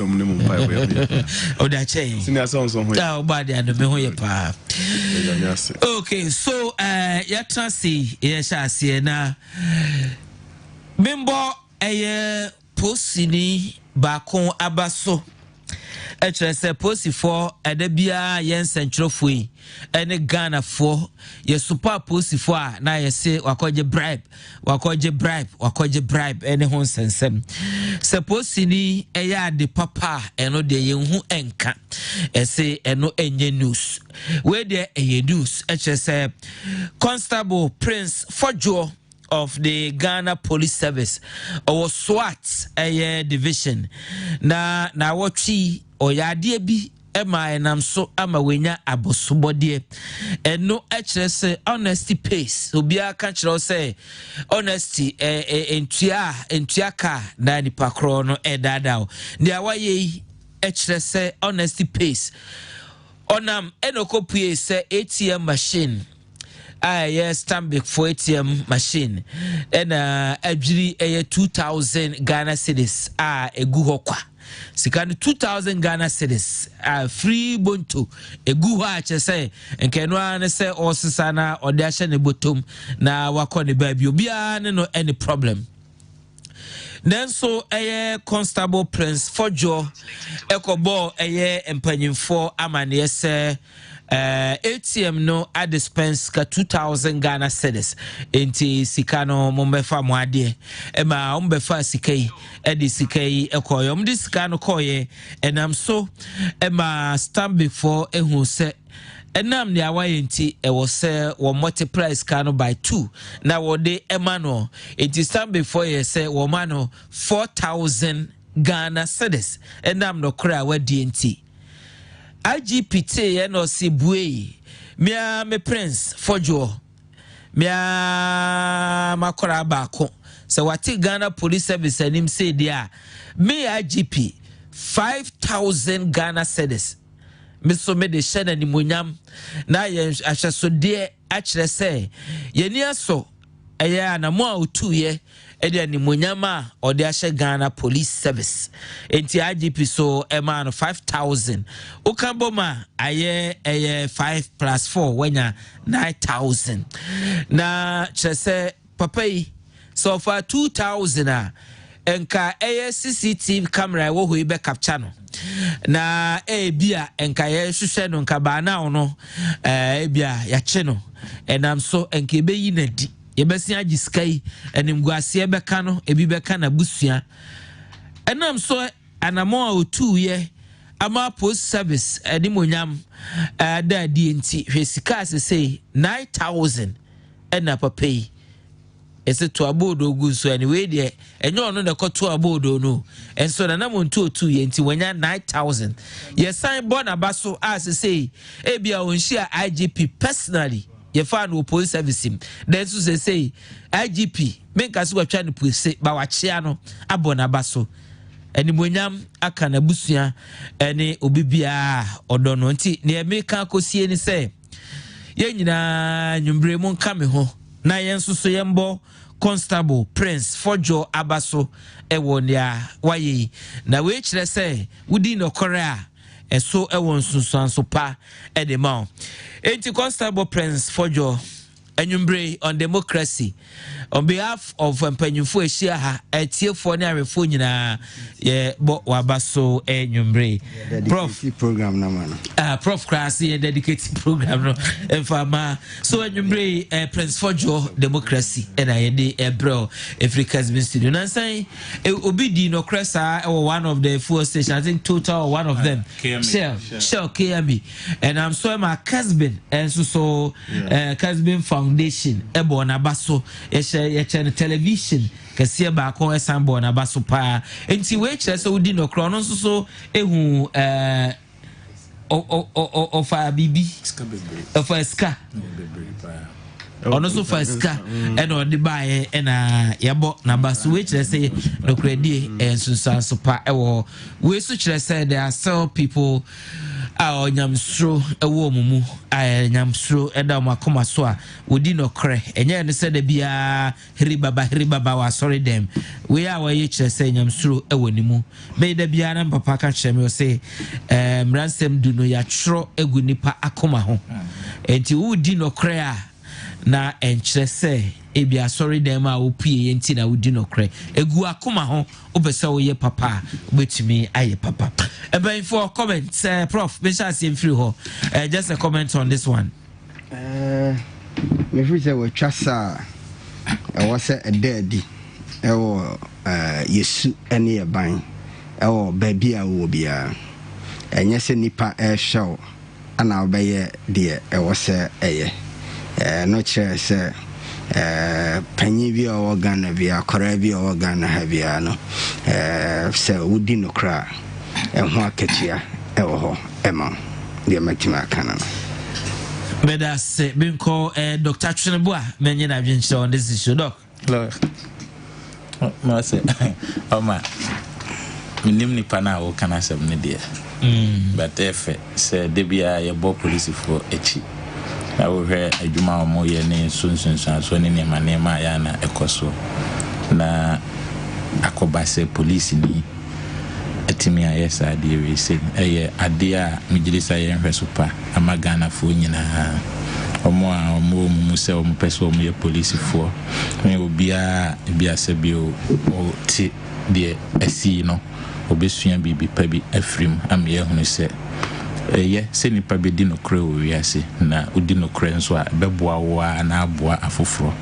dom ne mumpa we. O da che. Senior sounds on. Ah, ba de adom ho ye pa. Okay, so ya transi ye sha ase na membo posini bakon abaso se posi for edebia yen centrofui ene Ghana for ye super posi for na ye se wakoje bribe ene hon sensem se posini eya de papa eno de ye hu enka ese eno enye news we de eye news se Constable Prince Fojo of the Ghana Police Service or SWAT division na wachi oyade bi ema enam so ama wenya abosobode eno se honesty pays obia ka kire say honesty entua ka na ni pakro no edada dia waye se honesty pays onam enokopue se ATM machine yes, Stambik for ATM machine. And adjiri 2,000 Ghana cedis. Eguhokwa. Sikani 2,000 Ghana cedis. Free buntu. Eguha say. And kenwa say osisana or dasha ne bottom na wakoni baby. Obia no any problem. Then so Constable Prince Fojo Ekobo empanyimfo amane se ATM no a dispense ka 2,000 Ghana cedis enti sikano mombefa moade ema ombefa sikai edi sikai ekoyo mdi sikano koye enam so ema Stambik for ehu se enam ni awaye nti ewo se wo multiply scan by 2 na wo de emano enti Stambik for ye se wo mano 4,000 Ghana cedis enam no kra wadi nti IGPT no si buei mia me Prince Fojo mia makora baako so wati Ghana Police Service anim say dia me IGP 5,000 Ghana cedis me so me de share ni munyam na ye ahweso de a kire say ye ni aso eya na mo a otu ye ede ni munyama ode ahye Ghana Police Service enti IGP so a man 5,000 ukamboma aye 5 plus 4 wenya 9,000 na chese papai so for 2,000 enka CCTV camera wo ho be capture no na bia enka hwehwe no nka ba na no bia ya che no enam so enka be yi na di yebesi agiskai enimguase beka no ebi beka na busua enam so anamo a otu ye ama post service edimonyam da di enti hwesika asese 9,000 ena papai ese to abodo gu so anyway de enyo ono de koto abodo no enso na namontu otu ye enti wanya 9,000 ye sign board abaso asese ebia onhia IGP personally ye fan no police service him then so say IGP menka so watwa ne police ba wachia no abona baso enimonyam aka na busua ene obibia odo no nti ne meka kosie ni say ye nyina nwumbre mu nka me ho na yenso so yembo Constable Prince Fojo abaso ewo nia waye na we kire say wudi no korea eso ewon sunsanso pa edema enti Constable Prince Fojo enwumbre on democracy on behalf of mpanyimfo ehia ha etiefo ne arefo nyina ye bo wabaso enwumbre prof program na man prof class ye dedicated program no enfama so enwumbre Prince Fojo democracy and I dey ebro Africa's been studio na say obidi no cresa one of the four stations I think total one of them Shell KMB and I'm so my Kessben and so Kessben Foundation ebo na baso ye television kese ba ko esambo na baso pa enti we kire so udi no kro no so ehu of a bibi of a ska ono so faska eno de bae ena yebo na baso we kire say no kredie ensunsan so pa ewo we so kire say there are still people Nyamsro ewo mumu nyamsro eda makoma so a wodi no kre enye ne se da bia hiri baba wa sorry dem we a we kire se nyamsro ewo nimu be da bia na papa ka kire me say mransem du no ya tro egu nipa akoma ho enti wodi no kre a na enkire se ebia sorry dem a opie enti na wodi no kre egu akoma ho obese wo ye papa obetumi aye papa ebe for comment prof be sha see free ho just a comment on this one me free say we twasa e wo se edadi e wo yesu ene ye ban e wo ba bia wo bia enye se nipa e hyew ana obeye de e wo se eye no chere se panyi bi o Ghana bi akora bi o Ghana ha bia no se wudi no kra ho akatua e wo ho ema de matima kana no beda se binko Dr. Chinebua menye na dwenche on this issue doc look ma se oma minim ni pana o kana sem ne de but if se de bia ye bo police for echi na wo hwe adwuma mo ye ne sunsunsan so ne nema ya na ekoso na akobase police ni etimi ayesa de we se eye ade a migilisa ye hwesopa amagana fo nyina omo mu se omo pese omo ye police fo me obia bia se bi o ti de asi no obesua bibi pa bi afrim am ye hunu se ye se nipa be di no kre o wiase na odi no kre nso a beboa wo na aboa afoforo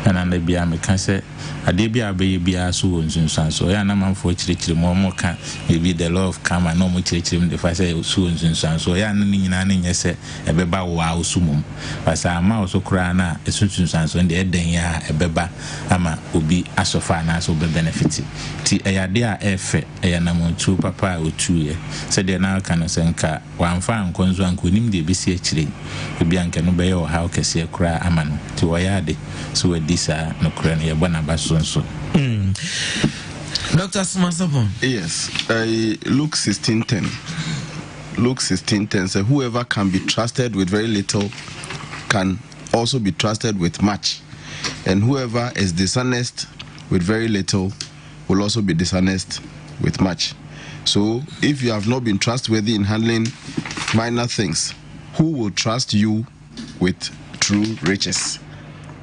na na bia me kan se ade bia be bia so wonsunsan so ya na manfo kirikiri mo ka maybe the law of karma no mo kirikiri de fa se so wonsunsan so ya na nyina na nye se ebeba wo a osumum basa ama oso kra na esunsunsan so de eden ya ebeba ama obi asofa na so be benefit ti eyade a efe eyana montu papa otuye se de na ka no senka wamfa ankonzo ankonim de besi akire obi anka no be yo ha okese kra ama no ti woyade so wedisa no kra no ye bona baso nso Dr. Smasapon. Yes, Luke 16:10 says whoever can be trusted with very little can also be trusted with much, and whoever is dishonest with very little will also be dishonest with much. So if you have not been trustworthy in handling minor things, who will trust you with true riches?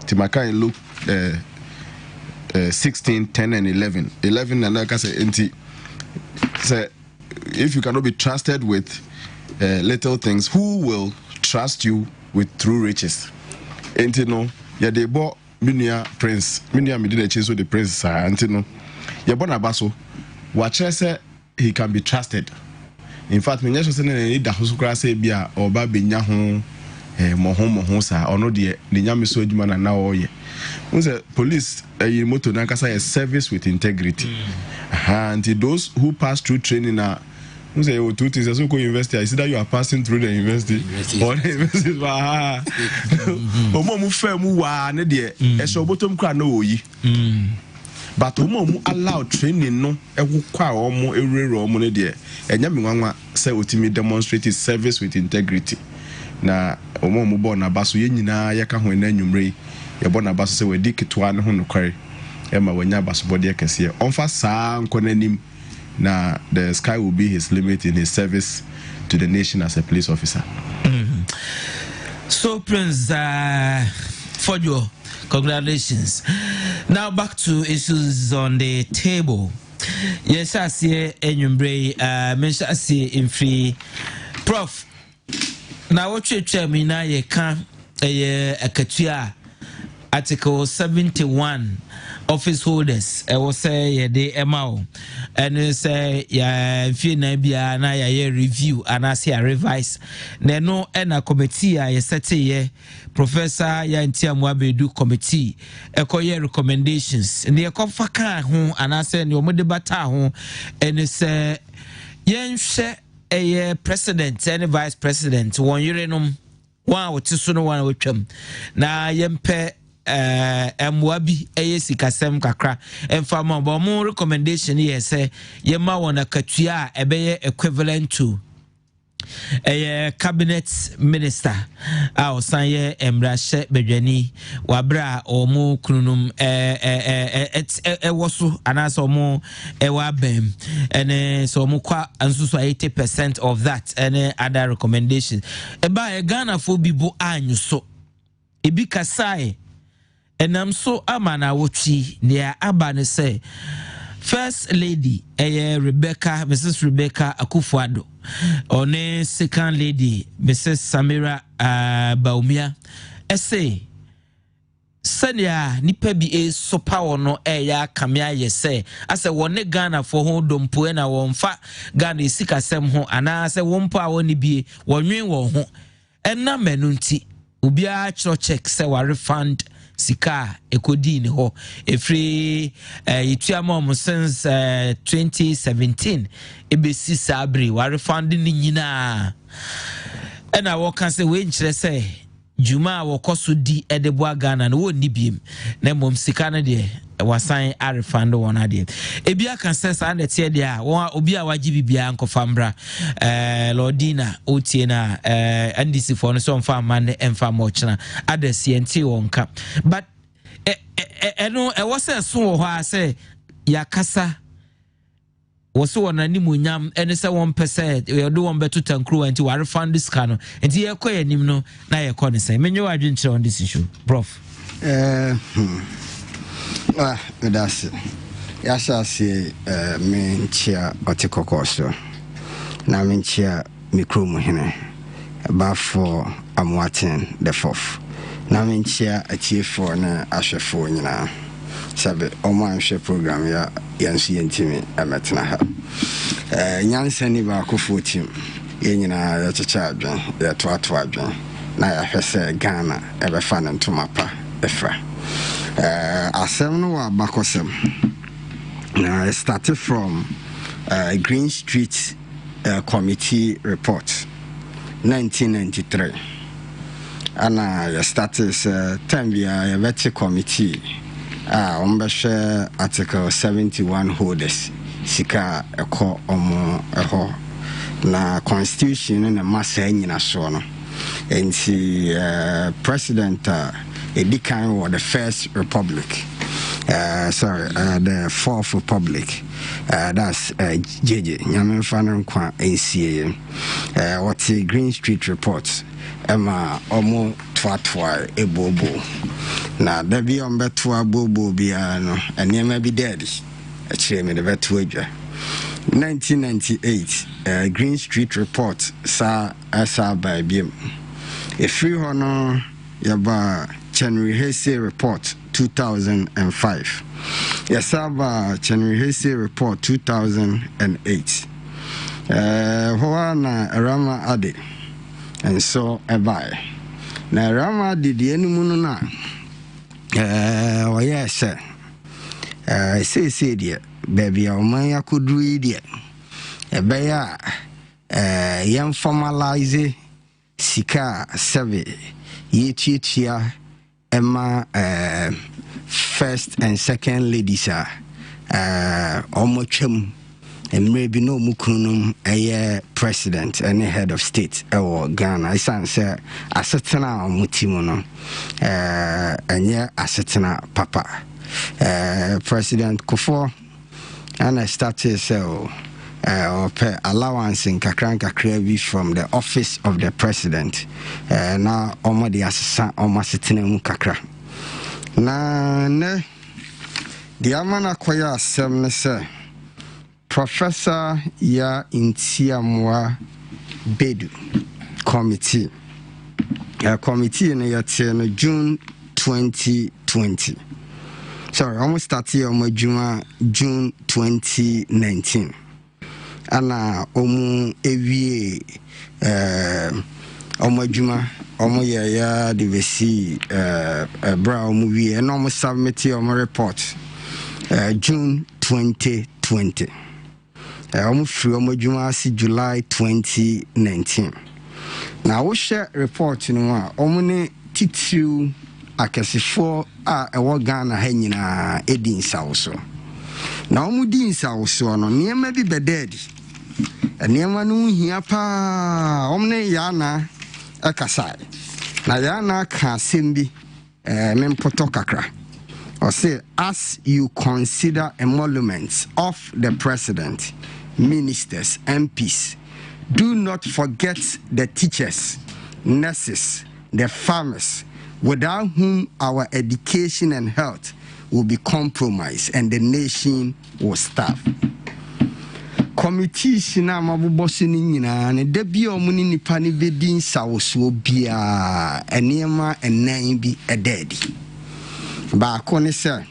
Timaka in Luke 16, 10 and 11 and like I say if you cannot be trusted with little things, who will trust you with true riches? No, yeah, they bought minia prince minia me did so the prince no yeah born abaso watch say he can be trusted. In fact, me nyesho say na need da so kra say bia oba benya ho moho sa ono de ne nyame so adwuma na oye. Unse police moto na kasa a service with integrity. And those who pass through training na unse you two things so go university, I see that you are passing through the university or the university omo mu fa mu wa ne de e so botom kra na oyi. But omo mu allow training no kwa omo ewrero omo ne de enya me nwanwa say otimi demonstrate service with integrity. Na omo mu bo na baso ye nyina ye ka ho na anwumre ye bo na baso se we diketwa ne ho no kware e ma wanya baso body akese onfa saa nkonanim na the sky will be his limit in his service to the nation as a police officer. So Prince for your congratulations. Now back to issues on the table. Yes, I see anwumre mention I see in free prof. Now what you tell me now you can a katua Article 71 office holders was say the MO and say ya fi na bia na ya review and I see a revise na no na committee ya sete ye professor ya ntiamu abedu committee ekoye recommendations ne ekofa kan ho and I say ne omo debata ho and say yenhwe a president and vice president one yerenom one wotiso no one wotwam na yempe mwabi sikasem kakra emfama bo recommendation here say yema wona katua ebeye equivalent to cabinet minister a osan ye emrahye bedwani wabra omu kununum woso anasa omu wabem ene so omu kwa ansusu 80% of that and other recommendations eba Ghana fo bibo anyu so ebi kasai enam so amana wotwi ne aba ne say First Lady Mrs. Rebecca Akufo-Addo one Second Lady Mrs. Samira Baumia essay sanya nipa bi so power no ya kamia yese ase wone Ghana for ho dompo na wonfa Ghana sikasem ho ana ase wonpo a woni bie wonwen wo ho enna menunti obi a chro check say wa refund sika ekodi ni ho efri ituama since 2017 ebesi sabri wa refund ni nyina ena wo kan se we nkyere se juma wo koso di edebo Ghana no woni biem na mom sika no de wasan a refund won ade ebia kan se sa na tie de a obi a waji bibia nkofambra Lordina otie na ndc for no so mfa man emfa mo chena adasienti wonka but eno was so wo ha se yakasa was so na nimunyam ene se 1% we do one beto tankru anti wa refund this cano enti ye kɔ yanim no na ye kɔ ne se menyo adwen kire on this issue prof that's ya sha se me chia otikokɔso na me chia mikro mu hene ba for amwaten the fourth na me chia achiefo na ahwefo nyina sabe omanhwe program ya yansu yentimi ametna ha nyansa ni ba ko 14 yenyina ya checha adwen ya toato adwen na ya hwese Ghana ebefa ne ntomapa efra asem no wa bakosem na started from Green Street Committee report 1993 and I started time via a committee share article 71 holders sika eko omo eho na constitution na massa nyina so no enti president Edikan was the first republic the fourth republic that's JJ Nyamen Fanon Kwa NCA what the Green Street report Emma Omo Twatwa Ebobo na there be on Betua Bobo Biano and near be dead a chairman in the Betuaja 1998 Green Street report sa asa by BM a free honor yaba Chenry Hesse report 2005 Yasaba Chenry Hesse report 2008 Hoana Rama Ade and so Ebai na Rama did the enumunu na yes say dear baby omanya kudru dear ebeya yam formalize sika save yetia Emma first and second ladies omochem and maybe no mukunum president and head of state or Ghana I say asetena mutimono and asetena papa President Kufuor and I started so allowance in kakranka krevi from the office of the president now omo the assistant omo sitting kakra na ne the amana koya asem ne say Professor ya Intiamwa Bedu committee in the June 2020 sorry almost started on June 2019 ana omu ewie omu juma omu ya divesi bra omu wie na omu submit omu report June 2020 omu free omu juma si July 2019 na wo share report no a omu ne titiu akasifo a ewo Ghana ha nyina edin sawo so na omu din sawo so no niema bi bededi nneɛma no hia pa omne yana akasai na yana ka sembi mempoto kakra or say as you consider emoluments of the president, ministers, MPs, do not forget the teachers, nurses, the farmers, without whom our education and health will be compromised and the nation will starve. Committees na mabubosi ni nyina ne da bia omuni nipa ne bedin sawoso bia enema enan bi edadi ba ko ne se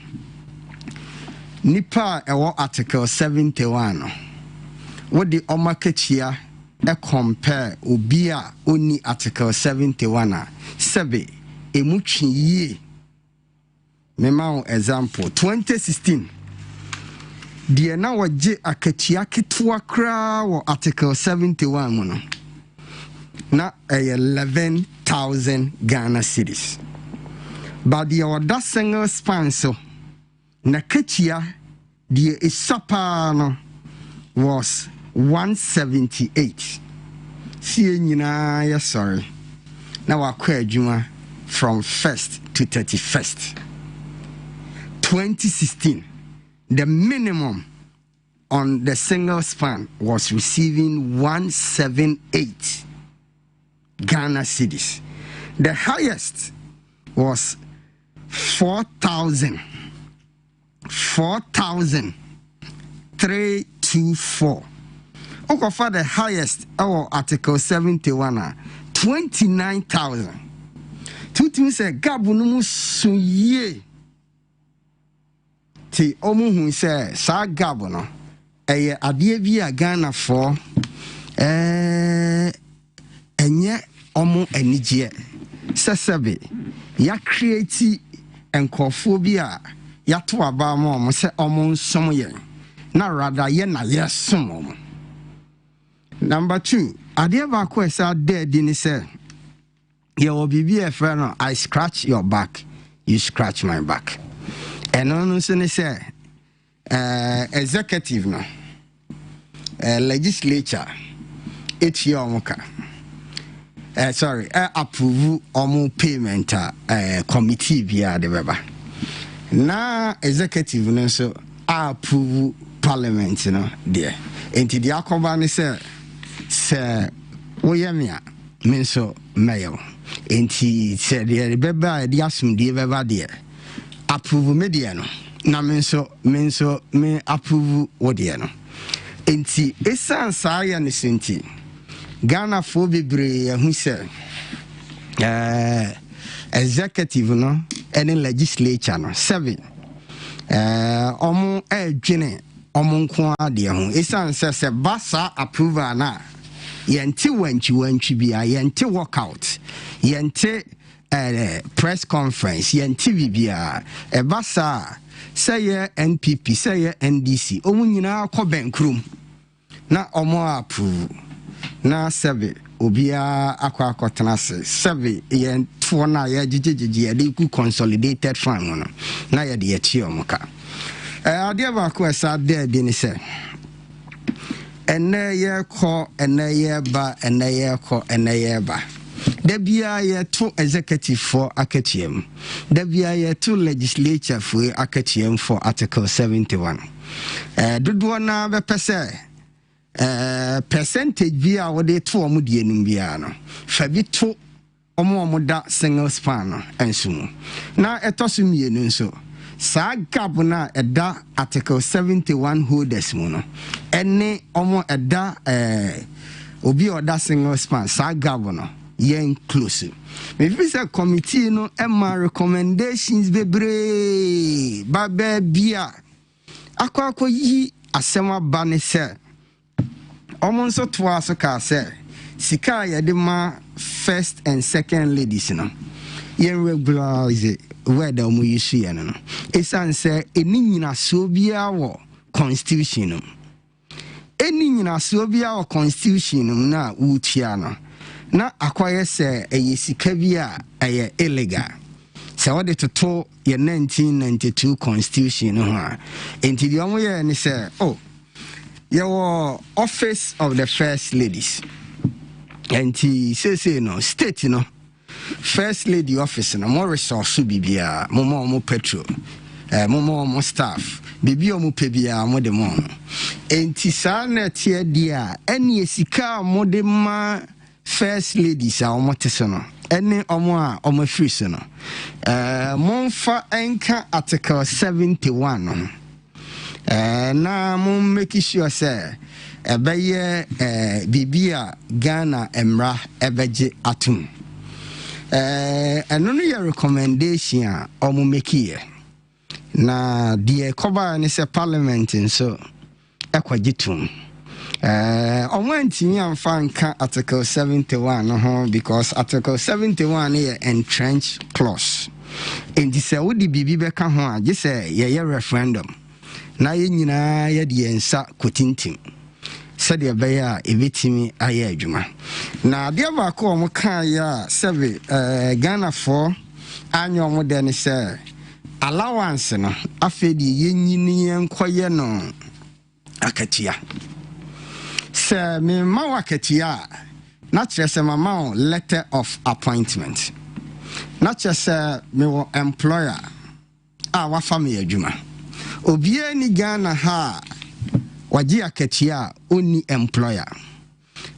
nipa ewo article 71 wo di omakachia e compare obi a oni article 71 a sebe emutwi yie mema example 2016 die na waje akatia ketwa kra wo article 71 mu no na 11,000 Ghana cedis but the order single span so na katia die isapa no was 178 sie nyina ya sorry na wakwa adwuma from 1st to 31st 2016 the minimum on the single span was receiving 178 Ghana cedis. The highest was 4,324. For the highest our article 71 29,000. Two things say gabunumu suye. Ti omu hu se sa gabo no eye ade bi a Ghana for enye omu anigye sesebe ya create enkofo bi a ya to aba ma omu se omu nsom ye na rather ye na ye som omu. Number 2 ade ba ko esa dead ni se ye obibi e friend no I scratch your back you scratch my back. And on say executive no legislature each year omuka approve omu payment committee via the beba na executive no so approve parliament no there enti dia akoba ne say woyemia me so mayo enti say the beba dia asum die beba there approve media no na me approve wode no enti esan saa ya ne senti Ghana fo bebre hu se executive no any legislature no 7 omo adwene omo nko ade ho esan se basa approval na yenti wanchi bia yenti workout yenti press conference yenti bibia basa say NPP say NDC omu nyina akọ bankrum na omo approve na sebe obia akọ se sebe yen to na ya jijijiji de ku consolidated fund no na ya de ya chi omuka ade ba ko esa de ni se ene ye ko ene ye ba ene ye ko ene ye ba da bia ye to executive for akatiem da bia ye to legislature for akatiem for article 71 dodo na be pese percentage bia wo de to omo de enum bia no fa bi to omo da single span no ensumu na etoso mienu nso sa gap na eda article 71 holders mu no ene omo eda obi oda single span sa gap no yen close me visa committee no ema recommendations bebre ba bia akwa yi asema ba ne se omo nso to aso ka se sika ya de ma first and second ladies no yen regularize where the omo yisu ya no esan se eni nyina so bia wo constitution no eni nyina so bia wo constitution no na wutia no na akwaye se sika bia illegal se wode toto ye 1992 constitution ho a enti di omo ye ni se your office of the first ladies. And he says, state, first lady office, more resource, bibia, more petrol, more staff, bibia, more pebia, more demon. And Tisana tia dia, any sika, more dema, first ladies are motesono. Any omo free sono. Monfa enka article 71. Na mon make sure say ebeye bibia Ghana emra ebeje atum. Eno no your recommendation a omo make here. Na die cover ni say parliament so ekwagitum. Ntimi amfa nka article 71 because article 71 is entrenched clause. And this wodi bibi beka ho a je say ye referendum. Na ye nyina ye de ensa kotintim. Said ye be ya ebetimi aye adwuma. Na de ba ko mo kan ya sebe Ghana for anyo mo de ne say allowance no afedi ye nyini enkoye no akatia. Se me mawakatia na kyerɛ mama letter of appointment na kyerɛ me employer a wafa me adwuma obie ni Ghana ha wagye akatia oni employer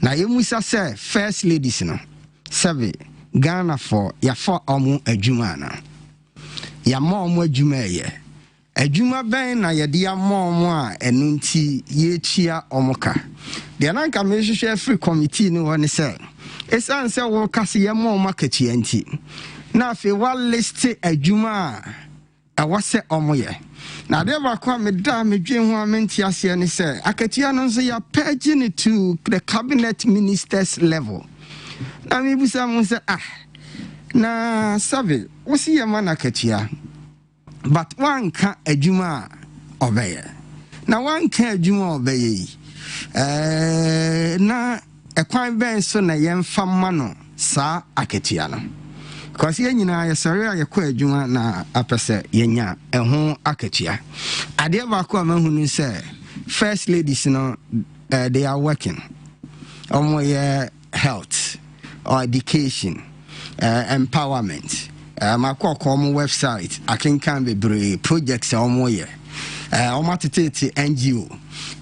na yemusa sɛ first ladies no sebe Ghana for yafa omu adwuma na ya ma omu adwuma ye adwuma ben na yede ya ma omu a enu nti ye tua omuka de ananka me hwehwe free committee no woni say esan say wo kase ye mo market anti na afi wa list adwuma a wase omoye na de ba kwa me da me dwen ho amenti ase ni say akatia no so ya page ni to the cabinet ministers level na me busa mo say na sabe wo si ye man akatia but one ka adwuma obeye na one ka adwuma obeye na ekwan ben so na yemfa mano sa aketia no because ye nyina ye sori a ye kwa adwuma na apese yenya eho aketia ade ba ko amahunu say first ladies no they are working omo ye health or education empowerment makoko omo website akenkan bebre projects omo ye omo tetete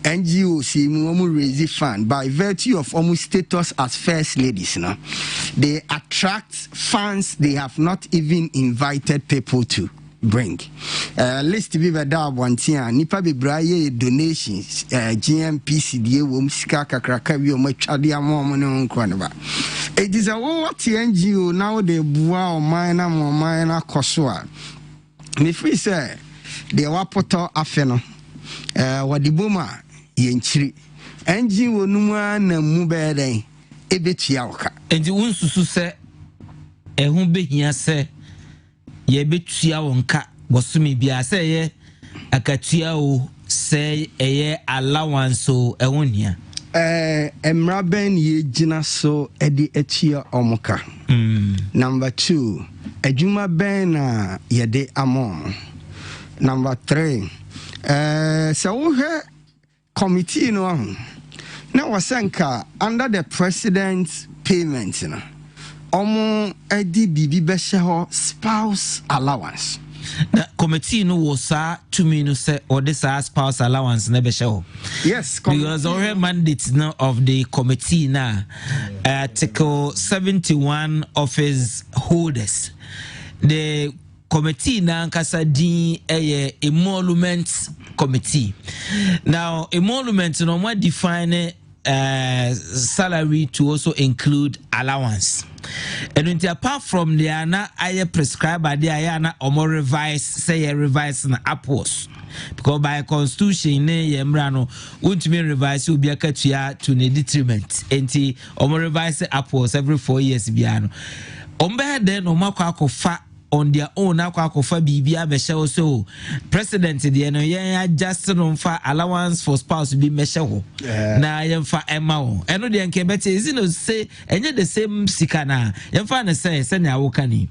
NGO see mu raise fund by virtue of almost status as first ladies no they attract funds they have not even invited people to bring list be da abontia nipa bebraye donations GMPCDA wom sika kakraka bi o matwade amom ne nko ne ba it is a what NGO now they bua o man na koso a me free say they wapoto afe no wadiboma yenchiri NGO numa na mu beden ebetua woka enti wonsusu se ehun behia se ye betua wonka bosumi bia se ye akatua o se eye allowance o ehonia emra ben ye gina so edi etua omoka number 2 adwuma ben na ye de amom number 3 so we committee no na wasanka under the president's payment no omo edi bibi be ho spouse allowance na committee no was to me no say or this spouse allowance na be ho yes because our mandate now of the committee na article 71 office holders the committee na nkasa din emolument committee now emolument no more define salary to also include allowance and apart from the ana I prescribe by the ana or revise say revise na upwards because by constitution ne yemra no won't me revise will be a katua to the detriment enti or revise upwards every 4 years biano ombe then o makwa on their own akwa bibia be show so president the no yen just no fa allowance for spouse be me show na yen fa ema wo eno de nke bete is no say enye the same sika na yen fa na say na wo kani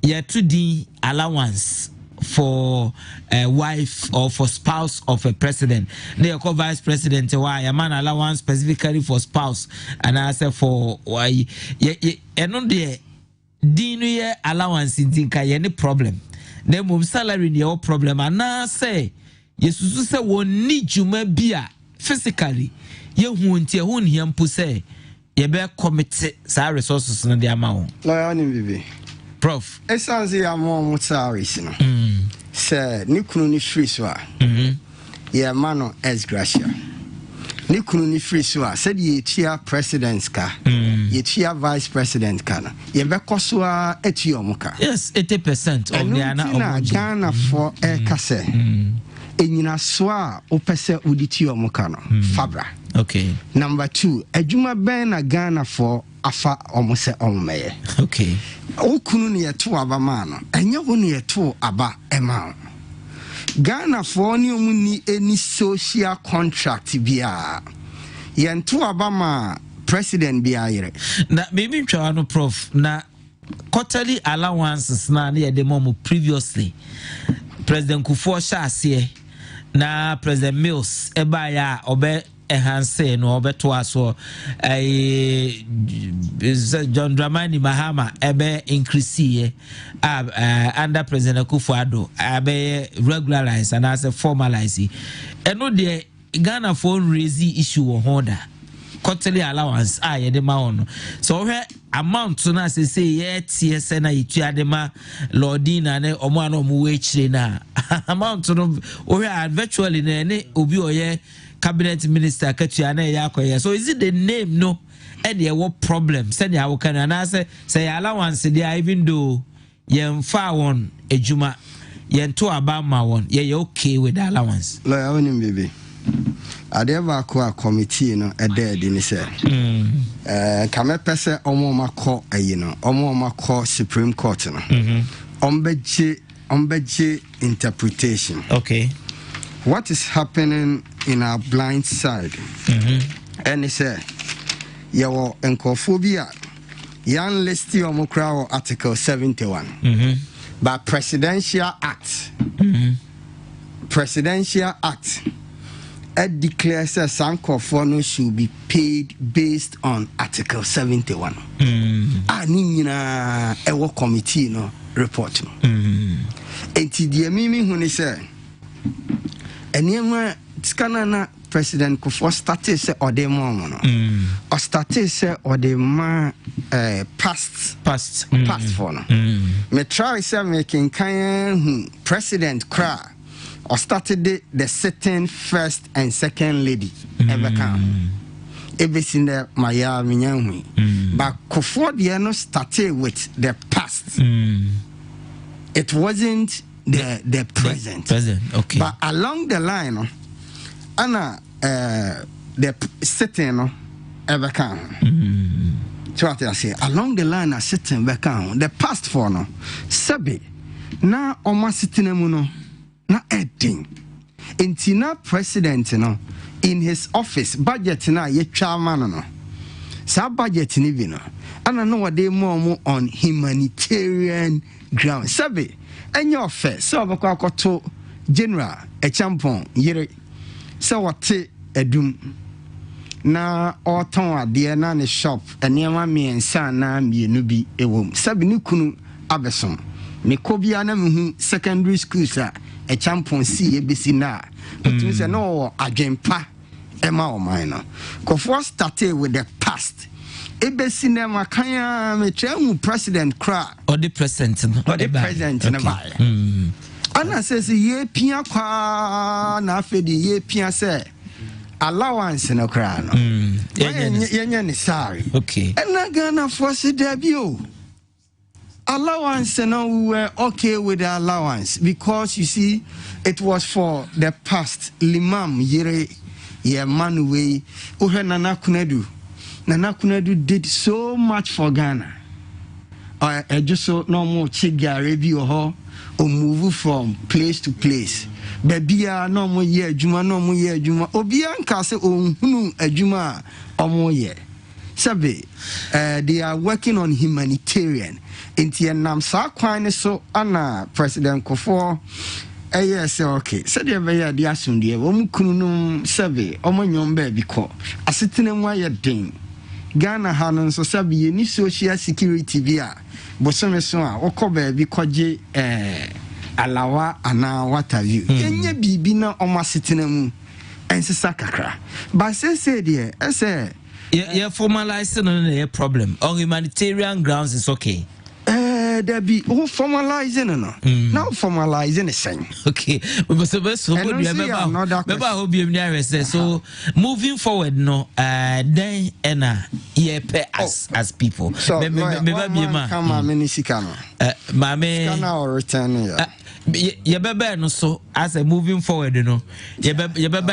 ya to di allowance for a wife or for spouse of a president. They call vice president why a man allowance specifically for spouse, and I say for why and on the dinu allowance in any problem. Then move salary no problem, and I say yes, say one need you may be physically. You won't you won't hear say you be commit sa resources na the amount. Lawyer Bibi. Prof. Esanze ya mo salaries no. Say ni kunu ni free so a. Yeah mano as gracia. Ni kunu ni free so a said ye tia presidents ka. Ye tia vice president ka na. Ye be koso a eti omuka. Yes, 80% of the ana Ghana for kase. Enyina so a opese uditi omuka no. Fabra. Okay. Number 2, adwuma ben na Ghana for afa omose ommeye. Okay. Okunu ne yeto aba ma no. Enye wo ne yeto aba ema. Ghana for ni omuni any social contract bia. Yento aba ma president bia yere. Na maybe twa no prof na quarterly allowances na ne de mo previously. President Kufuor Shase na President Mills eba ya obe enhance no obeto aso John Dramani Mahama ebe increase under President Kufuor ebe regularize and as a formalize eno de Ghana for raise issue holder quarterly allowance ye ma on so where amount na say ye TSN na yitu adema Lordina ne omo ana omo we chire na amount no where virtually ne obi oye cabinet minister katua na ya akoye so is it the name no and there what problem send ya wokan na say allowance there even though yen fa won ejuma yen to abama won ye okay with the allowance lawyer onim baby adeva ko a committee no e dead ni say kame pese omo makọ ayi no omo makọ Supreme Court no ombeje interpretation. Okay. What is happening in our blind side? And it said, "Yawo enkophobia, yan listi omukra Article 71, but Presidential Act, Presidential Act, it declares that Sankofono should be paid based on Article 71. Anina ewo committee no report no. Enti die mimi huni say. Eniema scanana President Kufuor started say odemo no or started say odema past for no me try say making kind president cry or started the sitting first and second lady ever come everything there maya minyanhu but Kufuor the no started with the past. It wasn't the present. Okay. But along the line, Anna the sitting ever come. So what I say, along the line, I sitting back on the past for no. Sabi na oma sitting no na editing. Intina president no in his office budget na ye chairman no. Sa budget ni bi no. Ana no what they more on humanitarian ground. Sabi and your face, so to general a champon yere so what a doom na auton dear nanny shop and near me and son na me nubi a womb sabinukunu abesom me kobiana secondary school sir a champon see a bisina but we say no agempa emma or minor Kufuor started with the past ebe cinema kanya me tremu president cry or the president in the buy ana says ye pia kwa na afedi ye pia say allowance no cry no yenye ni sorry okay and Ghana force debut allowance no we were okay with the allowance because you see it was for the past limam yere ye manuwe Nana Kunadu did so much for Ghana. I just saw no more Chiga review or move from place to place. Baby, no more year, Juma, no more year, Juma. Obianka say, oh, a Juma, or more year. sabe they are working on humanitarian inti nam sa kwan so ana President Kofo say okay said they be the asundie wo mkunum sabe omanyom ba bi ko asetene mu ayedin Ghana hanon so sabe ye ni social security bia bosome so a okoba bi koje alawa ana what have you enye bibi na omasetene mu ensisa kakra but say there say yeah formalizing no problem on humanitarian grounds is okay. There be who formalizing no now formalizing the same okay because so moving forward no then as people so come on minisika no mame kana or return yeah no so as a moving forward no yeah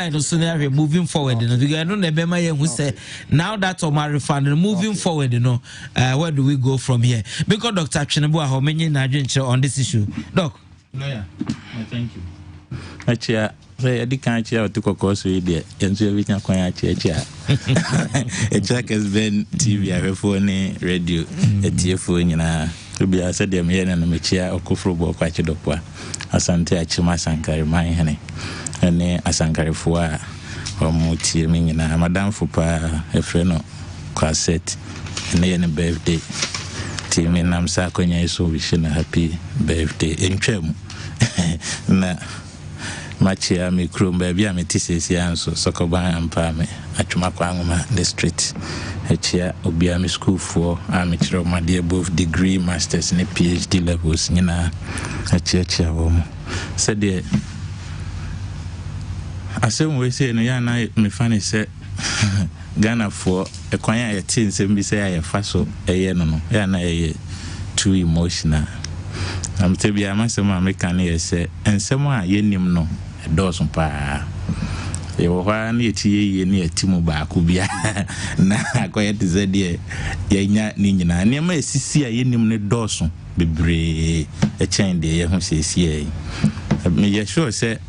no so now moving forward no because no nebema ye who say now that my refund moving forward no where do we go from here because Dr. Chinebo how many on this issue doc lawyer thank you achia say edi kan achia to kokoso ide enso everything kwan achia achia Kessben TV afefo ni radio etiefo nyina obi asa dem ye na mechia okofro bo kwa chidopwa asante achima sankare man hene ene asankarefo a omutie me nyina madam fupa efreno kwaset ene ye ne birthday timi nam sa konya iso wish na happy birthday entwam na machia me krom ba bia me tisesi anso sokoban ampa me atwuma kwangoma the street achia obia me school for am chiro made above degree masters ne PhD levels nyina achia wo said the asem we say no ya na me fane say Ghana for a kwanya ya tin sem bi say ya faso eye no ya na eye too emotional am te bia masem American ye say ensem a yenim no does pa ye wo ha na eti ye ne etimu ba ko bia na akoye te ze de ye nya ni nyina ne ma esisi a yenim ne doso bebre e chen de ye ho sesi e me ye sure say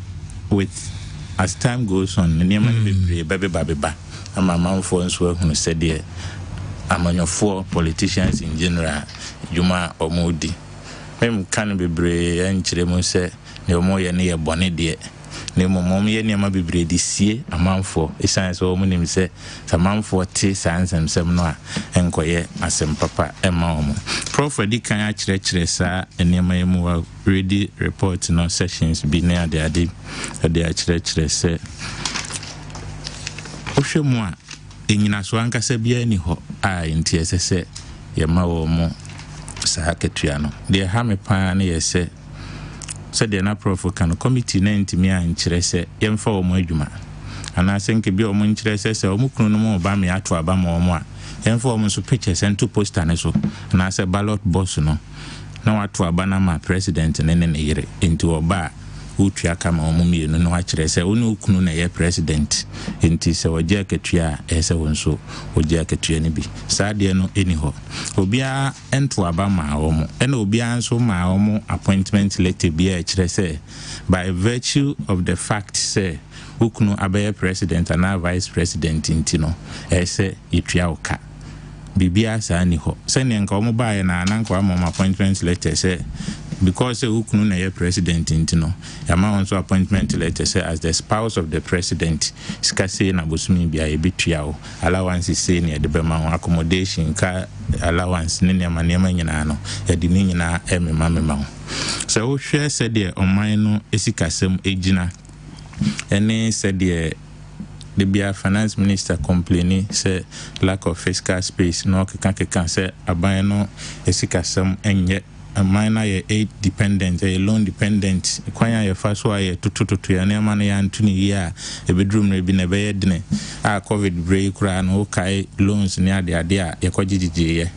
with as time goes on ne ma bebre beba amama for nso hu say de amanyofo politicians in general juma omodi mem kan bebre enchire mu say ne omo ye ne ye bone de ne momom ye ne ma bebre de sie amanfo esan so omo nim say amanfo te sansem sem no a enkoye asem papa ema omo prof edi kan a kire sa enema yemu ready report no sessions bi ne ade a kire say ohwemu a enyina so ankasa bia ni ho a ntiese se ye ma wo mo sa ketua no de ha me pa na ye se de na prof kan committee na ntimi a nkire se ye mfa wo mo adwuma ana senke bi wo mo nkire se wo mo kunu no mo ba me ato aba mo mo a ye mfa wo mo so pictures and to poster ne so na se ballot box no na wato aba na ma president ne yire into oba utua kama omumi no no akire se onu kunu na ye president enti se wogya ketua ese wonso wogya ketua ni bi saade no eni ho obia ento aba ma omo ena obia nso ma omo appointment letter bia akire se by virtue of the fact say ukunu abaye president and vice president intino ese itua oka bibia sa ni ho se ne nka omo baaye na ananko ama appointment letter say because ukunu na ye president intino yama also appointment letter say as the spouse of the president skase na bosumi bia e betua o allowance say ne de bema accommodation ka allowance ne nema nyina no e de ni nyina emema so wo hwe say de oman no esikasem egina ene say de the Bia finance minister complaining say lack of fiscal space no can say aban no esikasem enye amana ye aid dependent a loan dependent kwanya ye fa so aye tututu ya na mana ya ntuni ya e bedroom re bi na be yedne a covid break kura no kai loans ni ade a ye kwagigige ye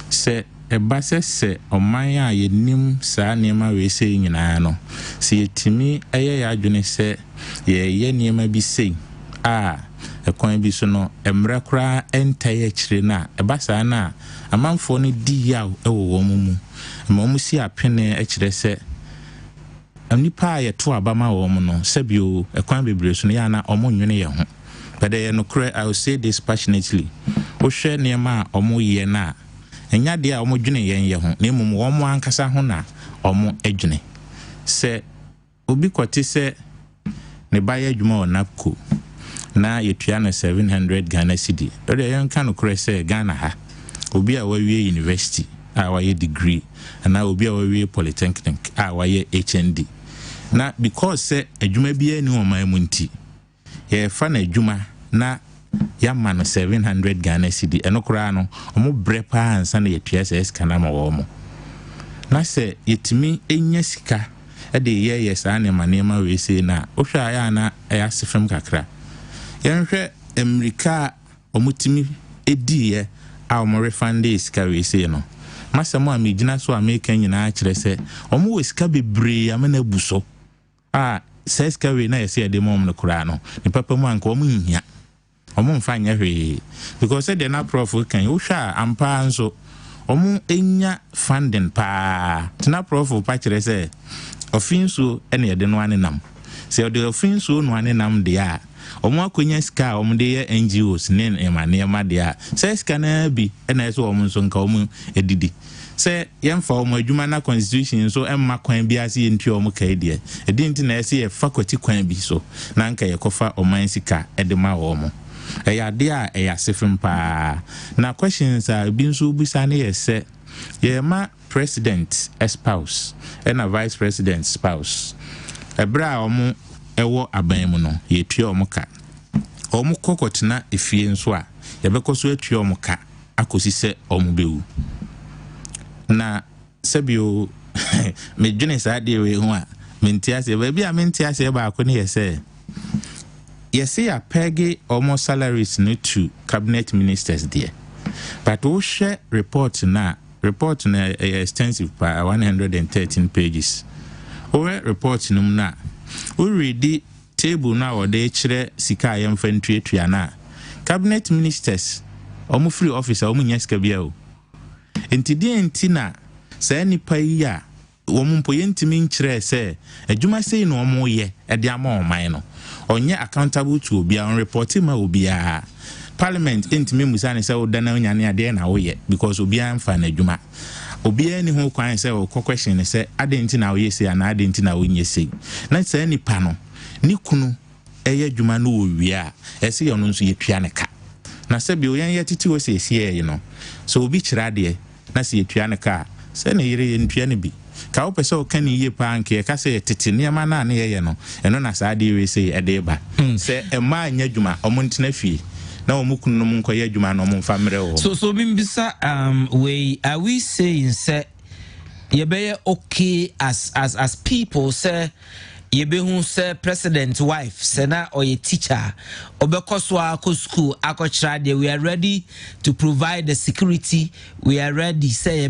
se e ba se oman ya ye nim sa nema we se nyina no se yetimi eye ya adwene se ye nema bi sei ekwan bi so no emre kura entaye kire na e ba sa na amanfo no di ya ewo mu mamu si apene ekire se anipa ye to abama wo mu no sebio ekwan bebre so no ya na omo nwene ye ho but no cry I will say this passionately wohwɛ nneɛma a ɔmo yɛ na enya de a ɔmo dwene yɛn yɛ ho na mmom wɔn ankasa ho na ɔmo adwene sɛ obi kɔte sɛ ne ba yɛ adwuma wɔ napco na yɛtua no 700 Ghana cedi ɔde yɛn ka no korɛ sɛ Ghana ha obi a wawie university a wayɛ degree ana obi a wawie polytechnic a wayɛ HND na because sɛ adwuma biara ni wɔn mu nti yɛfa na adwuma na yamma no 700 Ghana cedi ɛno koraa no ɔmo brɛ paa ansa na yɛtua sɛ sika na ma wɔ mo na sɛ yɛtumi enya sika ɛde yɛyɛ saa nneɛma wei sei na wohwɛ a yɛ na ɛyɛ asefam kakra yɛnhwɛ Amerika ɔmo timi ediye a ɔmo refund sika wei sei no masɛm a megyina so Amerika nyinaa kyerɛ sɛ ɔmo wɔ sika bebree amana bu so a sɛ sika wei na yɛsɛ yɛde mɔm no koraa no ne papa mu anka ɔmo nhia ɔmo mfa nyɛ hwee because sɛ na prof kan wohwɛ a ampa nso ɔmo enya funding paa tena prof pa kyerɛ sɛ ofinso ene yɛde no anenam sɛ yɛde ofinso no anenam de a ɔmo akonya sika ɔmo de yɛ NGOs ne nneɛma de a sɛ sika na bi ɛna ɛso ɔmo nso nka ɔmo edidi sɛ yɛmfa ɔmo adwuma na constitution so ɛmma kwan bi ase yɛntua ɔmo kae deɛ ɛdi nti na ɛsɛ yɛ faculty kwan bi so na nka yɛkɔfa ɔman sika ɛde ma ɔmo ɛyɛ ade a ɛyɛ asefem paa na questions a bi nso bisa ne yɛ sɛ yɛma president spouse and a vice president spouse ebra omo ewo aban mu no yetua omo ka omo kokotena efie nso a yebekọ so atua omo ka akosi se omo bewu na sebio me dwene sa de we ho a mentiase ba bia mentiase ba akọ ne yese yesi ya pege omo salaries no to cabinet ministers there but we share report na extensive 113 pages. Over report num na we read the table na or de kire sika yemfa ntuatua na cabinet ministers omo free officer omo nyaska bia o entidi entina sa nipa yi a omo mpoyentimi nkire se adwuma sei no omo ye e de ama oman no onye accountable to obi a report ma obi a Parliament intimi musane say odana nyane ade na woye because obi amfa na adwuma obi ani ho kwan say o question say adenti na woye say na adenti na wonye say na say nipa no ni kunu eye adwuma no owie a ese ye no nso yetua ne ka na se bi oyan yetiti wo say sie no so obi kira de na se yetua ne ka se na yire yentua ne bi ka wo pese o kan ye pa anke ka se tete ne ma na ye no eno na sa de we say e de ba se e ma anya adwuma omo ntena fie na omukunu no munkoye adwuma no mumfa mre wo so bimbisa are we saying say you be okay as people say you be who say president wife say na or a teacher obekoso akọ school akọ de we are ready to provide the security we are ready say you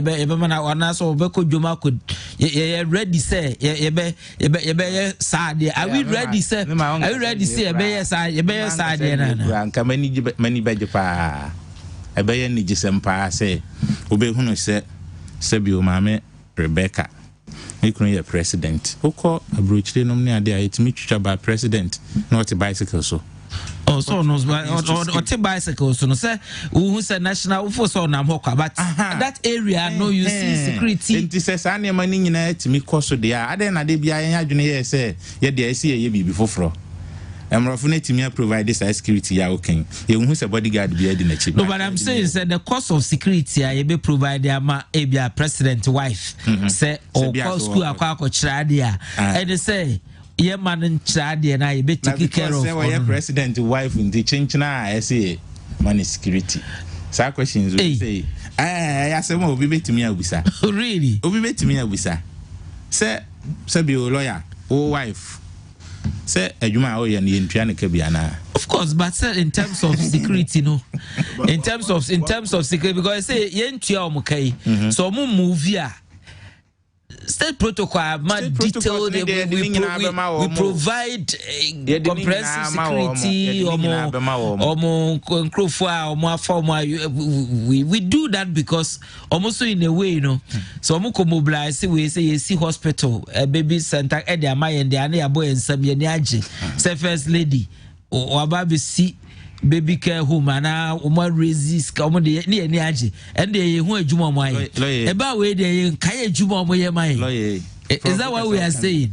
be mana ona so obeko dwuma ko you ready say you be sad are we ready say are you ready say you be sad na anka mani beje pa ebe ni gisem pa say obehunu say bi o mame Rebecca ikunu ye president oko abrochire nom ne ade a yetimi twitwa ba president not a bicycle so so no or bicycle so no say who say national for so na hokwa but that area no you see security enti say sa ne mani nyina yetimi koso de a ade na de bia yen adwene ye say ye de esi ye bibi foforo emrofo na timi provide this security ya okay ye hu say bodyguard bia de na chi no but I'm saying say the cost of security ye be provide ama e bia president wife say or school akwa kira de a and say ye man nchade na ye be take care of say president wife in the chinchina I say money security sa questions we say I say mo obi betimi abisa really obi betimi abisa say be lawyer o wife say adwuma o ye na yentua ne ka bia na of course but say in terms of security no in terms of security because say yentua o mo kai so mo movie a state protocol detailed we provide comprehensive security we do that because almost in a way you know so mobilize we say you see hospital a baby center e dey am and dey na boy ensam ye ni age say first lady o ababe si baby care home ana uma resist ka omo de ne ani age and de hu adwuma mo aye eba we de kai adwuma mo ye mai. Is that what we are saying?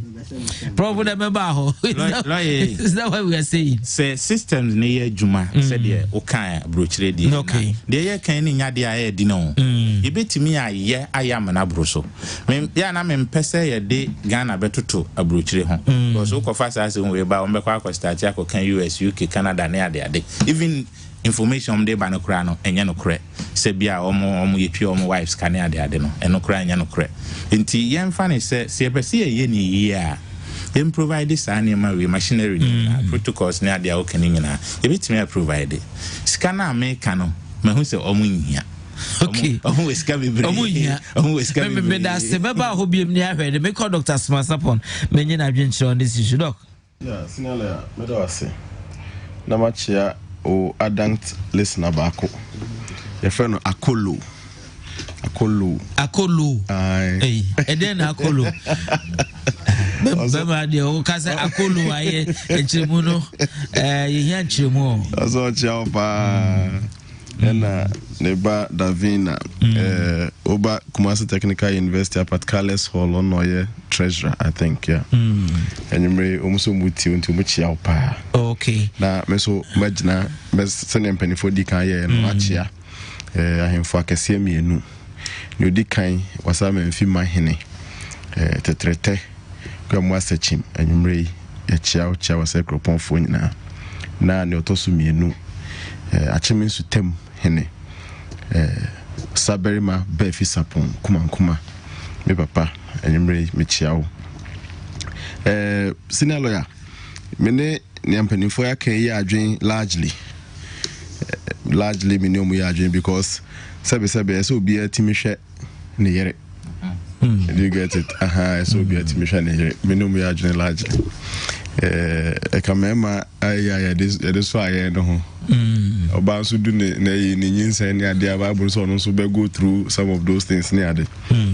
Probably member is that what we are saying? Say systems near Juma said yeah, okay, brooch ready. Okay. The can in Yadia Dino. You bet me, I am an abroso. Yana men pese a day Ghana better to a brooch home. Because so fast as we about Mekwa start Yako can US, UK, Canada, near their day. Even information de banokrano enya no kre se bia omo yepi omo wives kane ade ade no eno kra enya no kre nti yemfa ne se pese ye ni yi a dem provide this animal we machinery protocols ne ade a o kan nyina e bitimi provide scanner america no me hu se omo nhia. Okay. Omo we scan be omo we scan me da se beba ho biem ni ahwe de me call Dr. Smasapon me nyina adwenche on this issue doc. Yeah, sinala me do ase na machia o adult listener baako your friend akolo ai eden akolo bema de o kasa akolo aye enchiremu no ye hia enchiremu aso chia pa ena neba Davina oba Kumasi Technical University at Carles Hall on Oye treasurer I think yeah and you may almost muti until much pa. Okay na meso magina mes sene mpanifo di kan ye no achia ahemfo akese mienu ne odi kan wasa memfi mahene tetrete kwa mwasachim anyumre ya chia wasa kroponfo nyina na ne otoso mienu achimi su tem hene saberima befi sapon kuma me papa anyumre me chiao senior lawyer mene ne ampanifo ya kan ya adwen largely minimum ya adwen because sabe so be atimi hwe ne yere you get it so be atimi hwe ne yere minimum ya adwen largely ekamema ya this why no ho oba so do ne nyinsa ne ade Bible so no so be go through some of those things ne ade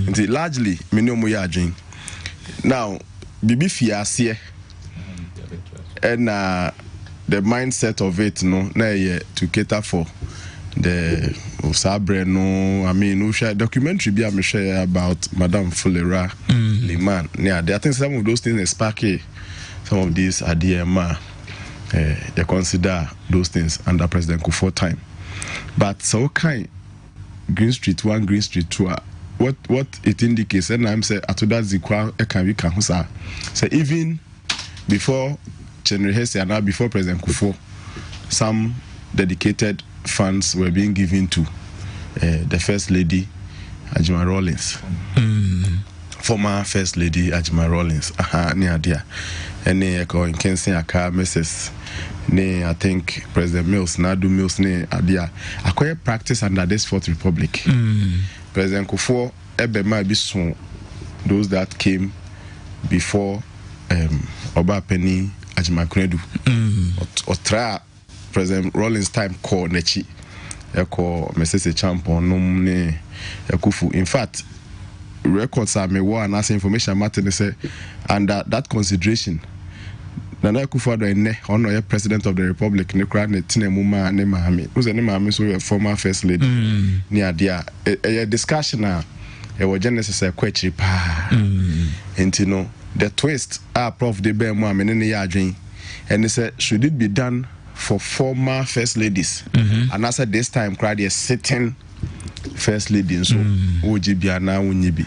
nti largely minimum ya adwen now bibi fiase and the mindset of it no na to cater for the Sabre no I mean we share documentary be am share about Madame Fulera Liman yeah I think some of those things is sparky some of these are they consider those things under President Kufuor time but so kind Green Street 1 Green Street 2 what it indicates and I'm say atoda zikwa e kan we kan ho sa say even before General Hesse and now before President Kufuor, some dedicated funds were being given to the First Lady Ajima Rawlings, former First Lady Ajima Rawlings. Near there, and in Kenson Aka Mrs. I think President Mills, Nadu Mills, Adia, acquired practice under this Fourth Republic. President Kufuor, Ebe might be soon those that came before Oba Penny. Ajima Kunedu or try President Rawlings time call Nechi call Mrs. Champion Nomne Kufu. In fact, records are me one as information matter say under that consideration Nana Kufuor ne honor President of the Republic ne kra ne tine muma ne mahami who's ne mahami so a former First Lady near dia a discussion a genesis a question pa no the twist Prof de be mo amene ne ya adwen and they said should it be done for former First Ladies and I said this time crowd is sitting First Lady so oji bia na wonyi bi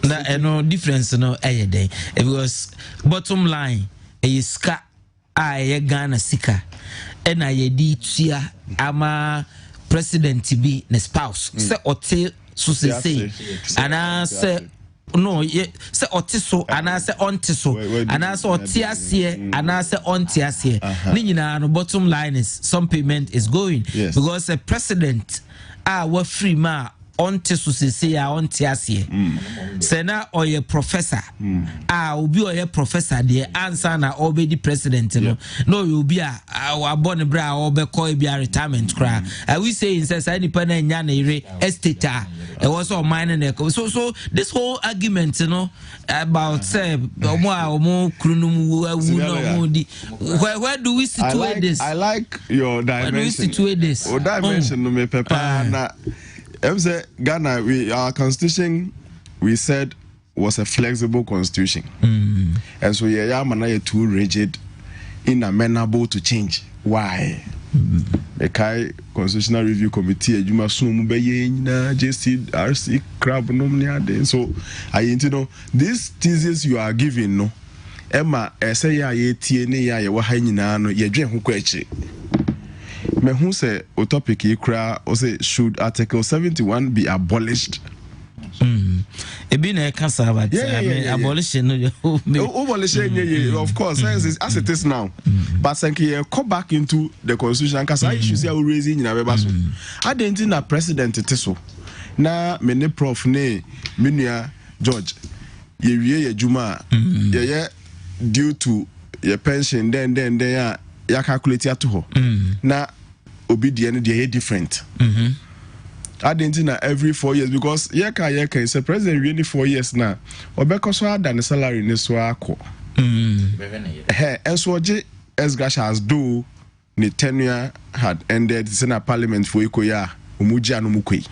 na no difference no ayede because bottom line is ska Ghana sika and ayedi tua ama president bi ne spouse say ote so say and no say otiso ana say ontiso ana say otiasie ana say ontiasie ni nyina no bottom line is some payment is going because a president wa free ma on te so sese ya on te ase se na oye professor obi oye professor de answer na obedi president no no you be a abon bra obekọ e bia retirement kra we say say any na nya na ire estate it was all mine so this whole argument about say omo krunum where do we situate this? I like your dimension. Where do we situate this? Dimension no me papa na say Ghana our constitution we said was a flexible constitution. And so yeah too rigid, inamenable to change. Why? The Kai Constitutional Review Committee, you must assume JCRC crab no. So I these thesis you are giving no. Emma say ya TNA ya wa hanyina no ye dwen ho kwachi. Me who say o topic ikra o say should Article 71 be abolished? Ebi na kasa ba abolition abolition of course as it is now. But thank you come back into the constitution kasa issues ya raising nyina beba so. Adenti na president teso na me ne prof ne menua George ye wie ye juma ye due to your pension then ya calculate ato ho na obedient dey different. Argentina every 4 years because yeka is a president really 4 years now. Obeko so adan salary ne so akọ. And so as gash as do the tenure had ended in a parliament for ikoya umuja no mukwe.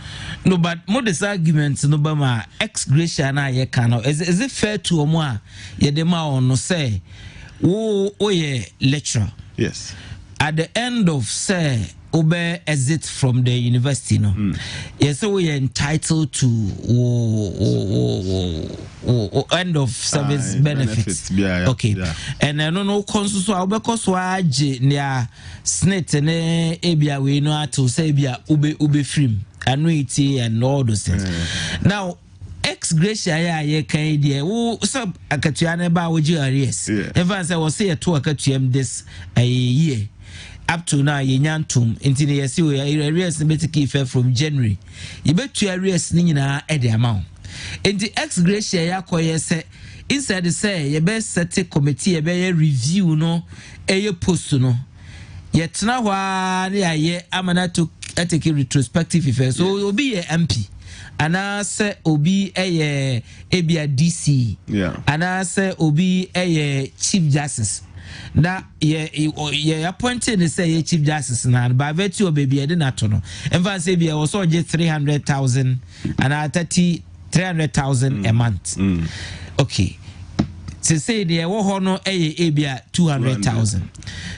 No, but modest arguments no bama ex gratia na yeka no is it fair to omo a yedema on no say wo ye lecturer. Yes. At the end of say Obe exit from the university no. Yes, so we are entitled to end of service benefits. Yeah, okay. Yeah. And I don't know consuso obeko so age near snit ne ebia we no ato say bia ube free annuity and all those things. Now ex gratia ya kan die wo sub akatua na ba wo gi arrears. Even say we say to akatuam this year. Up to now, ye nyantum into the SU arrears the from January. You bet to arrears nina at the amount. In the ex gratia yakoye say inside the say ye best set a committee a review no a post no. Yet now ye amana to take a retrospective effect. So you'll be a MP. And I say obi a DC. Yeah. And I say obi a Chief Justice. Na ye appointed to say Chief Justice na by virtue of baby I didn't know. And van say be also get 300,000 and I 300,000 a month. Okay. To say the wo no ebia 200,000.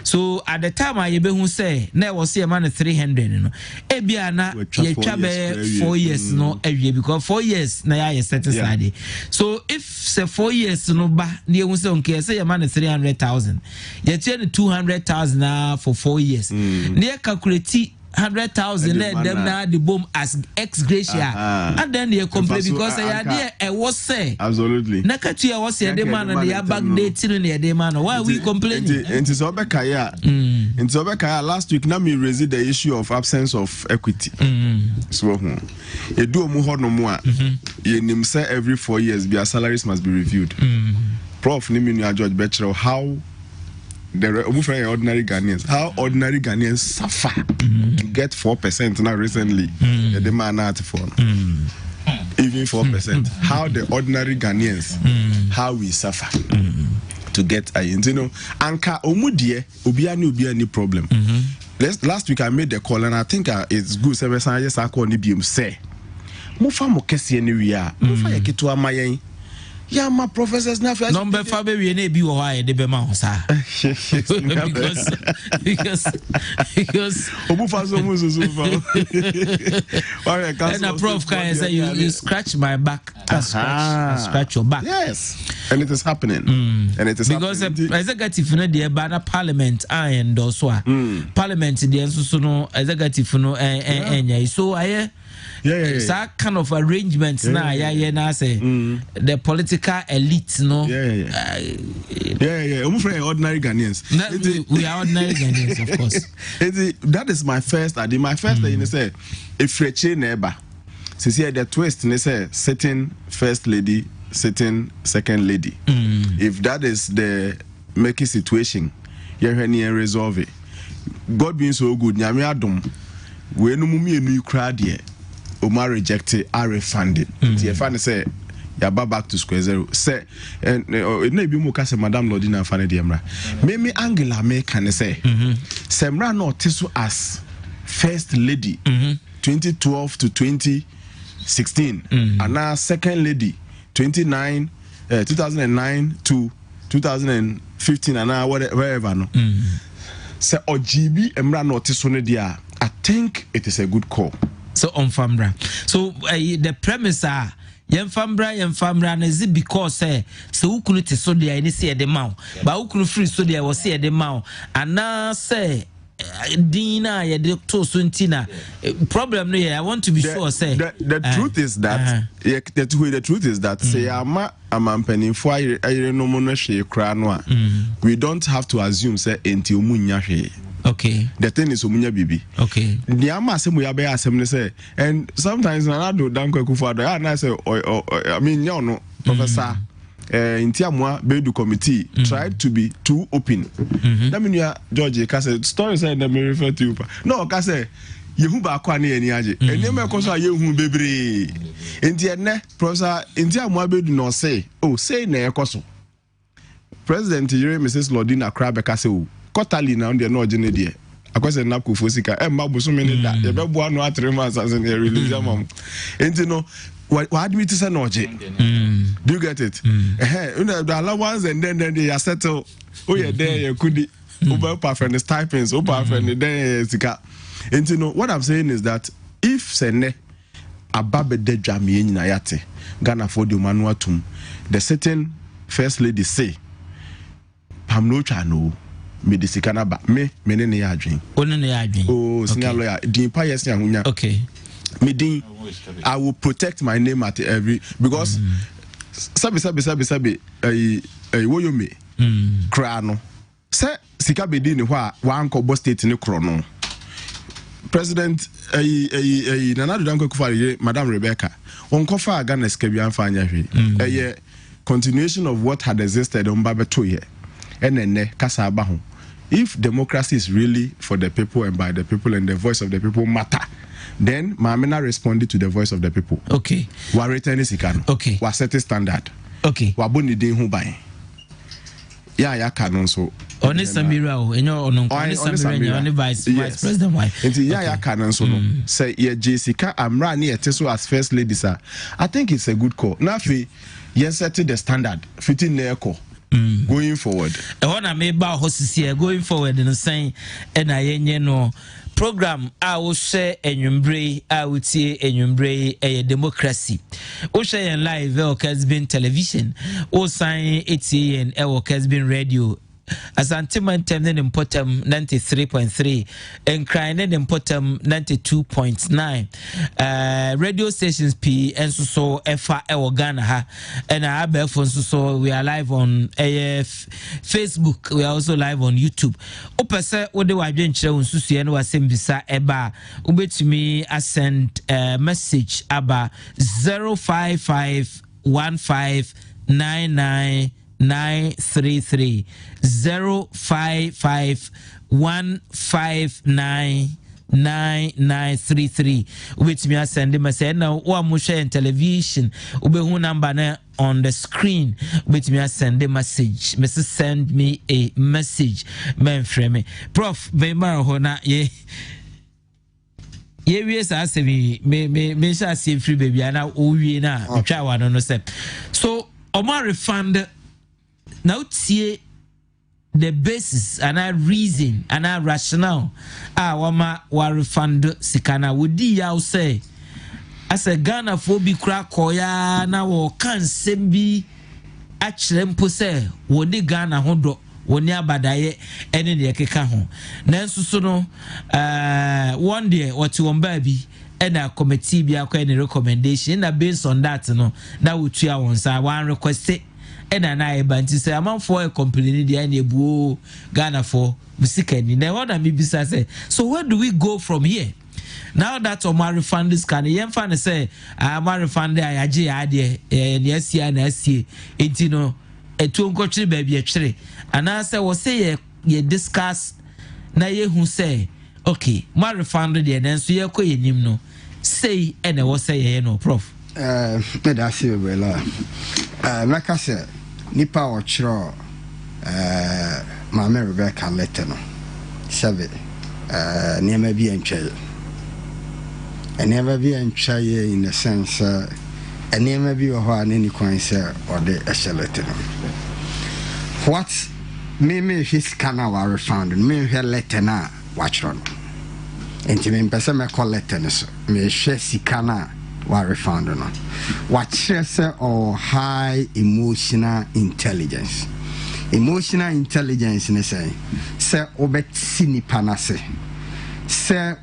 So at the time I be who say na was say man 300 no. Ebia na ye twa 4 years no every because 4 years na ya satisfied. So if say 4 years no ba na who say okay say man 300,000. Ye tell 200,000 for 4 years. Na calculate 100,000 let them now the boom as ex gratia and then they complain because I was say absolutely Nakatia was the man and they are backdating the man. Why are we complaining? And it's Obekaya last week now me raised the issue of absence of equity. So you do no more. You say every 4 years their salaries must be reviewed. Prof Nimini George Betchero how the ordinary Ghanaians, how ordinary Ghanaians suffer to get 4% now recently. The man out for even 4%. How the ordinary Ghanaians, how we suffer to get a anka omudie obiani problem. Last week I made the call and I think it's good. I just I call Nibium say, Mufa mokesi anywhere. Mufa yakitu amayen. Yeah, my professors now. Number 5 we na be why the be man sir. Because and a prof can say you scratch my back. I scratch your back. Yes. And it is happening. And it is because executive no the banner parliament and also parliament the so no executive no so I that kind of arrangements now now say the political elite no ordinary Ghanaians we are ordinary Ghanaians of course that is my first idea. My first thing is say if reche neighbor So see the twist they say sitting first lady, sitting second lady. If that is the make situation, you can resolve it. God being so good, nyame adom. We no mumi enu crowd here. Omar rejected, I refunded. The fan say ya back to square zero. Say and it may be more case Madame Lodina fan the emra. Me Angela me can say Semra no tisu as first lady 2012 to 2016 and now second lady 2009 to 2015 and now wherever no. Say OGB emra no tisu ne dia. I think it is a good call. So on Fambra. So the premise are Yen Fambra is it because so ukunu te so dia any see the mouth. But ukunu free so dia was see the mouth. And now say Dina ya doctor Suntina problem no I want to be sure say the truth is that the truth is that say ama penny for I no mo no hwe kra no a we don't have to assume say enti omunya hwe. Okay. The thing is omunya bibi. Okay. The ama asem ya be asem ne say and sometimes na do dan kwaku for do na say I mean no professor Intiamwa Bedu committee tried to be too open. That mean you George Kase story said that me refer to you. No, Kase Yehu ba kwa ni eni aje. Eni me ko so yehu bebre. Enti ene professor Intiamwa Bedu no say, oh say na ekoso. President Yere Mrs. Lodina Krabe Kase o. Quarterly na on the no gene there. Akwese na kufosika e mabo so many da. Ye be bo no 3 months as in release am. Enti no what admit is an OJ. Do you get it? You know the allowance and then they are settled. Oh yeah, there you could over friend stipends, over friend then sika. And you know what I'm saying is that if sene ababe de jami in Nayate, Ghana for the manuatum, the certain first lady say, Pamno chano. Me de sikana ba me ne ya adwen. Onene ya adwen. Oh, senior lawyer, din pa yes nyahunya. Okay. Me I will protect my name at every because sabi wo yo me kra no se sika bedi ni ho a wan ko bo state ni kro no president Nana Danko Kufari Madam Rebecca on kofa Ghana sika bi anfa anya hwe continuation of what had existed on babeto here enene kasa aba ho. If democracy is really for the people and by the people and the voice of the people matter, then Mamina responded to the voice of the people. Okay. Wa return sikano. Okay. Wa set standard. Okay. Wa boni din hu ban. Ya kanon so. Oni Samira o enyo ono oni Samira oni vice president why. Enti ya kanon so no. Say ye Jessica Amra ni eteso as first lady sir. I think it's a good call. Na fi ye set the standard 15 na eko. Going forward. I wanna make ba hosisi going forward and saying and I no program I will share enyumbre I will see enyumbre a democracy. O share live or Kessben television o sign 80 and Kessben radio. As antimantem then important 93.3 and crying then important 92.9 radio stations P and so FA Ghana ha and I have so we are live on AF Facebook, we are also live on YouTube. Opese what do I venture on Susi and was bisa eba ubet me I send a message aba 0551599 933 05515999933 with me send me say now o am share television ube number na on the screen with me send a message send me a message men frame prof be mar ho na ye we say me sha see free baby na o wie na twa wa no say so Omar refund now tie the basis and a reason and a rationale wama wa refund sikana wodi ya say as a Ghana for bi kra koya na wo kan sembi a kyerempo say wodi Ghana ho do woni abadaye ene ne keka ho nanso so no one day what won ba bi and a committee bi akwa any recommendation na based on that no na wotua won sa one request and I banti say amount for a company the ebu Ghana for musicani. Now what I say. So where do we go from here? now that Omar refund this can yen fan say I'm refund I aje ade yes ya na sie enti no etu nkochiri baby echire and I say we say ye discuss na ye hu say okay my refund there then so ye ko yenim no say and we say ye no prof me da see we la like I said nipa o chiro Mama Rebecca letter no save never be entry and never be entry in the sense and never be a one any coin sir or the letter what me his canal refund me her letter na watch on and to me person me call letter no so me share sikana wa refund no watch or high emotional intelligence. Emotional intelligence ne say obeti nipa na say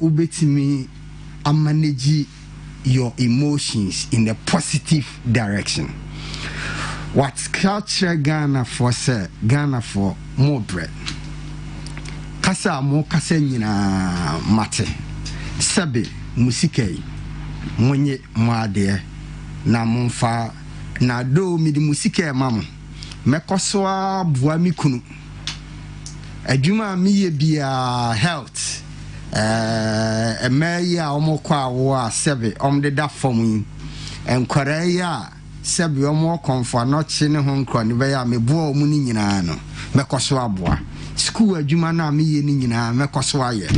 obeti me manage your emotions in a positive direction. What culture Ghana for say Ghana for more bread kasa mo kasa nyina mate sabe musikai monye moade na monfa na do mi di musikai mamu mekoswa bua mi kunu adwuma mi ye bia health emeya omokwa wo a sebe omde da fom enkwara ya sebe omokon no chi ne ho nkro ne be ya me bua omu ni nyina no mekoswa bua school adwuma na mi ye ni nyina mekoswa ye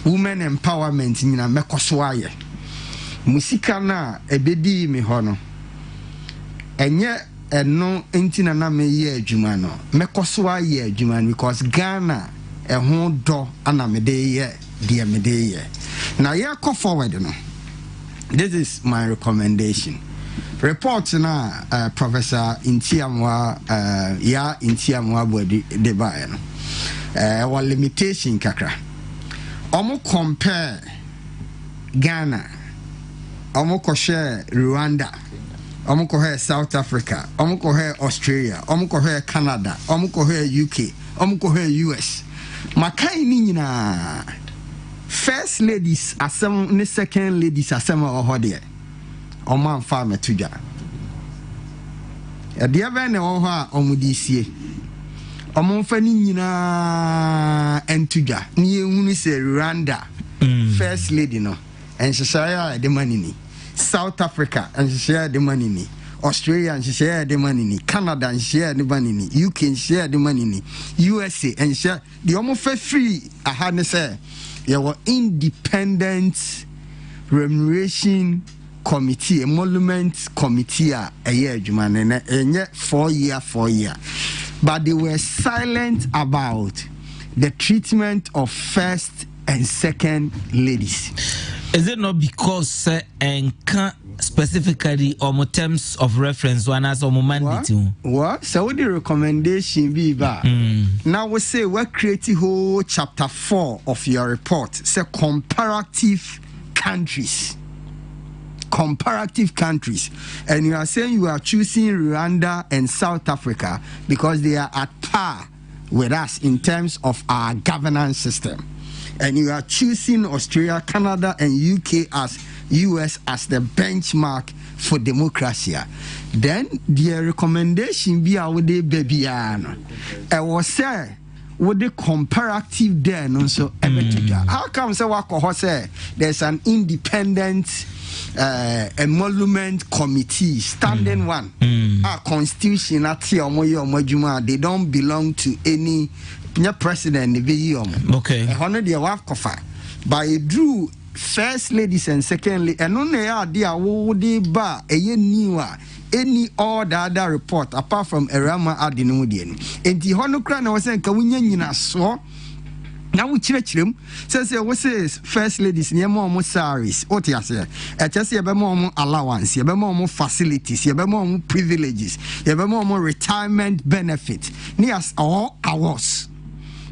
women empowerment nyina mekoswa ye musika na ebedi mi ho no enye eno entina na me ye adwuma no mekoso aye adwuma because Ghana ho do ana me de ye de me de ye na ye go forward no. This is my recommendation. Report na Professor Intiamwa ya Intiamwa body de ba no our limitation kakra omo compare Ghana omo ko share Rwanda Omuko here South Africa, Omuko here Australia, Omuko here Canada, Omuko here UK, Omuko here US. Makai nina first ladies asem ne second ladies asem ohode. Oman farm tuja. E dia be ne wo ho a omudi sie. Omon fa ni nyina entuja. Ni ehunu se Rwanda. First lady no. En shaya de manini. South Africa and share the money ni Australia and share the money ni Canada and share the money ni UK and share the money ni USA and share the almost free I had say your independent remuneration committee emolument committee a year juman and 4 year but they were silent about the treatment of first and second ladies. Is it not because and specifically on terms of reference one as on mandate? What? So what the recommendation be ba? Now we say we're creating whole chapter 4 of your report. Say comparative countries. Comparative countries. And you are saying you are choosing Rwanda and South Africa because they are at par with us in terms of our governance system. And you are choosing Australia, Canada, and UK as US as the benchmark for democracy. Then the recommendation be our day baby I was say what the comparative there no so how come say there's an independent emolument committee standing one our constitution they don't belong to any president okay they have coffee but it drew first ladies and second ladies and only idea would ba any other report apart from Erama Adinodian and the honokran was saying can we so now we chirechim says what says first ladies near more salaries what you say just more allowance more facilities more privileges more retirement benefit near all hours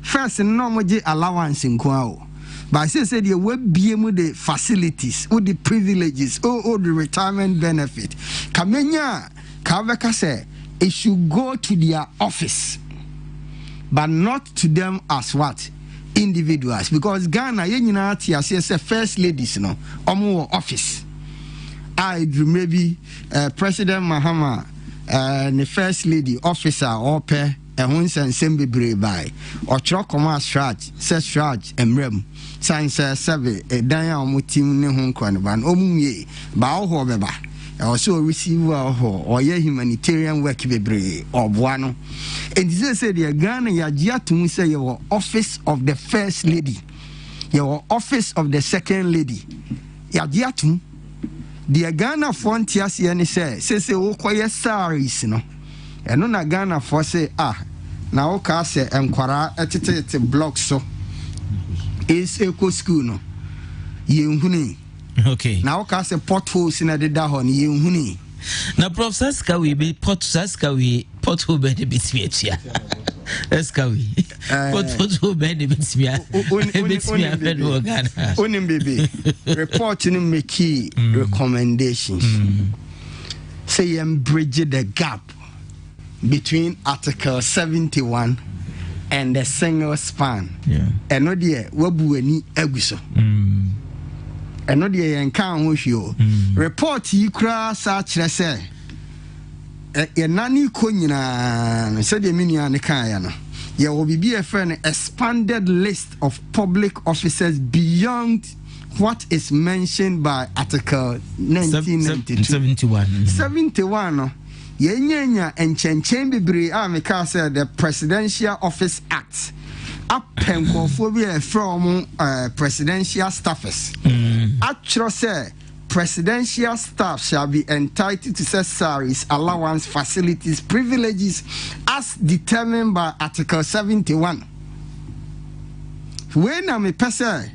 first no more allowance in kwao but I said you will be with the facilities or the privileges or the retirement benefit kamenya kaveka say it should go to their office but not to them as what individuals, because Ghana yenina say first ladies no omo office. I maybe President Mahama the first lady officer or pair and sembe brave by or chokoma strat emrem science survey a daya mutim ne hon kwan ban omye ba ho beba also receive or humanitarian work bebre or buano. And they say the Ghana ya to say your office of the first lady, your office of the second lady. Ya to the Ghana frontiers yani say o koye saris no. And no Ghana for say na o ka say enkwara etete block so is eco school no. Ye nhuni. Okay. Now ka se potholes in the dahon ye huni. Na Prof Saska we be pothole be the bitmia. Eskawi. Pothole be the bitmia. Onim baby. Report in make key recommendations. Say bridge the gap between Article 71 and the single span. Yeah. And no dear wabu any eguso. And no dear encounter with you. Report you cross such as say a nanny kunina said the mini and the kayana. There will be a friend expanded list of public officers beyond what is mentioned by Article 1992. 71. 71. Yenya and Chenchembi Amika said the Presidential Office Act. Pencophobia from presidential staffers. Actually, say presidential staff shall be entitled to set salaries, allowance, facilities, privileges as determined by Article 71. When I'm a person,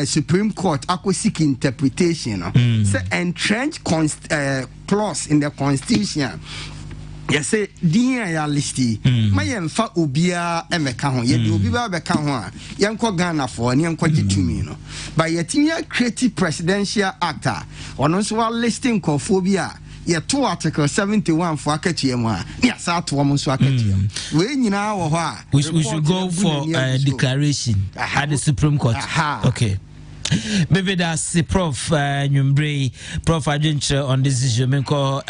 Supreme Court seek interpretation. Say entrenched clause in the Constitution. Yes, say dear ya listi. My fa ubia emeka ho. Ye obi ba beka ho a. Yenko Ghana for ne yenko gitumi no. But yet in creative presidential actor. Ono so wa listing kophobia. Ye to Article 71 for akatiem a. Ne asa to mo so akatiem. We nyina wo ho a. We should go for a declaration at the Supreme Court. Okay. Maybe that's the Prof Nyumbre, Prof Adventure on this issue. Me call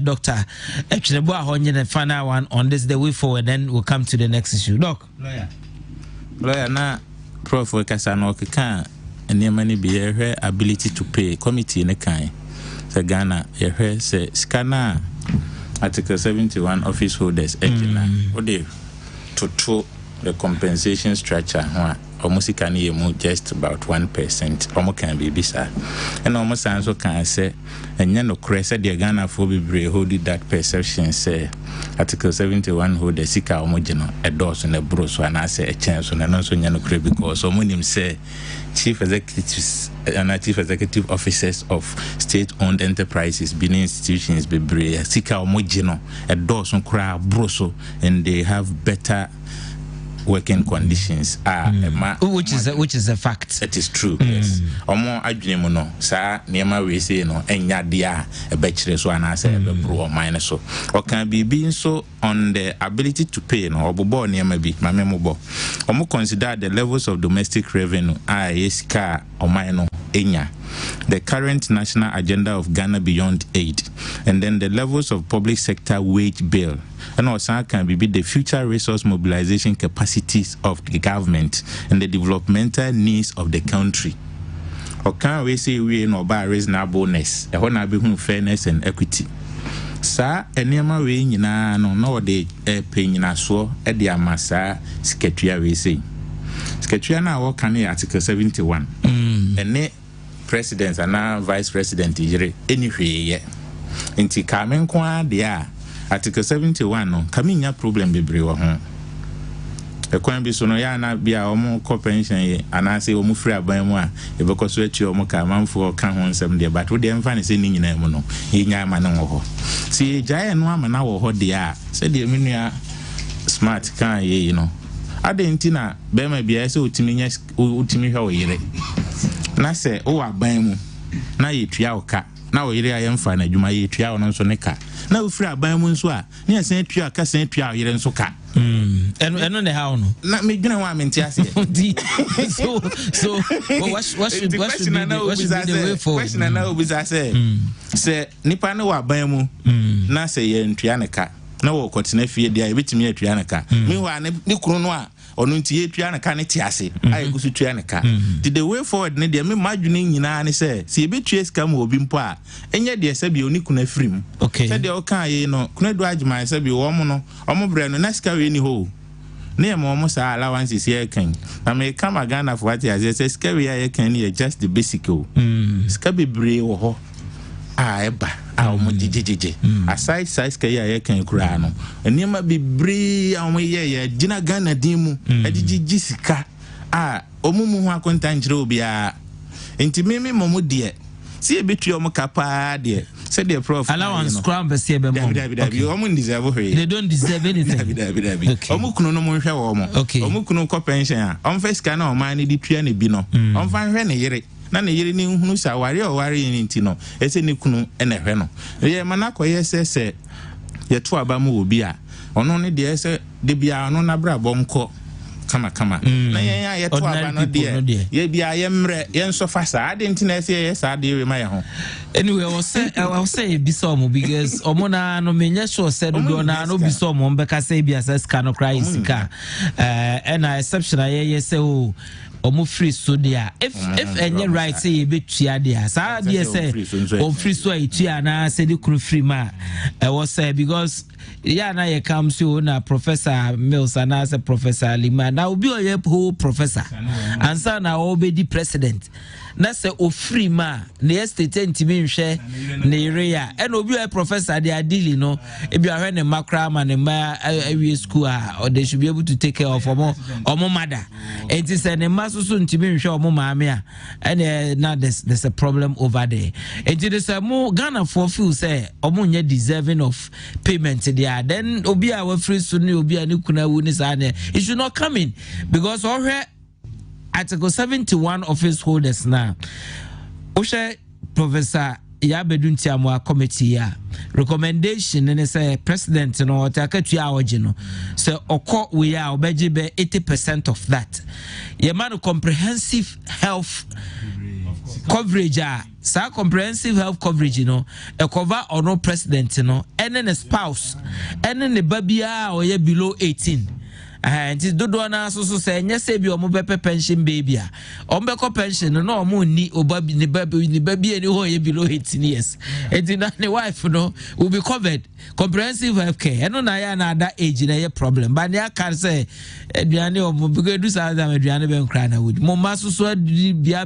Doctor. Actually, the final one on this the way forward. Then we'll come to the next issue. Doc, lawyer na Prof Kasano can and money be her ability to pay committee in the kind. The Ghana her say scanner Article 71 office holders. What they to the compensation structure. Almost can just about 1%. Almost can be bisa, and almost also can say, and you know, Cressa the Ghana for be holding that perception. Say Article 71 hold the Sika homogenous a dose and a bros, and I say a chance on an also you know because so many say chief executives and chief executive officers of state-owned enterprises, being institutions, be Sika homogenous a dose on crowd broso, and they have better working conditions which is a fact. It is true. Yes. Omo adwene no sa niema we say no enya dia e be kire so anase e be bro mine so o kan bibi nso on the ability to pay no obobo niema bi mame mobo omo consider the levels of domestic revenue yeska o mine no enya the current national agenda of Ghana beyond aid, and then the levels of public sector wage bill, and also can be the future resource mobilization capacities of the government and the developmental needs of the country. Or can we say we no bar reasonableness, a honor be fairness and equity? Sir, and near we nyina no de paying na so at the amasa sketria we say. Sketria na what can Article 71 and ne president and now vice president anyway inti kamen kwa dia Article 71 no kaminya problem bebre wo ho e kwan bi so no ya na bia omo co pension ye anase omo free aban mu a e be koso achi omo ka manfo ka ho nsem de but wo de mfa ne se ni nyina mu no yenya ama ne wo ho si jaye no ama na wo ho dia se de menua smart kan ye you know adenti na be ma bia se utimi hwa wo yire na se o aban mu na yetua oka na o yire ayemfa na adwuma yetua ono nso ne ka na o firi aban mu nso a ne sen tua ka sen tua yire nso ka And on the how no. Let me gonna want me to ask you. So what should be the way forward? Question I know is I say nipa no wa ban mu na say ye ntuaneka na wo kotena fie dia e betimi atuaneka meanwhile ne kunu no a ono ntie atuaneka ne tiase ai gusu tuaneka the way forward ne dia me madwene nyina ne say se e betue ska ma obi mpo a enye dia se bi oni kuna firim se dia o kan ye no kuna do agima se bi wo mo no omo bre no na ska we ni ho ne mo mo sa allowances ye kan na me kama Ghana for what ya say ska we ye kan ye just the basic o ska be bre wo ho eba omo jejeje aside size ka ya kan kura no enema bebre omo ye gina Ghana dimu ejiji sika omo mu ho akonta nkyere obi a enti meme momo de si ebetu omo kapa de say the prof allowance scrum be se be mo omo deserve here they don't deserve anything omo kunu no mo hwe wo omo kunu ko pension a omo fiska na oman ni di tua ne bi no omo fa hwe ne yere na ne yere ni hunu sa ware ni nti no ese ne kunu ene hwe no ye mana koye se ye to aba mu obi a ono ne de ese de bia ono na bra bom ko kama na ye to aba no de ye bia ye mre ye nso fa sa ade nti na ese ye sa de we ma ye ho anyway I say be some because omona no menya sure said do na no be some mbeka say bia sa ska no cry sika and exception ye say o omo free so dia if any right say be tua dia sa dia say o free so itua na say the crew free ma I was say because yeah na ye come so na Professor Mills and as a Professor Lima na obi oye whole professor and so na obedi president na say o free ma na estate ntimi nhwe na area and obi oye professor they are dealing no e bi ahwe ne makra ma ne ma awie school or they should be able to take care of omo mother it is an so ntimi nhwe omo maame a and now there's a problem over there it is a more Ghana for feel say omo nya deserving of payment there then obi a we free so ne obi a ne kuna wu ni sa ne it should not come in because ohwe Article 71 office holders now. Osha Professor Yabedunti Amwa committee ya recommendation and say president no takatu ya wajino. So oko we are obeji be 80% of that. Yemanu comprehensive health coverage sa comprehensive health coverage e cover or no president and then a spouse and then the baby or ye below 18. And it do na so say nya say bi omo be pension baby a omo be ko pension no omo ni obabi ni baby any ho ye below 18 years and the wife will be covered comprehensive health care and na ya na that age na ye problem but ya can say aduane omo be do sa aduane be nkra na wood mo ma so bia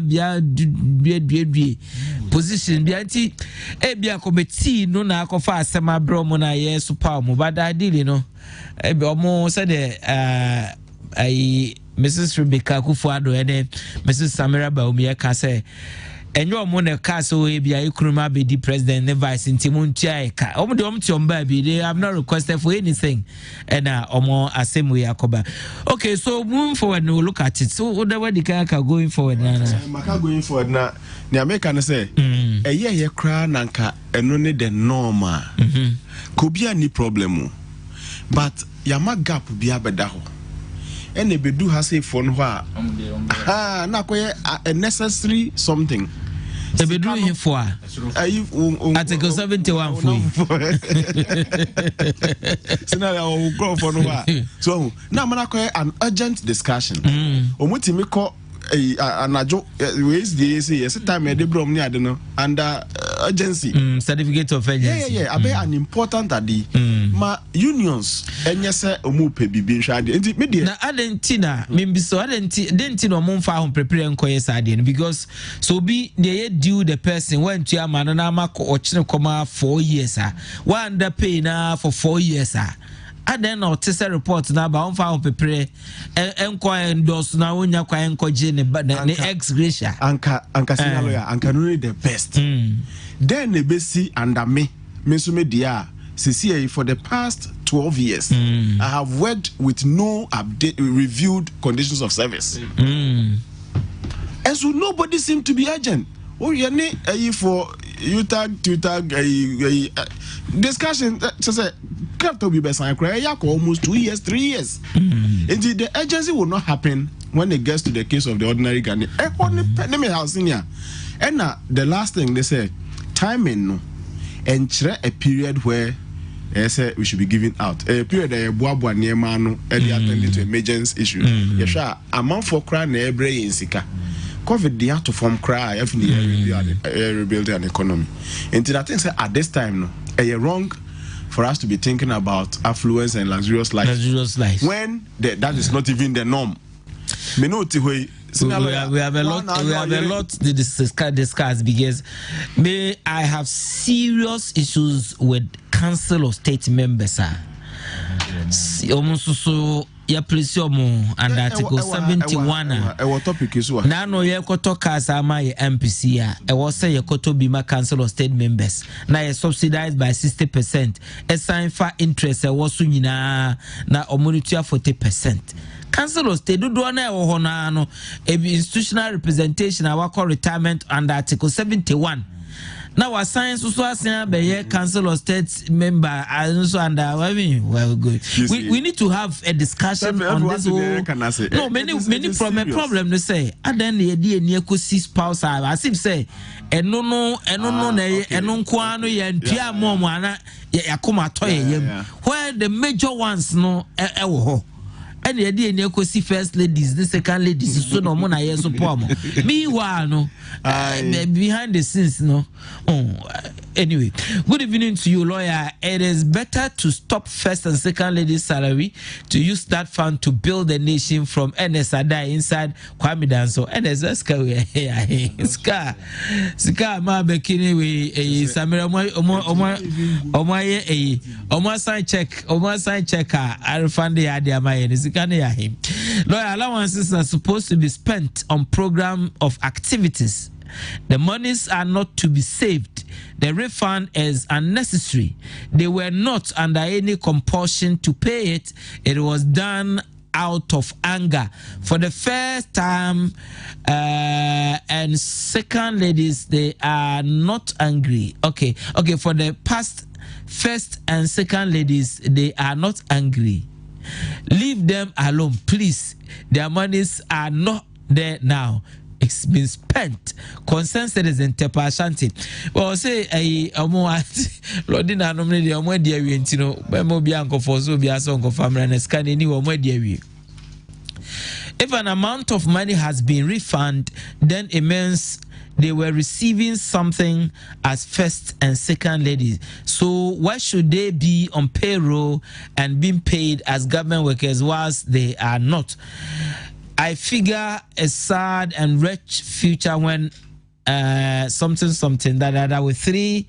position bia nti e bia committee no na akofa asema bro mo na ye super mo but that deal omo said Mrs. Rebecca Kufuado and Mrs. Samira Baumia can say and your money castle will be a Kuruma be the president and vice in Timuntia. Baby, they have not requested for anything and omo same way akoba. Okay, so moving forward, no look at it. So whatever the kaka going forward now. Maka going forward now. The American say a year crown anka and only the normal. Could be any problem. But yama gap bi abedaho ene bedu ha say for no na koye a necessary something e bedu hin for Article 71 for scenario go for no so na mana koye an urgent discussion omutimi ko anajo ways the say yes time e dey brom ni ade no under urgency certificate of urgency abe an important ade ma unions enye se omu pe bibi nhwade enti me de na adentina membiso adentina omu mfa ho prepare enkoye sade because so be dey due the person when to ama no na ma ko ochine koma 4 years wanda pay na for 4 years and then no tese report na ba onfa on prepare enko endorse na wonya kwa enko je ne ex gracia anka senior lawyer anka no the best then e be see under me so me dia CCA for the past 12 years I have worked with no reviewed conditions of service and so nobody seemed to be urgent for you tag discussion say Can't be best. I cry. Almost 2 years, 3 years. Indeed, the agency will not happen when it gets to the case of the ordinary Ghanaian. And the last thing they say, timing, and a period where they say we should be giving out. A period where Boabua near Manu attending to emergency issues. Yes, a month for crying every in Sika. COVID the to form cry rebuilding an economy. Until I think at this time, no, wrong for us to be thinking about affluence and luxurious life. When that is not even the norm. We have a lot to discuss because I have serious issues with Council of State members. Almost so ya presume and Article 71. Now no ye koto kasa ma ye MPC a was say ye koto bima Council of State members. Now ye subsidized by 60%. A sign for interest e was nyina na omunitua 40%. Council of State do na wo ho na no institutional representation our retirement under Article 71. Now our science also asan be Council of State member and also under well good. We need to have a discussion on this whole, no many problem they say and then the idea near kosi spouse as if say no na nko no ye ntua momo ana yakoma toye yem where the major ones no e wo ho. And the idea near see first ladies, the second ladies, so no more years of poem. Meanwhile, no, behind the scenes, no. Anyway, good evening to you, lawyer. It is better to stop first and second ladies' salary to use that fund to build the nation from NSADA inside Kwame Danso. NSSK, Ska, ma bekini we Samira Omo sign check, I refund the idea my him. Lawyer allowances are supposed to be spent on program of activities. The monies are not to be saved. The refund is unnecessary. They were not under any compulsion to pay it. It was done out of anger. For the first time and second ladies, they are not angry. Okay, for the past first and second ladies, they are not angry. Leave them alone, please. Their monies are not there now. It's been spent. Concerned citizen Tepa Ashanti. Well, say Lordina nominate omo dia wi ntino. Bemo bia nkofo so bia so nkofo amra na scan ni omo dia wi. If an amount of money has been refunded, then it means they were receiving something as first and second ladies. So why should they be on payroll and being paid as government workers whilst they are not? I figure a sad and wretched future when something that with three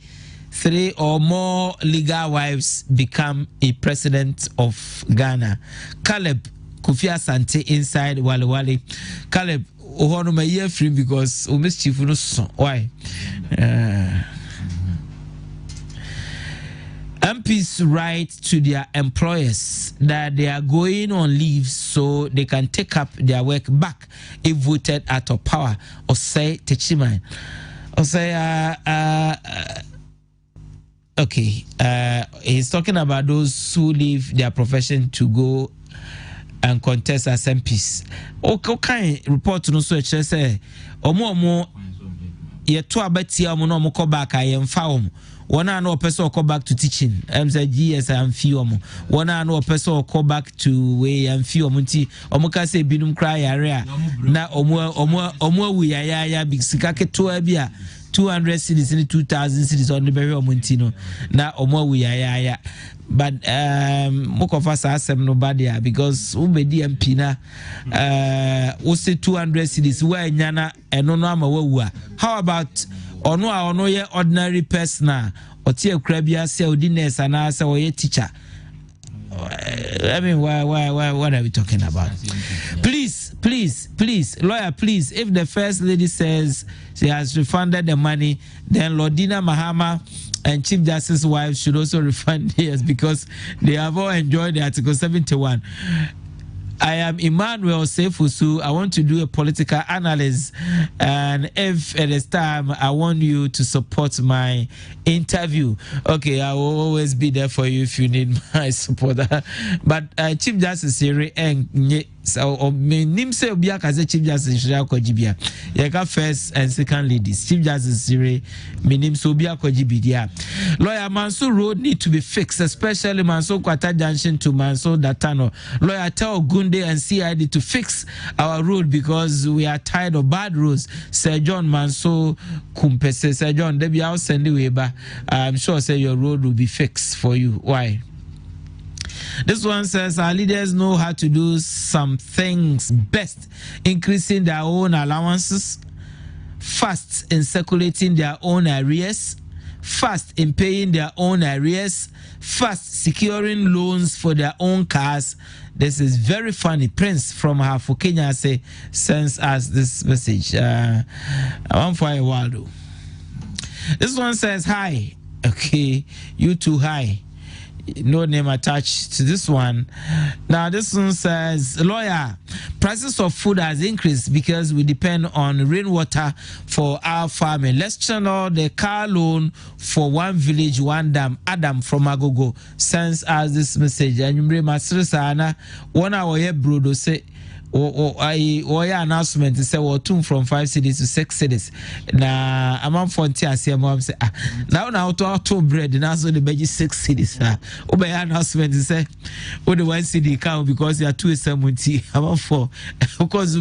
or more legal wives become a president of Ghana. Caleb Kofi Asante inside Wale Wale. Caleb Ohono my year free because mischief no so why MPs write to their employers that they are going on leave so they can take up their work back if voted out of power or say Techiman or say he's talking about those who leave their profession to go and contest as MPs. Okay, report no so say omo ye to abatia omo no ko back ayemfa one no person come back to teaching MZGS and few one no person come back to way and few nti omo ka say binum cry area na omo we ya big sikake to bia 200 cities in 2000 cities on the very omuntino na omo we ya but most of us are some nobody because ubedi MP na we say 200 cities where nyana eno no ama how about ono ye ordinary person or tie krabia say odiness and say or teacher? I mean, why what are we talking about? Please, lawyer, please, if the first lady says she has refunded the money, then Lordina Mahama and Chief Justice's wife should also refund theirs because they have all enjoyed the Article 71. I am Emmanuel Sefusu. I want to do a political analysis, and if it is time, I want you to support my interview. Okay, I will always be there for you if you need my support. But Chief Justice Siri so name say Obia Kaze Chief Justice Shira Kojibia. Yeka first and second ladies. Chief Justice Siri name so Obia Kojibia. Lawyer Mansour Road need to be fixed, especially Mansour Kwata Junction to Mansour Datano. Lawyer tell Gunde and CID to fix our road because we are tired of bad roads. Sir John Mansour Kumpese. Sir John, Debbie, I'll send you over. I'm sure say your road will be fixed for you. Why? This one says our leaders know how to do some things best, increasing their own allowances, fast in circulating their own arrears, fast in paying their own arrears, fast securing loans for their own cars. This is very funny. Prince from Hafu Kenya sends us this message. I want for a while though. This one says hi. Okay, you too, hi. No name attached to this one. Now this one says, lawyer, prices of food has increased because we depend on rainwater for our farming. Let's channel the car loan for one village, one dam. Adam from Agogo sends us this message. And you remember Masrisana 1 hour brodo say announcement to say well, from 5 cities to 6 cities. Na amount for mom say now to bread and also the baby 6 cities. Obey announcement to say the 1 city count because you are 270 amount for because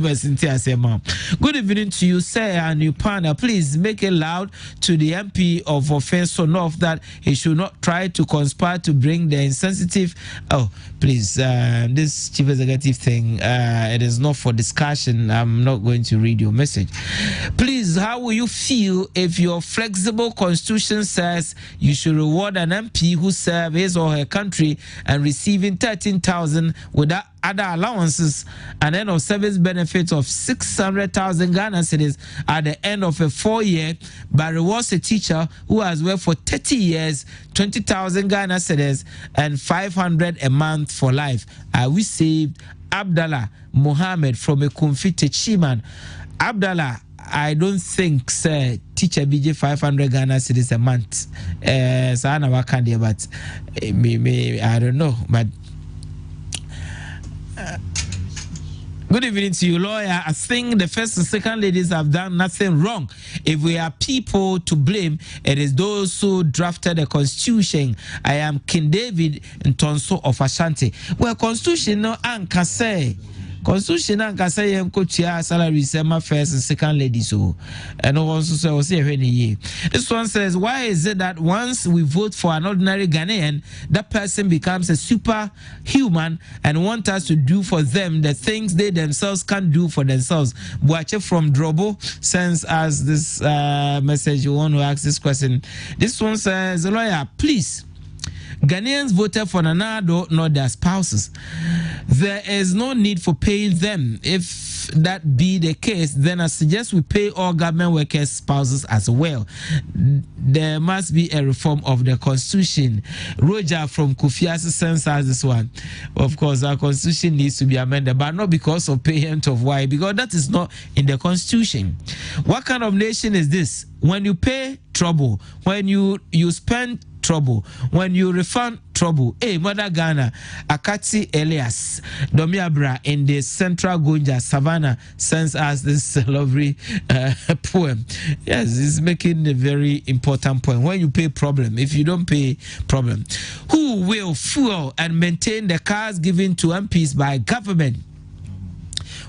mom. Good evening to you, sir, and your partner. Please make it loud to the MP of Offense North that he should not try to conspire to bring the insensitive. Oh, please, this chief executive thing. It is not for discussion. I'm not going to read your message. Please, how will you feel if your flexible constitution says you should reward an MP who serves his or her country and receiving 13,000 without other allowances and end of service benefits of 600,000 Ghana cedis at the end of a 4-year, but rewards a teacher who has worked for 30 years, 20,000 Ghana cedis and 500 a month for life? We saved Abdallah Mohammed from a Kumfite Chiman. Abdallah, I don't think sir teacher BJ 500 Ghana cedis a month. So I never can do, but maybe I don't know, but good evening to you, lawyer. I think the first and second ladies have done nothing wrong. If we are people to blame, it is those who drafted the constitution. I am King David Ntonso of Ashanti. Well, constitution no anka say. Constitution anka say kochia salary sema first and second ladies so. And also say this one says, why is it that once we vote for an ordinary Ghanaian, that person becomes a superhuman and want us to do for them the things they themselves can't do for themselves? Buache from Drobo sends us this message. You want to ask this question. This one says, lawyer, please, Ghanaians voted for Nanado, not their spouses. There is no need for paying them. If that be the case, then I suggest we pay all government workers' spouses as well. There must be a reform of the constitution. Roger from Kufiasi sends us this one. Of course, our constitution needs to be amended, but not because of payment of why, because that is not in the constitution. What kind of nation is this? When you pay, trouble. When you spend, trouble. When you refund, trouble. Hey, Mother Ghana, Akati Elias Domiabra in the Central Gonja Savannah sends us this lovely poem. Yes, it's making a very important point. When you pay, problem. If you don't pay, problem. Who will fuel and maintain the cars given to MPs by government?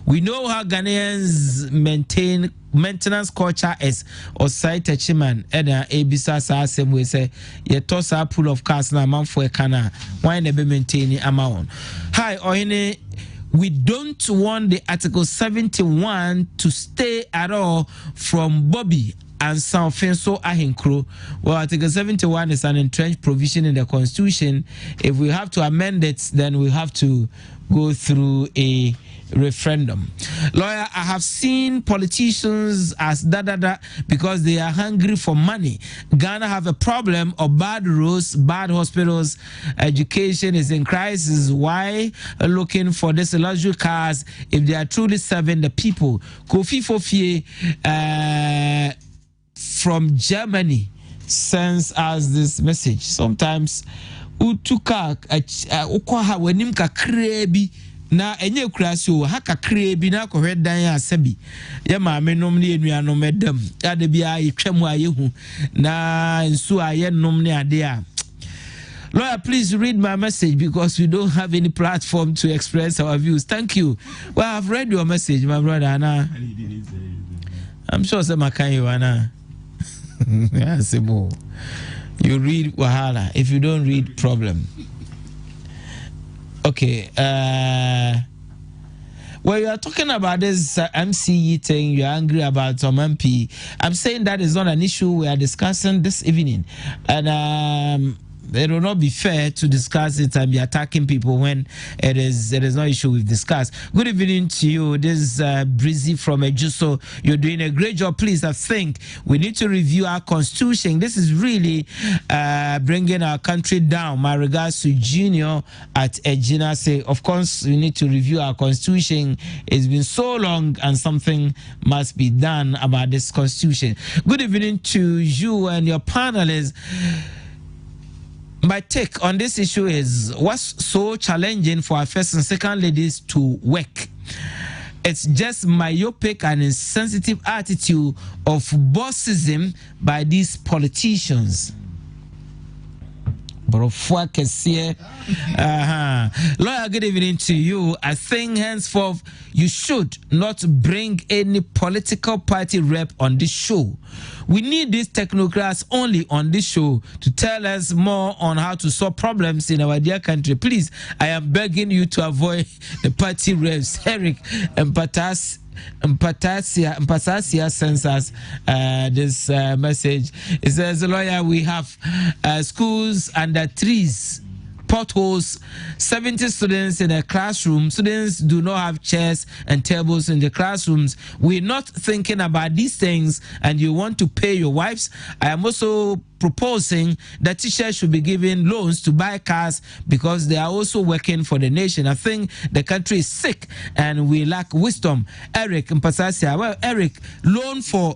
We know how Ghanaians maintain maintenance culture is Osai Techiman and Abisa Sasem we say ye toss a pool of cars na man for a cana. Why never maintain amount? Hi, Ohene. We don't want the Article 71 to stay at all from Bobby and San Fenso Ahinkro. Well, Article 71 is an entrenched provision in the Constitution. If we have to amend it, then we have to go through a referendum. Lawyer, I have seen politicians as because they are hungry for money. Ghana have a problem of bad roads, bad hospitals, education is in crisis. Why looking for these luxury cars if they are truly serving the people? Kofi Fofie from Germany sends us this message. Sometimes utuka ukwaha wenim kakra bi na enye kurasi o ha kakra bi na ko hwedan asabi ye maame nom ne enuanom edam ade bia yetwam ayehu na nsu aye nom ne ade a. Lawyer, please read my message because we don't have any platform to express our views. Thank you. Well, I've read your message, my brother Anna. I'm sure some can you Anna. Yeah, Simo. You read wahala. If you don't read, problem. Okay. Well, you are talking about this MCE thing. You are angry about some MP. I'm saying that is not an issue we are discussing this evening, and it will not be fair to discuss it and be attacking people when it is no issue we've discussed. Good evening to you. This is Breezy from Ejuso. You're doing a great job. Please, I think we need to review our constitution. This is really bringing our country down. My regards to Junior at Ejina. Say, of course, we need to review our constitution. It's been so long and something must be done about this constitution. Good evening to you and your panelists. My take on this issue is what's so challenging for our first and second ladies to work. It's just myopic and insensitive attitude of bossism by these politicians. Lawyer, good evening to you. I think henceforth you should not bring any political party rep on this show. We need these technocrats only on this show to tell us more on how to solve problems in our dear country. Please, I am begging you to avoid the party reps. Eric and Mpatasia sends us this message. It says, Lawyer, we have schools under trees, potholes, 70 students in a classroom. Students do not have chairs and tables in the classrooms. We're not thinking about these things, and you want to pay your wives. I am also proposing that teachers should be given loans to buy cars because they are also working for the nation. I think the country is sick and we lack wisdom. Eric Mpasasia, well, Eric, loan for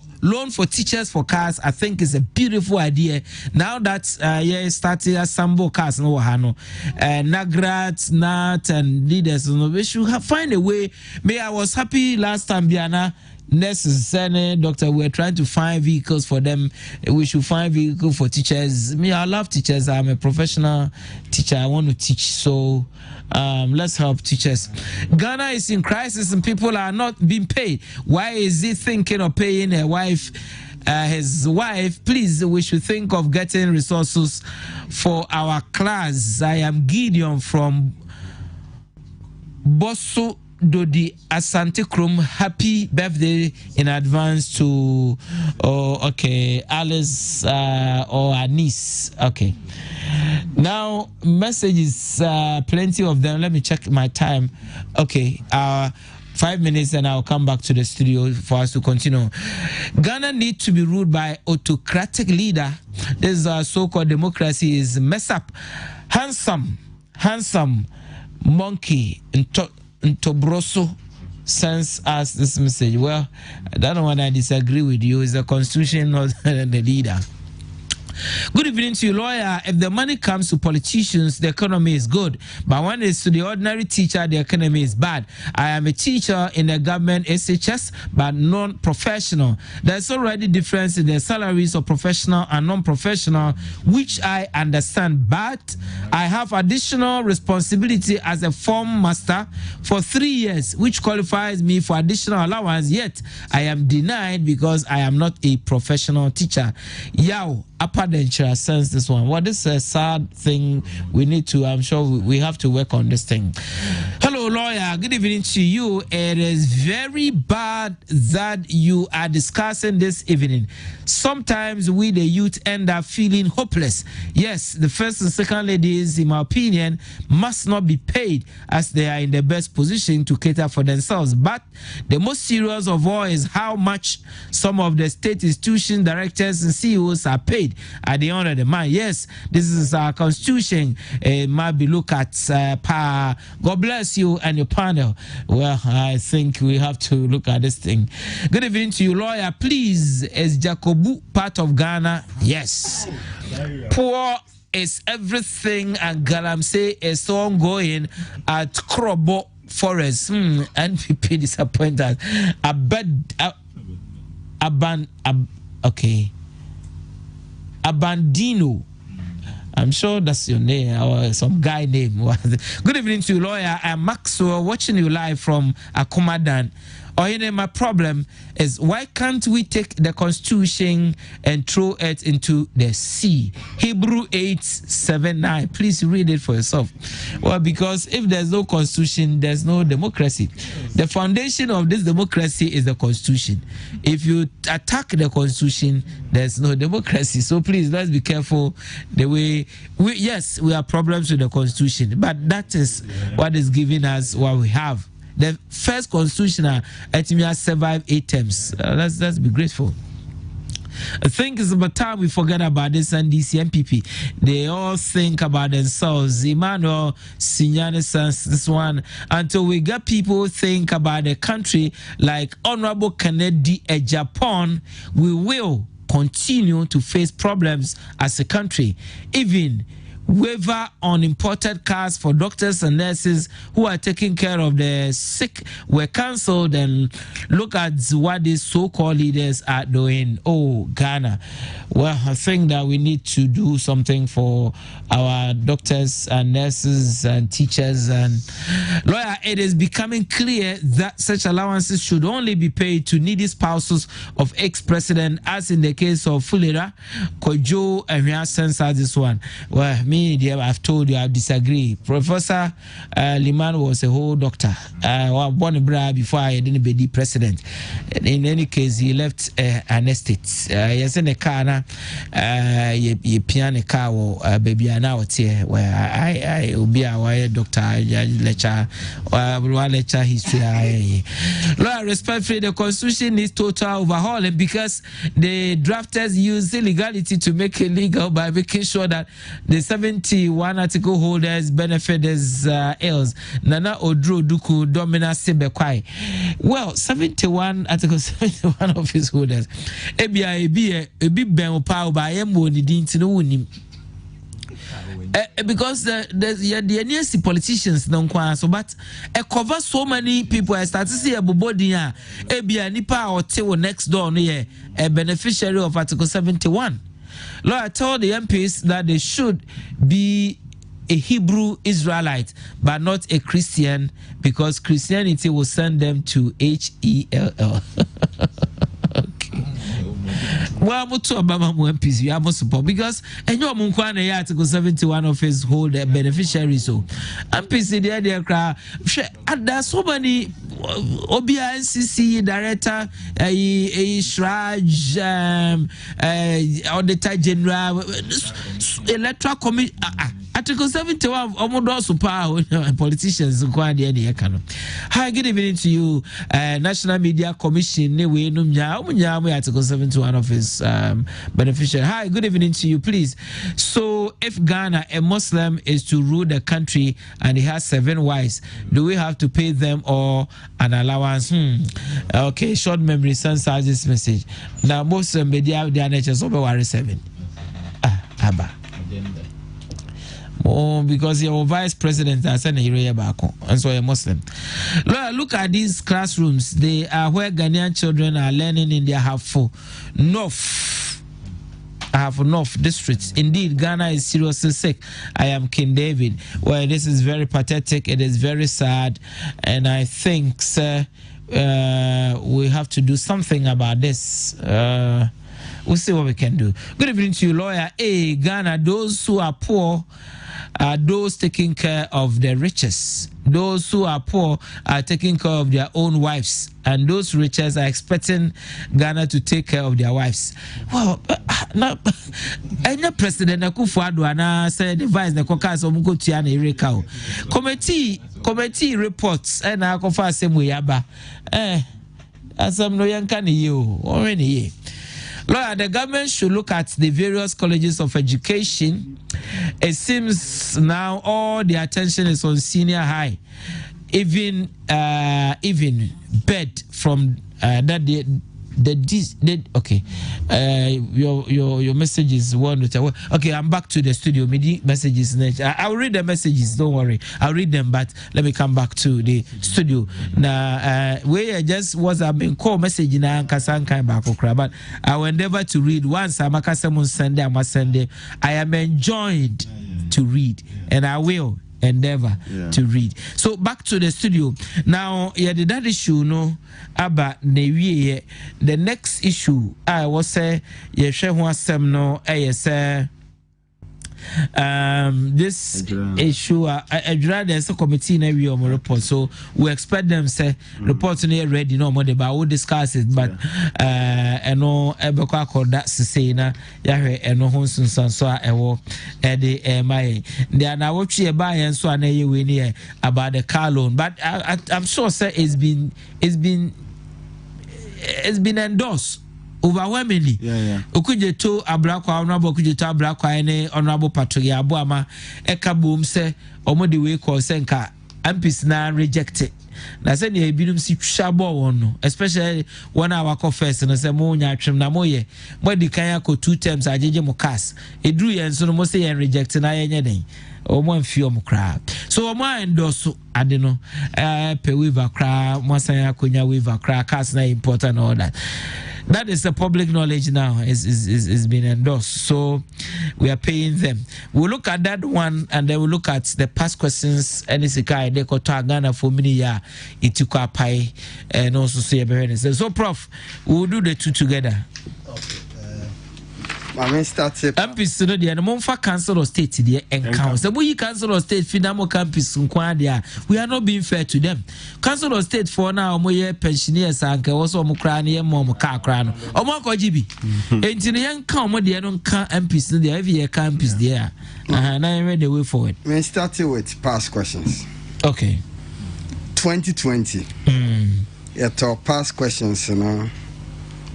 teachers for cars, I think is a beautiful idea. Now that starting a Sambo cars no Hano, Nagrat, Nat, and leaders, we should find a way. I was happy last time, Biana. Necessary, doctor, we're trying to find vehicles for them. We should find vehicles for teachers. I love teachers. I'm a professional teacher. I want to teach. So let's help teachers. Ghana is in crisis and people are not being paid. Why is he thinking of paying his wife? Please, we should think of getting resources for our class. I am Gideon from Bosso Dodi Asante Krum. Happy birthday in advance to Alice or her niece. Okay, now messages, plenty of them. Let me check my time. Okay, 5 minutes and I'll come back to the studio for us to continue. Ghana needs to be ruled by autocratic leader. This so-called democracy is messed up. Handsome monkey Ntobroso sends us this message. Well, that one I disagree with you. Is the constitution, not the leader. Good evening to you, Lawyer. If the money comes to politicians, the economy is good. But when it's to the ordinary teacher, the economy is bad. I am a teacher in the government SHS, but non-professional. There's already difference in the salaries of professional and non-professional, which I understand. But I have additional responsibility as a form master for 3 years, which qualifies me for additional allowance. Yet I am denied because I am not a professional teacher. Yao Apadenture sends this one. Well, this is a sad thing. We need to, I'm sure we have to work on this thing. Hello, Hello, lawyer. Good evening to you. It is very bad that you are discussing this evening. Sometimes we, the youth, end up feeling hopeless. Yes, the first and second ladies, in my opinion, must not be paid as they are in the best position to cater for themselves. But the most serious of all is how much some of the state institution directors and CEOs are paid at the end of the month. Yes, this is our constitution. It might be looked at per. God bless you and your panel. Well, I think we have to look at this thing. Good evening to you, lawyer. Please, is Jacobu part of Ghana? Yes. Poor is everything, and Galamsey is ongoing at Krobo Forest. NPP disappointed. Abandino. I'm sure that's your name or some guy name. Good evening to you, lawyer. I'm Maxwell, watching you live from Akumadan. Ohene, my problem is why can't we take the constitution and throw it into the sea? Hebrew 8:7-9. Please read it for yourself. Well, because if there's no constitution, there's no democracy. The foundation of this democracy is the constitution. If you attack the constitution, there's no democracy. So please, let's be careful the way yes, we have problems with the constitution, but that is what is giving us what we have. The first constitutional has survived 8 terms. Let's be grateful. I think it's about time we forget about this NDC MPP. They all think about themselves. Emmanuel Sinyane says this one. Until we get people think about the country like Honorable Kennedy Japan, we will continue to face problems as a country. Even waiver on imported cars for doctors and nurses who are taking care of the sick were cancelled, and look at what these so-called leaders are doing. Oh, Ghana. Well, I think that we need to do something for our doctors and nurses and teachers. And lawyer, it is becoming clear that such allowances should only be paid to needy spouses of ex-president, as in the case of Fulera, Kojo, and we have censored this one. Well, me, dear, I've told you I disagree. Professor Liman was a whole doctor. Born in before I didn't be the president. In any case, he left an estate. Yes, in a car now. You piano car baby now here where I will be a doctor lecture lecture history. Lord, respectfully, the constitution needs total overhauling because the drafters use illegality to make it legal by making sure that the 71 article holders benefit as else. Nana Odro Duku Domina Sebekwai. Well, 71 article 71 office holders. Ebi ben power by emo ni dinti no unim. Because the NSC politicians don't quite so, but cover so many people. I start to see a body a nipa or two next door near a beneficiary of Article 71. Lord, I told the MPs that they should be a Hebrew Israelite, but not a Christian, because Christianity will send them to HELL. Okay. Well, I'm to Obama MPs, we are most support because and your Munkwana Article 71 of his whole beneficiaries. So MPs there cry. And there's so many OBNCC director, Shraj, Auditor General, Electoral Committee. Article 71 almost power politicians inquire the Hi, good evening to you. National Media Commission Article 71 of his beneficiary. Hi, good evening to you, please. So if Ghana, a Muslim, is to rule the country and he has 7 wives, do we have to pay them or an allowance? Okay, short memory sends us this message. Now most media the NHS over 7. Abba. Oh, because you're vice president, I said and so a Muslim. Look at these classrooms. They are where Ghanaian children are learning in their half North districts. Indeed, Ghana is seriously sick. I am King David. Well, this is very pathetic. It is very sad, and I think, sir, we have to do something about this. We'll see what we can do. Good evening to you, lawyer. Hey, Ghana, those who are poor are those taking care of the richest. Those who are poor are taking care of their own wives, and those richest are expecting Ghana to take care of their wives. Well, now, any President Akufo-Addo ana say the vice the caucus of Mukotia na Ereka. Committee reports and Akofa same way aba. Asam no yanka ni yo. Already ye. Lord, the government should look at the various colleges of education. It seems now all the attention is on senior high, even bed from that okay. Your message is one. Okay, I'm back to the studio. Messages next. I'll read the messages. Don't worry, I'll read them. But let me come back to the studio now. Where I just was been call message na kasankai bakokra. But I will endeavor to read once. I'm a Sunday. I'm a Sunday. I am enjoyed to read, and I will endeavor to read. So back to the studio now. Yeah, the that issue no about the next issue I was say share one sem no say this issue there's a committee in every report, so we expect them say reports in ready no more but we'll discuss it, but no ebekwa call that say na yahwe eno honsun so ewo my they are now watch buy and so na ye we near about the car loan, but I'm sure say it's been endorsed overwhelmingly. Okuje to abrakwa honorable okuje to abrakwa ne honorable Patrick Abuama eka boom say omo the way call senka MPs na rejected. Na say ne ebinum si twabo won no, especially one hour call first no say mo nya twem na mo ye mo di kan akọ 2 terms ajeje mo cast edru ye nso no mo say ye reject na ye nye den omo amfi omo kra. So omo endorse ade no pe waiver kra mo say akonya waiver kra cast na important all that. That is the public knowledge now. Is been endorsed. So we are paying them. We'll look at that one and then we'll look at the past questions. And it's a guy they got Ghana for many years. It took a pie and also say so Prof, we'll do the two together. Okay. I start MPs no the Monfa Council of State the council. We Council of State Finamo campus we are not being fair to them. Council of State for now mo pensioners and also mo kra na mo car kra no. Omo ko GB. Enti ne yan ka omo de no ka MPs no the every year campus there. Now ready the way forward. We started with past questions. Okay. 2020. Your past questions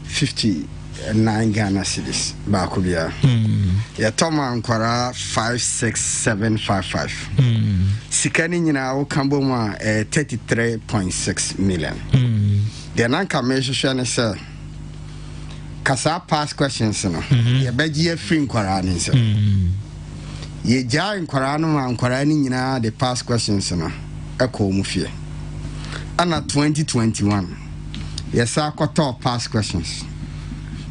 59 Ghana cedis Bakubia. Ya Toma Nkwara 56755. Sikani nyina wo kambo ma 33.6 million. The nanka measure shane say kasa past questions no. Ya beji e free Nkwara ni say. Ye ja Nkwara no ma Nkwara ni nyina the past questions no. Eko mu fie. Ana 2021. Yes, I got past questions.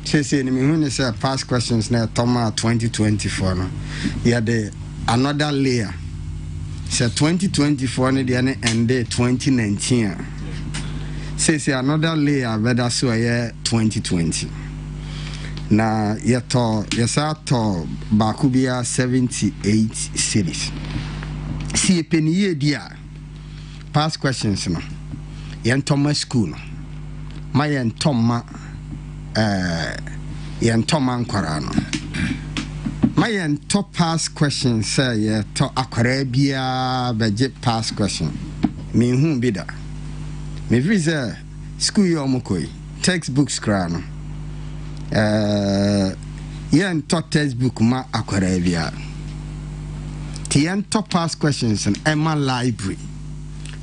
Say me when say past questions na Toma 2024 no. Yeah, the another layer. Say 2024 ne dey end 2019. Say another layer better so yeah 2020. Na yeto yesa to Bakubia 78 series. See penny year dia. Past questions no. Yen Toma school no. My yen Toma yen Toma Nkwara no. My yen top past question say ye to akwara bia beje past question. Me hu bi da. Me visa school yo mokoi textbooks kra no. Yen to textbook ma akwara bia. Ti yen top past questions and Emma library.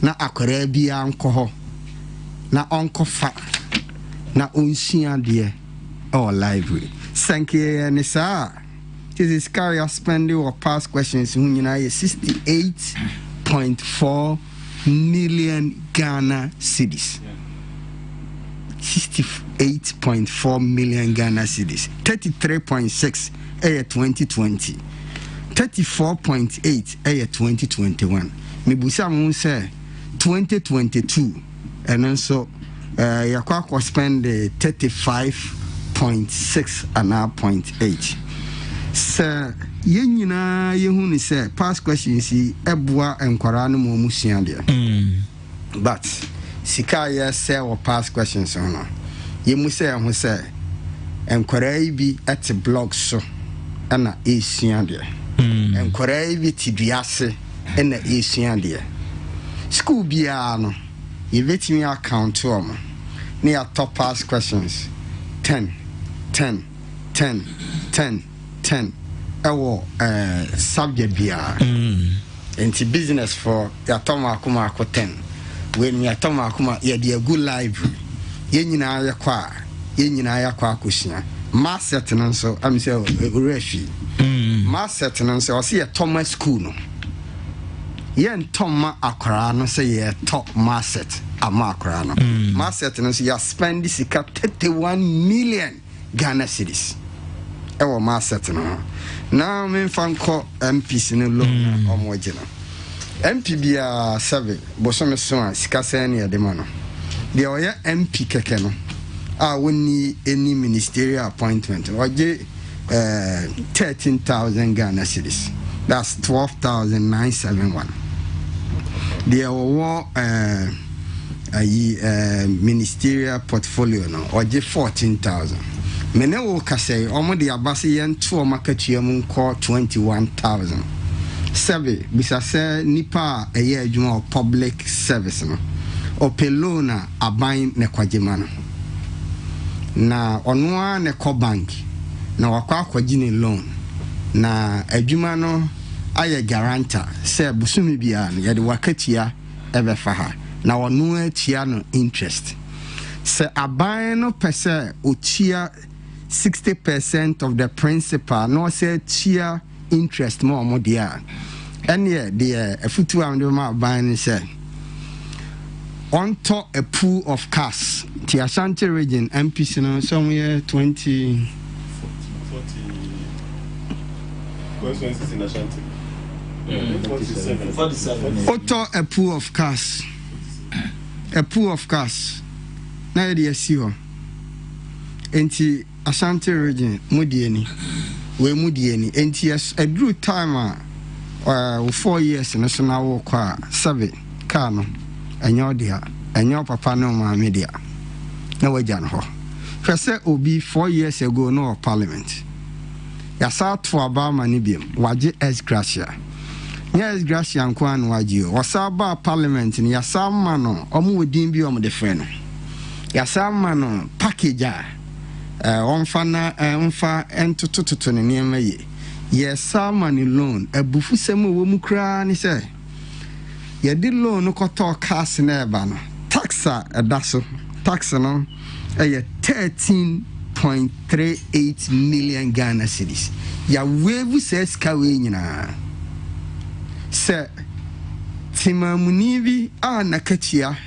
Na akwara bia anko ho. Na onko fa. Na unsua de or library. Sanke ni sa. This is carry spending or past questions who 68.4 million Ghana cedis. 68.4 million Ghana cedis. 33.6 2020. 34.8 2021. Mibusa mun say 2022 and also yakwa spend 35.6 and 0.8. Sir yen nyina yehu ni say past questions yi eboa enkwara no mo musua de but sika ye say or past questions no ye mu say ho say enkwara yi bi at blog so ana esua de enkwara yi bi tiduase ana esua de school bia no ye vetimi account o mo na ya top past questions 10 ewo subject bia into business for ya toma akuma ko 10 when ya toma akuma ya de good library ye nyina ya kwa akosia maset no so am say refi maset no so o se Thomas school no ye ntoma akra no say ye top maset ama akra no maset no so ya spend this 31 million Ghana cedis ewo maset no na me fanko MPs no lo na omogena MP bia 7 bosome so a sikasa na de ma no de oya MP keke no a woni any ministerial appointment oje 13,000 Ghana cedis, that's 12,971. de owo ministerial portfolio no oje 14,000. Mene wo kasey omo de abase yen to marketia mu nko 21,000. Sebe bisa se nipa eye adwuma public service no opelona aban ne kwagema no na onwa ne ko bank na wakwa akwaji ne loan na adwuma no aye guarantor se busumi bia no ye de wakatia ebefa ha na onu atia no interest se aban no pese otia 60% of the principal no say tia interest more dia and yeah the afutu am do ma ban say on top a pool of cash the Ashanti region MPC no somewhere 20 constituencies in Ashanti 47 auto a pool of cash na dey see ho enti Ashanti region mudieni we mudieni enti a drew time 4 years no so na wo kwa 7 car no enyo dia enyo papa no ma media na waja no ho fese obi 4 years ago no parliament ya sa to aba mani biem waje ex gracia yes gracia nko an waje o sa ba parliament ni ya sa ma no omo wodin bi omo de frɛ no ya sa ma no package onfa na onfa entotototo ne niam ye yes money loan abufu sem wo mu kra ni se ye di loan ko to cash na eba no taxa edaso tax no 13.38 million Ghana cedis ya wevu se ska we nyina se timamuni bi anakachia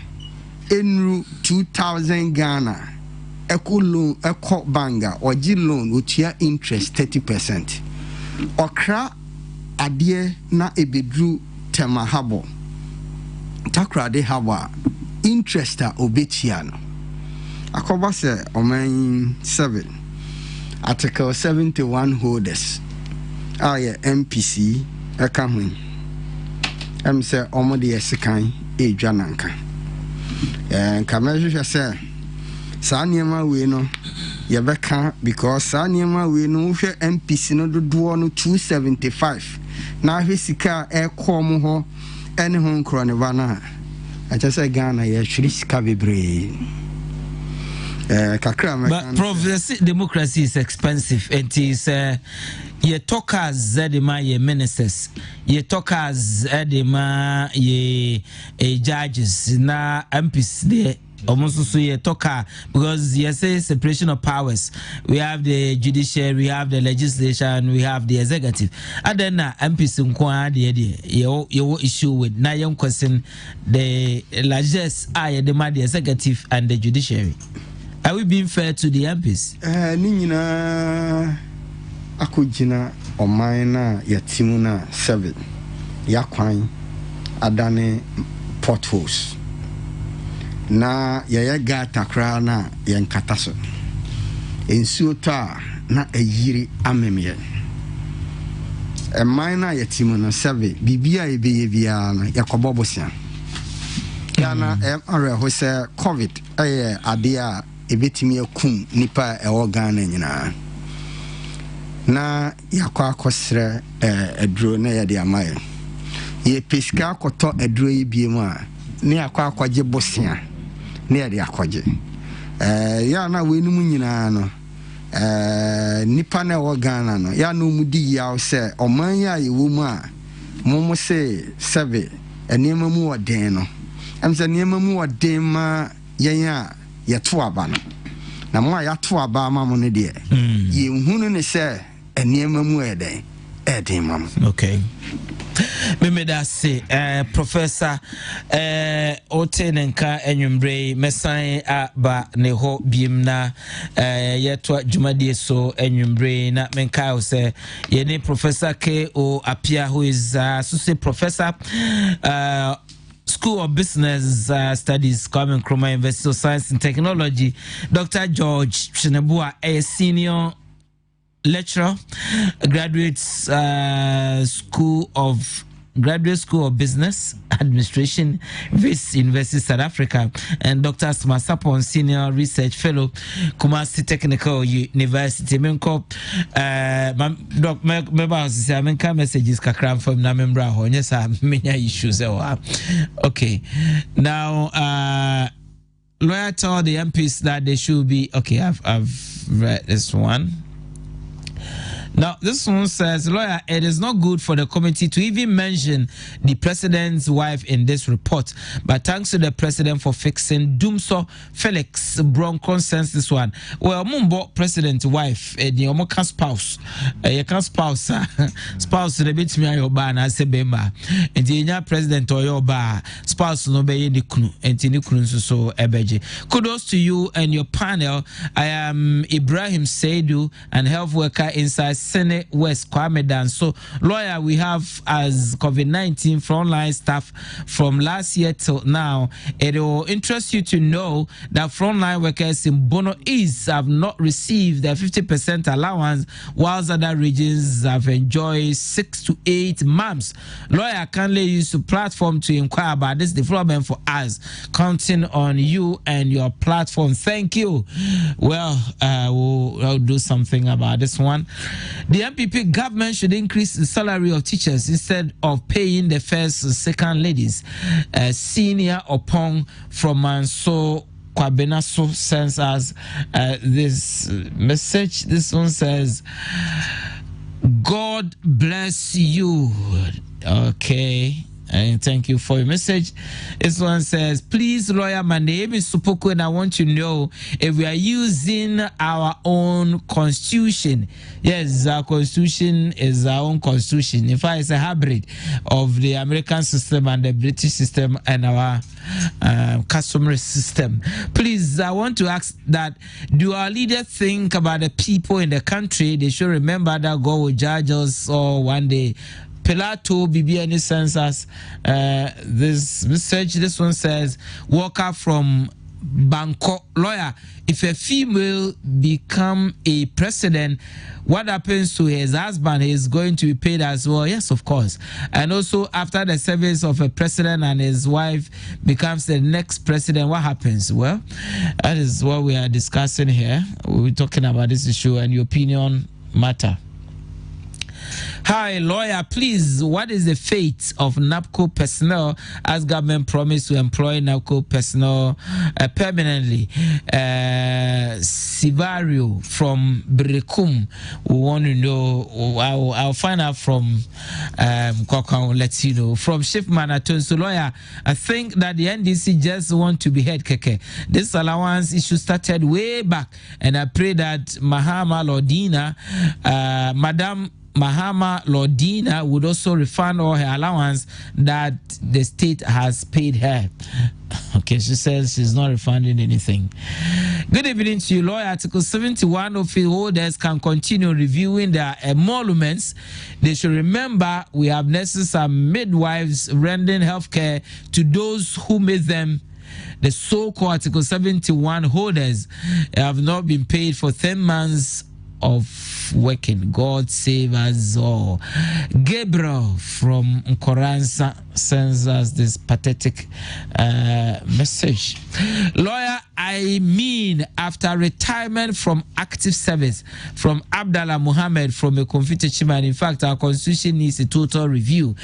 enru 2000 Ghana eko banga oji loan otia interest 30%. Okra adie na ebedru tema habo takra de habo interest a obetia no akoba se oman 7 article 71 holders aye MPC aka hun em se omode yesekan edwa nanka kamehwe se sa niema we no yebeka because sa niema we no hwe MPC no dodo no 275 na hwe sika ekom ho ene ho nkro ne bana acha se Ghana ye hwiri sika bebre kakra me but progressive democracy is expensive and is ye talkers zedema ye ministers ye talkers edema ye judges na MPs there almost so ye talker because you say separation of powers. We have the judiciary, we have the legislation, we have the executive. And then MPs nkwa the your issue with na young question the largest the executive and the judiciary. Are we being fair to the MPs? Ni nyina akojina oman yatimu na 7 yakwan adane potholes na yaya gata kra na yankata so ensuo ta na ayiri amemye a minor yetimuno save bibia ebe bia no yakobo bosia yana ho say covid ade a ebetimi akum nipa e Ghana nyina na yakwa akosre aduro na yade amaye ye pesika akoto aduro yi biemu a ne yakwa akwaje bosia ne yade akwaje yana wenum nyina no nipa na wo Ghana no ya no mudi ya se oman ya yewo mu a momo se seve enema mu oden no amse enema mu oden ma yen a yeto aba no na mo ya to aba ma mo ne de ye hunu ne se enema mu eden mam. Okay. Memeda se Professor Otenenka Enyumbre Mesan aba ne ho biemna yeto dwumadie so Enyumbre na menka se ye ne Professor K.O. Apia, who is associate professor School of Business Studies, Kwame Nkrumah University of Science and Technology. Dr. George Chinebua, a senior lecturer, Graduate School of Business Administration, Vice University South Africa, and Dr. Smasapon, Senior Research Fellow, Kumasi Technical University. Menko, Menka messages kakram from na membra ho. Yes, many issues. Okay, now lawyer told the MPs that they should be okay. I've read this one. Now, this one says, lawyer, it is not good for the committee to even mention the president's wife in this report. But thanks to the president for fixing Dumso Felix Broncon sends this one. Well, Mumbo president's wife, the Omoka spouse, you can spouse, spouse, the bit me your ban, I say Bemba, and the president or your bar, spouse no be the kunu, and Tinikun so ebeji. Kudos to you and your panel. I am Ibrahim Seidu, and health worker inside Senate West Kwame Dan. So, lawyer, we have as COVID-19 frontline staff from last year till now. It will interest you to know that frontline workers in Bono East have not received their 50% allowance, whilst other regions have enjoyed 6 to 8 months. Lawyer kindly use the platform to inquire about this development for us, counting on you and your platform. Thank you. Well, we'll do something about this one. The MPP government should increase the salary of teachers instead of paying the first and second ladies. Senior Opong from Manso Kwabenaso sends us this message. This one says, God bless you. Okay. And thank you for your message. This one says, please, lawyer, my name is Supoko, and I want to know if we are using our own constitution. Yes, our constitution is our own constitution. In fact, it's a hybrid of the American system and the British system and our customary system. Please, I want to ask that, do our leaders think about the people in the country? They should remember that God will judge us all one day. Pilato BBN sends us this message. This one says, worker from Bangkok, lawyer, if a female become a president, what happens to his husband? He is going to be paid as well. Yes, of course. And also, after the service of a president and his wife becomes the next president, what happens? Well, that is what we are discussing here. We're talking about this issue, and your opinion matter. Hi, lawyer, please, what is the fate of NAPCO personnel as government promised to employ NAPCO personnel permanently? Sivario from Brekum, we want to know. I'll find out from Kwakwa, will let you know. From Shipman Atun. So, lawyer, I think that the NDC just want to be head keke. This allowance issue started way back, and I pray that Mahama Lordina, Madam Mahama Lordina would also refund all her allowance that the state has paid her. Okay, she says she's not refunding anything. Good evening to you, lawyer. Article 71 of field holders can continue reviewing their emoluments. They should remember we have nurses and midwives rendering healthcare to those who made them. The so-called Article 71 holders have not been paid for 10 months of working. God save us all. Gabriel from Nkoranza sends us this pathetic message. Lawyer, I mean, after retirement from active service from Abdallah Muhammad from a Confite Chiman, in fact, our constitution needs a total review.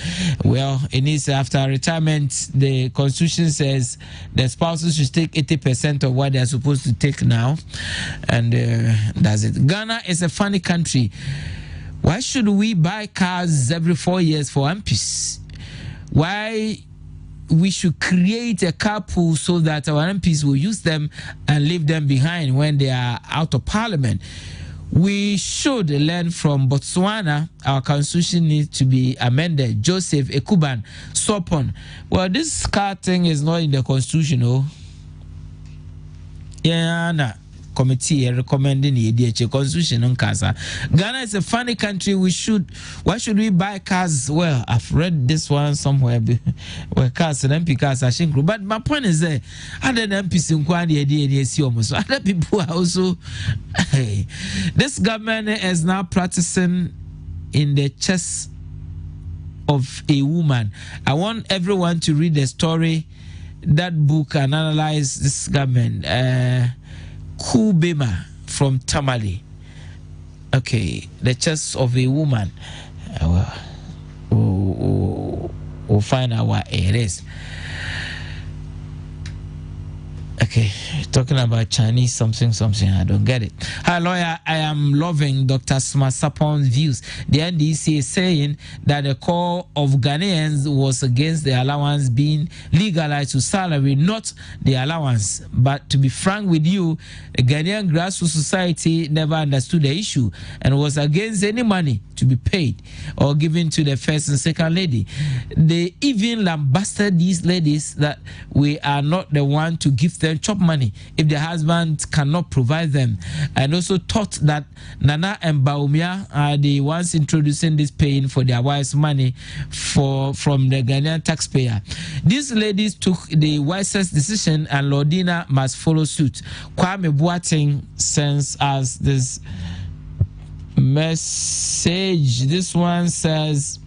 Well, it needs, after retirement, the constitution says the spouses should take 80% of what they are supposed to take now, and that's it. Ghana is a funny country. Why should we buy cars every 4 years for MPs? Why we should create a car pool so that our MPs will use them and leave them behind when they are out of parliament? We should learn from Botswana. Our constitution needs to be amended. Joseph Ekuban Sopon. Well, this car thing is not in the constitution, oh. Yeah, nah. Committee recommending the DH constitution on Casa. Ghana is a funny country. Why should we buy cars? Well, I've read this one somewhere where cars and MP cars are shrinking. But my point is that other MPs in Kwani almost other people are also this government is now practicing in the chest of a woman. I want everyone to read the story, that book, and analyze this government. Kubema from Tamale. Okay, the chest of a woman. We'll find out what it is. Okay, talking about Chinese something. I don't get it. Hi, lawyer. I am loving Dr. Smasapon's views. The NDC is saying that the call of Ghanaians was against the allowance being legalized to salary, not the allowance. But to be frank with you, the Ghanaian grassroots society never understood the issue and was against any money to be paid or given to the first and second lady. They even lambasted these ladies that we are not the one to give them chop money if the husband cannot provide them, and also taught that Nana and Baumia are the ones introducing this paying for their wives' money from the Ghanaian taxpayer. These ladies took the wisest decision, and Lordina must follow suit. Kwame Boateng sends us this message. This one says,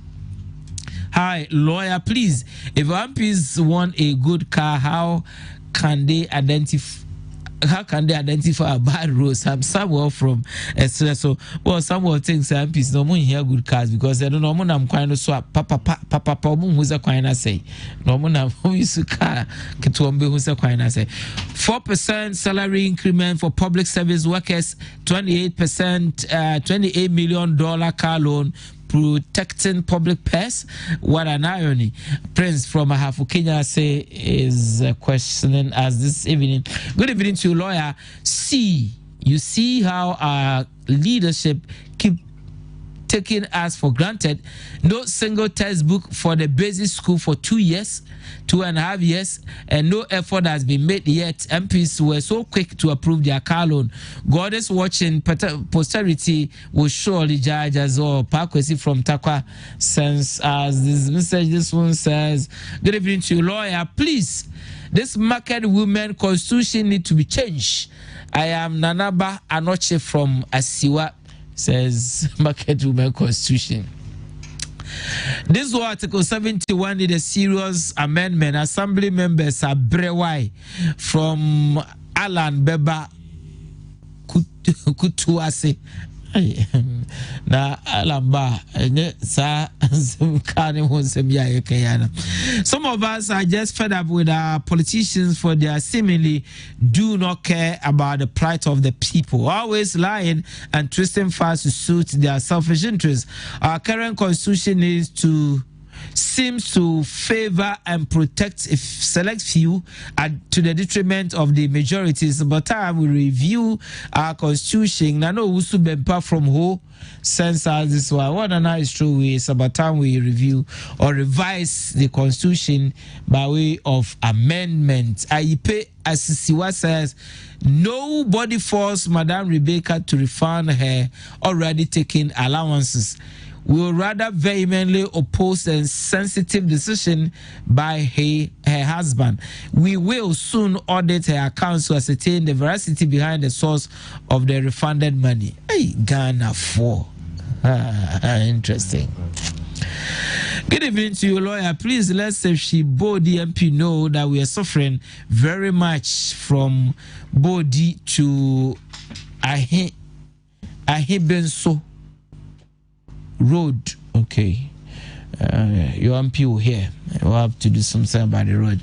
hi, lawyer, please, if MPs want a good car, how can they identify a bad road? Somewhere from so well, someone thinks MPs no more hear good cars because they don't know when I'm quite so papa who's a quite say no more who is a car who's a quite say 4% salary increment for public service workers, 28% $28 million car loan protecting public purse. What an irony. Prince from Ahafu Kenya say is questioning us this evening. Good evening to you, lawyer. You see how our leadership keep taking us for granted. No single textbook for the basic school for 2.5 years, and no effort has been made yet. MPs were so quick to approve their car loan. God is watching. Posterity will surely judge us all. Parkwesi from Takwa sends us this message. This one says, good evening to you, lawyer. Please, this market women constitution need to be changed. I am Nanaba Anoche from Asiwa, says market women constitution. This was Article 71 need a serious amendment. Assembly members are Brewai from Alan Beba Kutuase. Na alamba sa some of us are just fed up with our politicians for their seemingly do not care about the plight of the people, always lying and twisting facts to suit their selfish interests. Our current constitution seems to favor and protect a select few to the detriment of the majorities. But time we review our constitution. I know Usu Bempa from who sends us this one. What I know is true is about time we review or revise the constitution by way of amendment. Aipe Asisiwa says nobody forced Madame Rebecca to refund her already taken allowances. will rather vehemently oppose the sensitive decision by her husband. We will soon audit her accounts to ascertain the veracity behind the source of the refunded money. Hey, Ghana 4. Interesting. Good evening to you, lawyer. Please let Sefshi Bodi MP know that we are suffering very much from Bodi to Ahibenso Road. Okay. Your MP will hear. We'll have to do something about the road.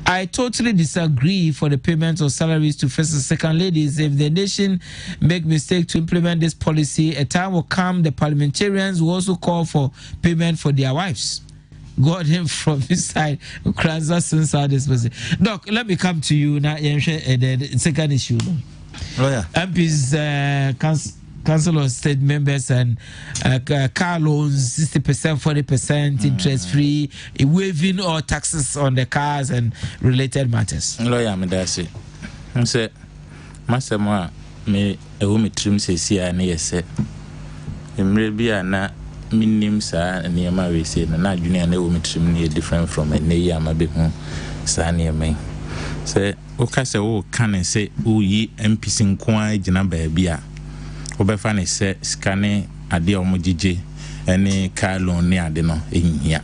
I totally disagree for the payment of salaries to first and second ladies. If the nation make mistake to implement this policy, a time will come the parliamentarians will also call for payment for their wives. God him from his side. Since this was Doc, let me come to you now. The second issue. Oh yeah. MPs Council of State members and car loans 60%, 40% interest free, waiving all taxes on the cars and related matters. Lawyer, me that's it. I say, Master Moa, me a woman trim says here and yes, maybe na minim sa near my way say na junior and woman trim near different from a near my big home, sa near me. Say, Okasa, oh, can I say, oh, ye MPs in Kwai, Jana Babia. Obefa ne se skane ade omogije ene car loan ne ade no ehia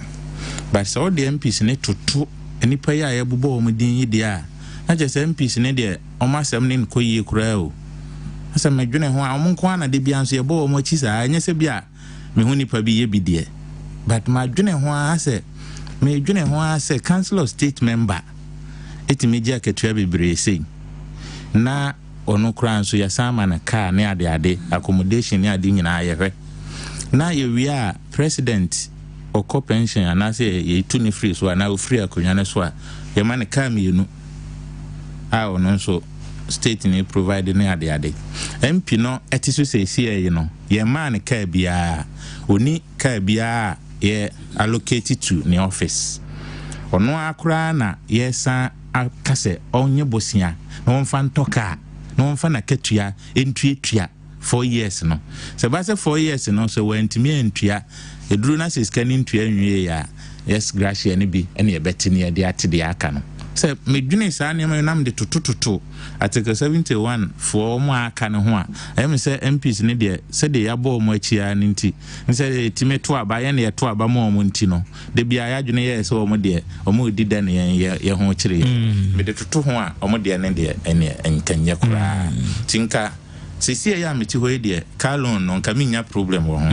but so the MPs ne toto enipa ya ya bubo omodin yi de a na je se MPs ne de omasem ne nkoyie kura o asa medwene ho a omonko ana de bia nso ye bo omochi sa anya se bia me hu nipa bi ye bi de but madwene ho a se medwene ho a se Council of State member etime akatua bebre sei na ono kran so yasama na car ne ade accommodation ne ade nyina ayehwe na ye wia president oko pension anase ye tu ne free so na free akonya ne so a ye ma ne car mienu a ono so state ne provide ne ade MP no etiso se ye no ye ma ne car bia oni car bia ye allocated to ne office ono akra na yesa akase onye bosia no mfa ntoka no mfa na ketua entuatua 4 years no se ba se 4 years no so wantimi entua eduru na se scan entua nwie ya yes gracia ne bi ene ebetini ya de ate de aka no se medwene sa ne nam de tutututu article 71 for mo aka ne ho a ayem se MPs ne de se de yabo mo achia ne nti se time to aba ye ne to aba mo nti no de bia ya dwene ye se mo de omo di da ne ye ho kire me de tutu ho a omo de ne de ene enkanye kura tinka sisi ya meti ho de kalon no nka minya problem wo ho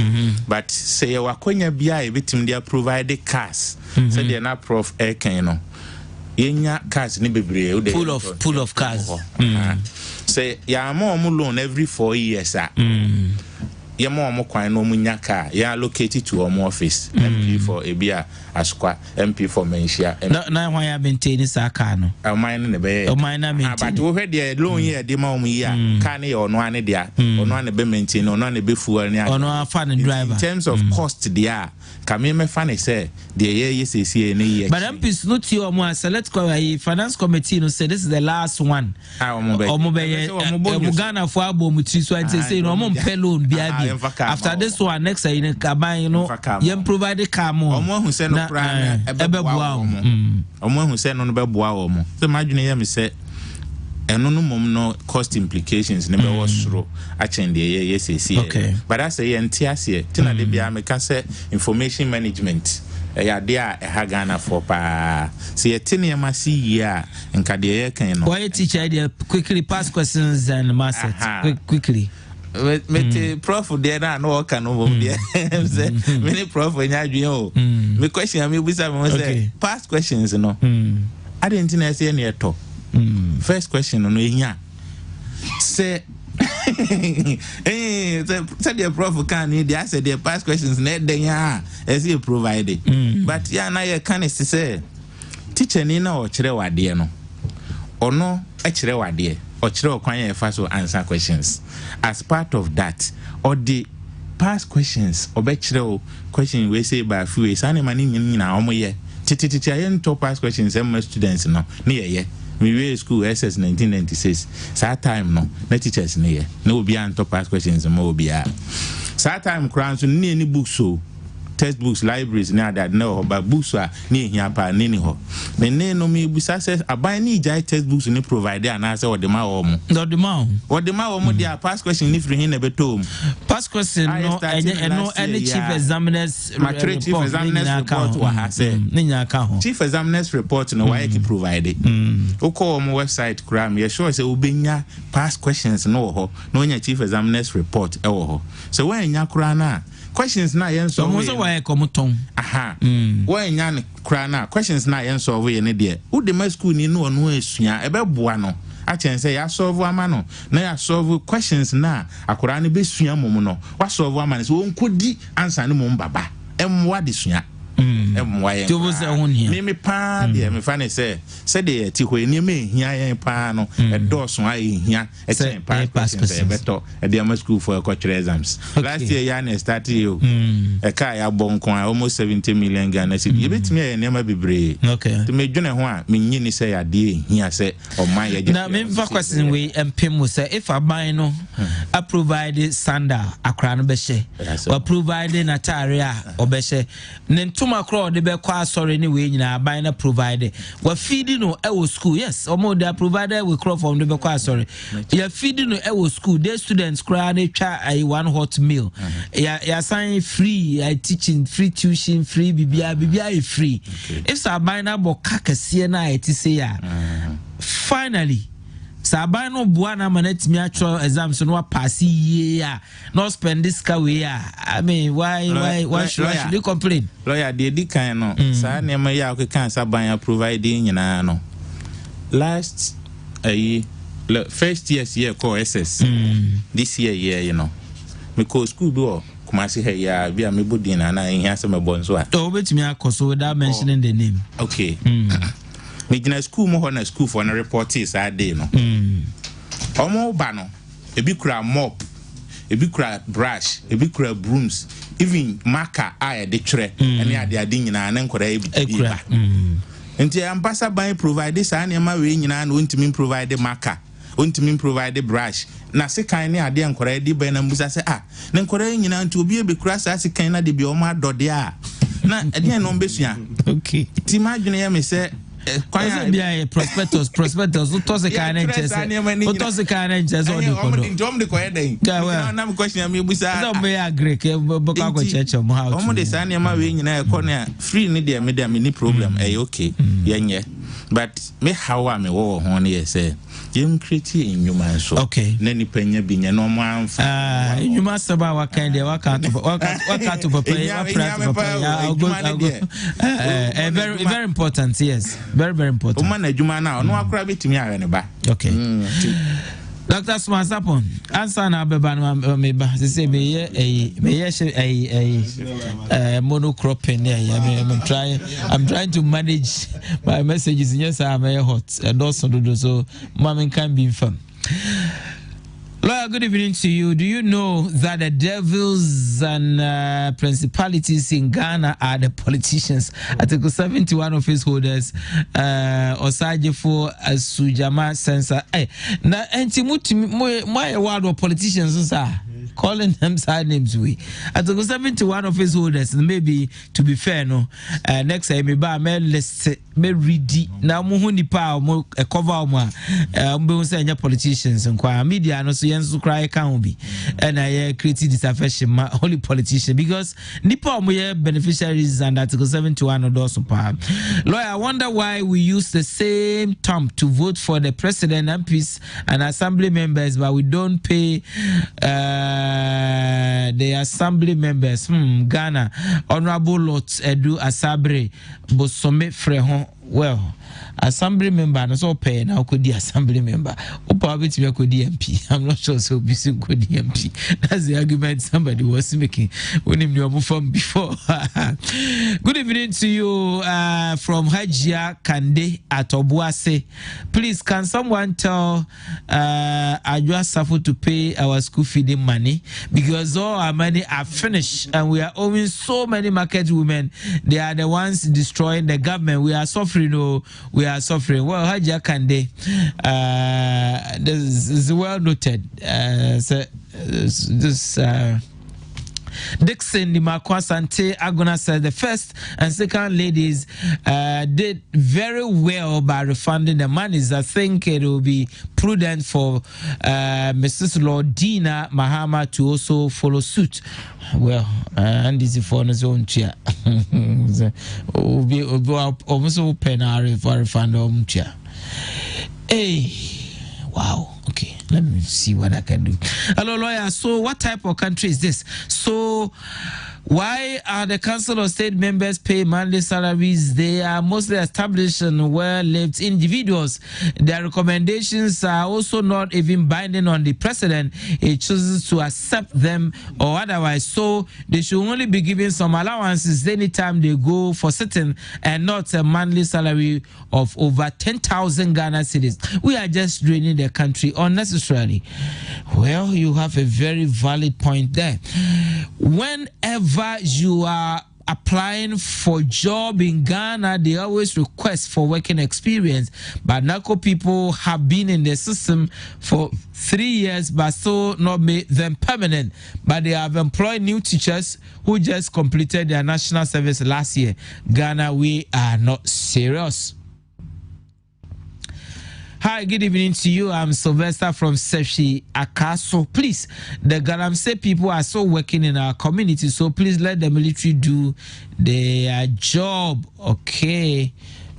but say wakonya bia e bitim dia provide cars say de na prof eken no yenya cars ni bebre full of cars say ya mo loan every 4 years ya mo kwan no munya car ya allocated to home office MP for ebia askwa MP for mensia na why ya maintain sa car no mine ne be na maintain but wo hwe de loan ye de ma ya car ne ono ane dia ono ane be maintain ono ane be fuel ne ono afa ne driver in terms of cost dia kame me fa ne say de ye sesi ne ye but MPs no ti o mo select finance committee no say this is the last one omo be Ghana for abo mutri so and say no omo pay loan bia after this one next year in kaban you provide car mo omo hu say no plan ebe boa omo hu say no be boa omo so imagine ye me say eno no mom no cost implications ne be wosoro achende ye sesi but I say entiase tina de bia me ka say information management ya dia ha Ghana for pa see etine ma see ya nka de ye kan no why teacher dey quickly pass questions and master quickly met prof there na no kan no bom there say many prof nya adwen o me question me bisa me say past questions no I didn't know say na to first question no ehia say say the prof can need they say the past questions na den ya as you provided but ya na ye can say teacher ni na o kire wade no ono a kire wade o kire okwan ye fa so answer questions as part of that or the past questions obe kire question we say by few ways ani mani nyina omo ye tititi ayen to past questions em students no ne ye me we school SS 1996 that time no na teachers ne ye no obi an to past questions mo obi a That time crowns ni any books so textbooks libraries na that no but books are ni hia pa ni ho me no me busa say aban ni jai textbooks ni provide and answer what the ma o mo dia past question ni free hin na betom past question no any chief examiners report wa ha say ni nya ka ho chief examiners report no why can provide o call on website kram ye sure say obenya past questions no ho no nya chief examiners report e wo ho so when nya kra na questions na yen so mo so why komuton when nya kra na questions na yen so we ne de wo de ma school ni no esua e be boa no a chen say ya solve ama no na ya solve questions na akora ne be sua mom no wa solve ama ne so won kodi answer ne mom baba emwa de sua emwa yen me pa de me fa ne say de ti hwe ni me hia yen pa no e doso ai hia e chen pa questions e beto e de ma school for cultural exams last year ya na start you e ka ya bonkon almost 70 million Ghana cedi e betimi ya ne ma bebre to me dwene ho a me nyini say ya de hia say o man ya na me fa question we empem say if aban no a provide sanda akra no be she or provide na tarea obehye ne ntuma kro de be kwa sorry ni we nyina aban na provide wa feed no e wo school yes omo they provided we crop from the be kwa sorry ya feed no e wo school the students cry na twa one hot meal ya sign free teaching free tuition free bibia e free if sa aban na bo kakase na eti say ya finally saban no bua na manatimi atro exams no pass year no spend this ka we I mean why should you complain lawyer dey kan no sa na ma ya kan saban providing nyina no last first year call SS this year you know me call school do Kumasi he ya bia me bodin na hia se me bonso a betimi akoso without mentioning the name okay me gina school mo ho na school for na report is a day no omo ba no ebi kura mop ebi kura brush ebi kura brooms even marker a de twere ene ade nyina na nkora ebi ba nti ambassador ban provide sa na ma we nyina na ontimi provide marker ontimi provide brush na sekan ne ade nkora edi ba na mbusa se na nkora nyina nti obi ebi kura sa sekan na de bi o ma dode a na ade no mbesua okay ti ma dwene ya me se kwanya bia prospectus to se kan na nchese to se kan na nchese o de kodo ndom de koye den na me question me busa do be agree ke boka ko church mo how omo de sa na ma we nyina e kono free ni de me ni problem okay yenye but me how am me wo ho ne say yem create enyuma so okay na ni panya bi nya no mo amfa enyuma saba wa kan de waka to papa ya very important yes very important o man adwuma na no akora betimi awe ne ba okay Dr. Smasapon, answer na beba no meba. Say me monocropping there. I'm trying to manage my messages. Yes, I'm very hot. And also do so. Mom can be firm. Lawyer, good evening to you. Do you know that the devils and principalities in Ghana are the politicians? Article 71 of his holders, Osaje for Sujama Sensor. Now, my word of politicians, sir. Calling them side names we. Article 71 of his holders, maybe to be fair, no. Next time, let's read now. Muhuni power, a cover more. Politicians and choir media, no so yensu cry can be. And I created this affection, my only politician because Nipa we beneficiaries and Article 71 of those power. Lawyer, I wonder why we use the same term to vote for the president, MPs, and assembly members, but we don't pay the assembly members. Ghana, Honorable Lot Edu Asabre, Bosome Frehon. Well, assembly member, no so pay now could the assembly member. Probably to could MP. I'm not sure so busy could the MP. That's the argument somebody was making when him knew from before. Good evening to you from Hajia Kande at Obuase. Please, can someone tell Ajwa Safu to pay our school feeding money? Because all our money are finished and we are owing so many market women. They are the ones destroying the government. We are suffering. We are suffering. Well, Hajia Kande, this is well noted. Dixon Dimakwa Sante Agona said the first and second ladies did very well by refunding the monies. I think it will be prudent for Mrs. Lordina Mahama to also follow suit. Well, and this is for his own chair. Almost open for refund chair. Hey, wow. Okay, let me see what I can do. Hello, lawyer. So, what type of country is this? So, why are the Council of State members pay monthly salaries? They are mostly established and well-lived individuals. Their recommendations are also not even binding on the president. He chooses to accept them or otherwise. So they should only be given some allowances anytime they go for sitting and not a monthly salary of over 10,000 Ghana cedis. We are just draining the country unnecessarily. Well, you have a very valid point there. Whenever you are applying for job in Ghana, they always request for working experience. But NACO people have been in the system for 3 years, but still not made them permanent. But they have employed new teachers who just completed their national service last year. Ghana, we are not serious. Hi, good evening to you. I'm Sylvester from Seshi Akaso. Please, the Galamsey people are still working in our community, so please let the military do their job, okay?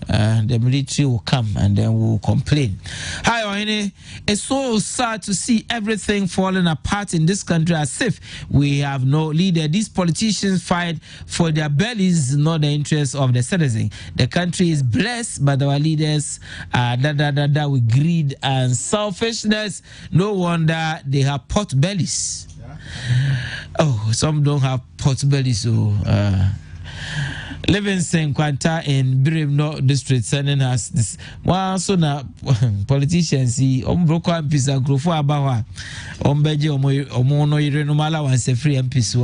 The military will come and then we'll complain. Hi, Ohene. It's so sad to see everything falling apart in this country as if we have no leader. These politicians fight for their bellies, not the interests of the citizen. The country is blessed, but our leaders are with greed and selfishness. No wonder they have pot bellies. Oh, some don't have pot bellies, so Livingston Quanta in Birimno district sending us this. Well, so now politicians see Broko MPs and Grofo Abawa, Beji Omono Irenomala and Sefri MPs.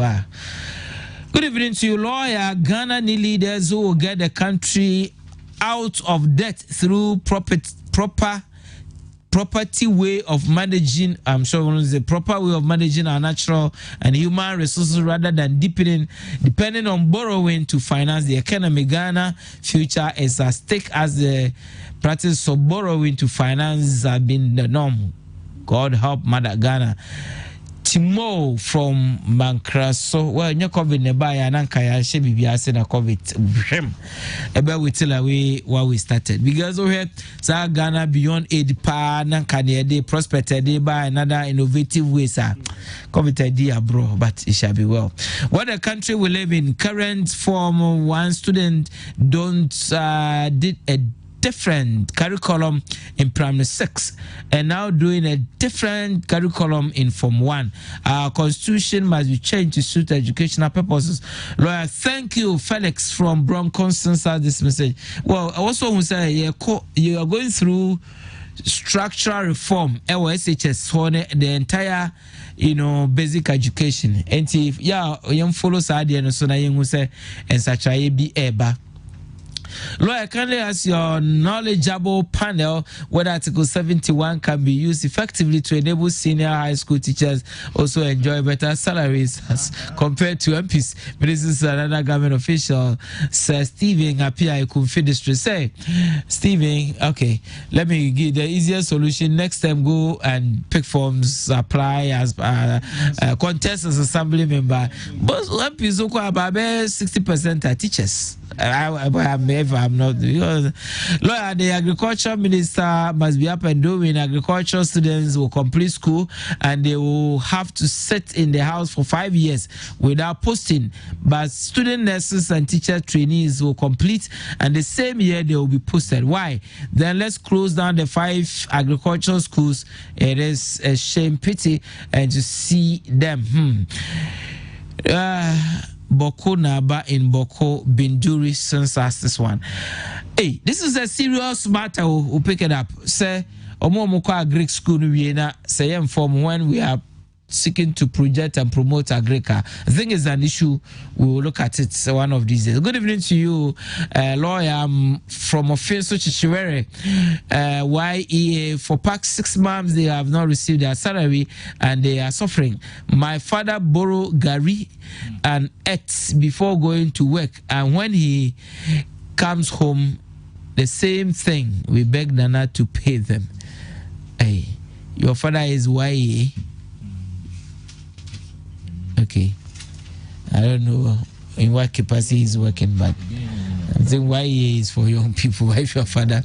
Good evening to you, lawyer. Ghana need leaders who will get the country out of debt through property way of managing. I'm sure it's the proper way of managing our natural and human resources rather than depending on borrowing to finance the economy. Ghana future is at stake as the practice of borrowing to finance has been the norm. God help Mother Ghana. Timo from Mankraso. Well, your COVID nearby and Ankaya Shebi Biasena COVID. About we tell away what we started. Because we had Ghana beyond 80 pa Nankania day prospected day by another innovative ways. COVID idea, bro, but it shall be well. What a country we live in. Current form one student did a different curriculum in primary 6 and now doing a different curriculum in form 1. Our constitution must be changed to suit educational purposes. Lawyer, thank you, Felix from Bronco, since this message. Well, I also want to say you are going through structural reform, LSHS, the entire basic education. And if you follow side and so now you say and such a be eba. Lawyer, kindly ask your knowledgeable panel whether Article 71 can be used effectively to enable senior high school teachers also enjoy better salaries as compared to MPs. But this is another government official, Sir Stephen Apia Ikumfi District. Say, Stephen, okay, let me give the easiest solution. Next time, go and pick forms, apply as contest as assembly member. But MPs about 60% are teachers. I'm not because lawyer, the agriculture minister must be up and doing. Agricultural students will complete school and they will have to sit in the house for 5 years without posting. But student nurses and teacher trainees will complete and the same year they will be posted. Why? Then let's close down the 5 agricultural schools. It is a shame, pity, and to see them. Boko Naba in Boko Binduri since asked this one. Hey, this is a serious matter. We'll pick it up. Say, Omomoko Greek school Vienna, say inform when we are seeking to project and promote Agrika. I think it's an issue. We will look at it one of these days. Good evening to you, lawyer. I'm from Offenso Chichiwere, YEA. For past 6 months, they have not received their salary and they are suffering. My father borrowed Gary and ate before going to work, and when he comes home, the same thing. We beg Nana to pay them. Hey, your father is YEA. Okay, I don't know in what capacity he's working, but I think YEA is for young people. If your father,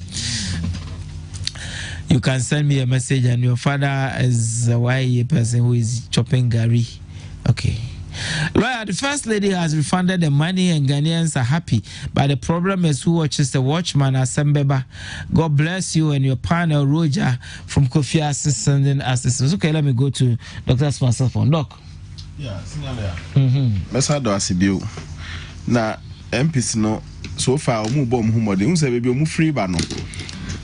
you can send me a message, and your father is a YEA person who is chopping Gary. Okay. Lawyer, the first lady has refunded the money and Ghanaians are happy, but the problem is who watches the watchman Asembeba. God bless you and your partner Roger from Kofi Assistance. Okay, let me go to Dr. Spencer from Doc. Yeah, Messado Asibio. Na MPs no so far omu bom humode. Unse baby omu free ba no.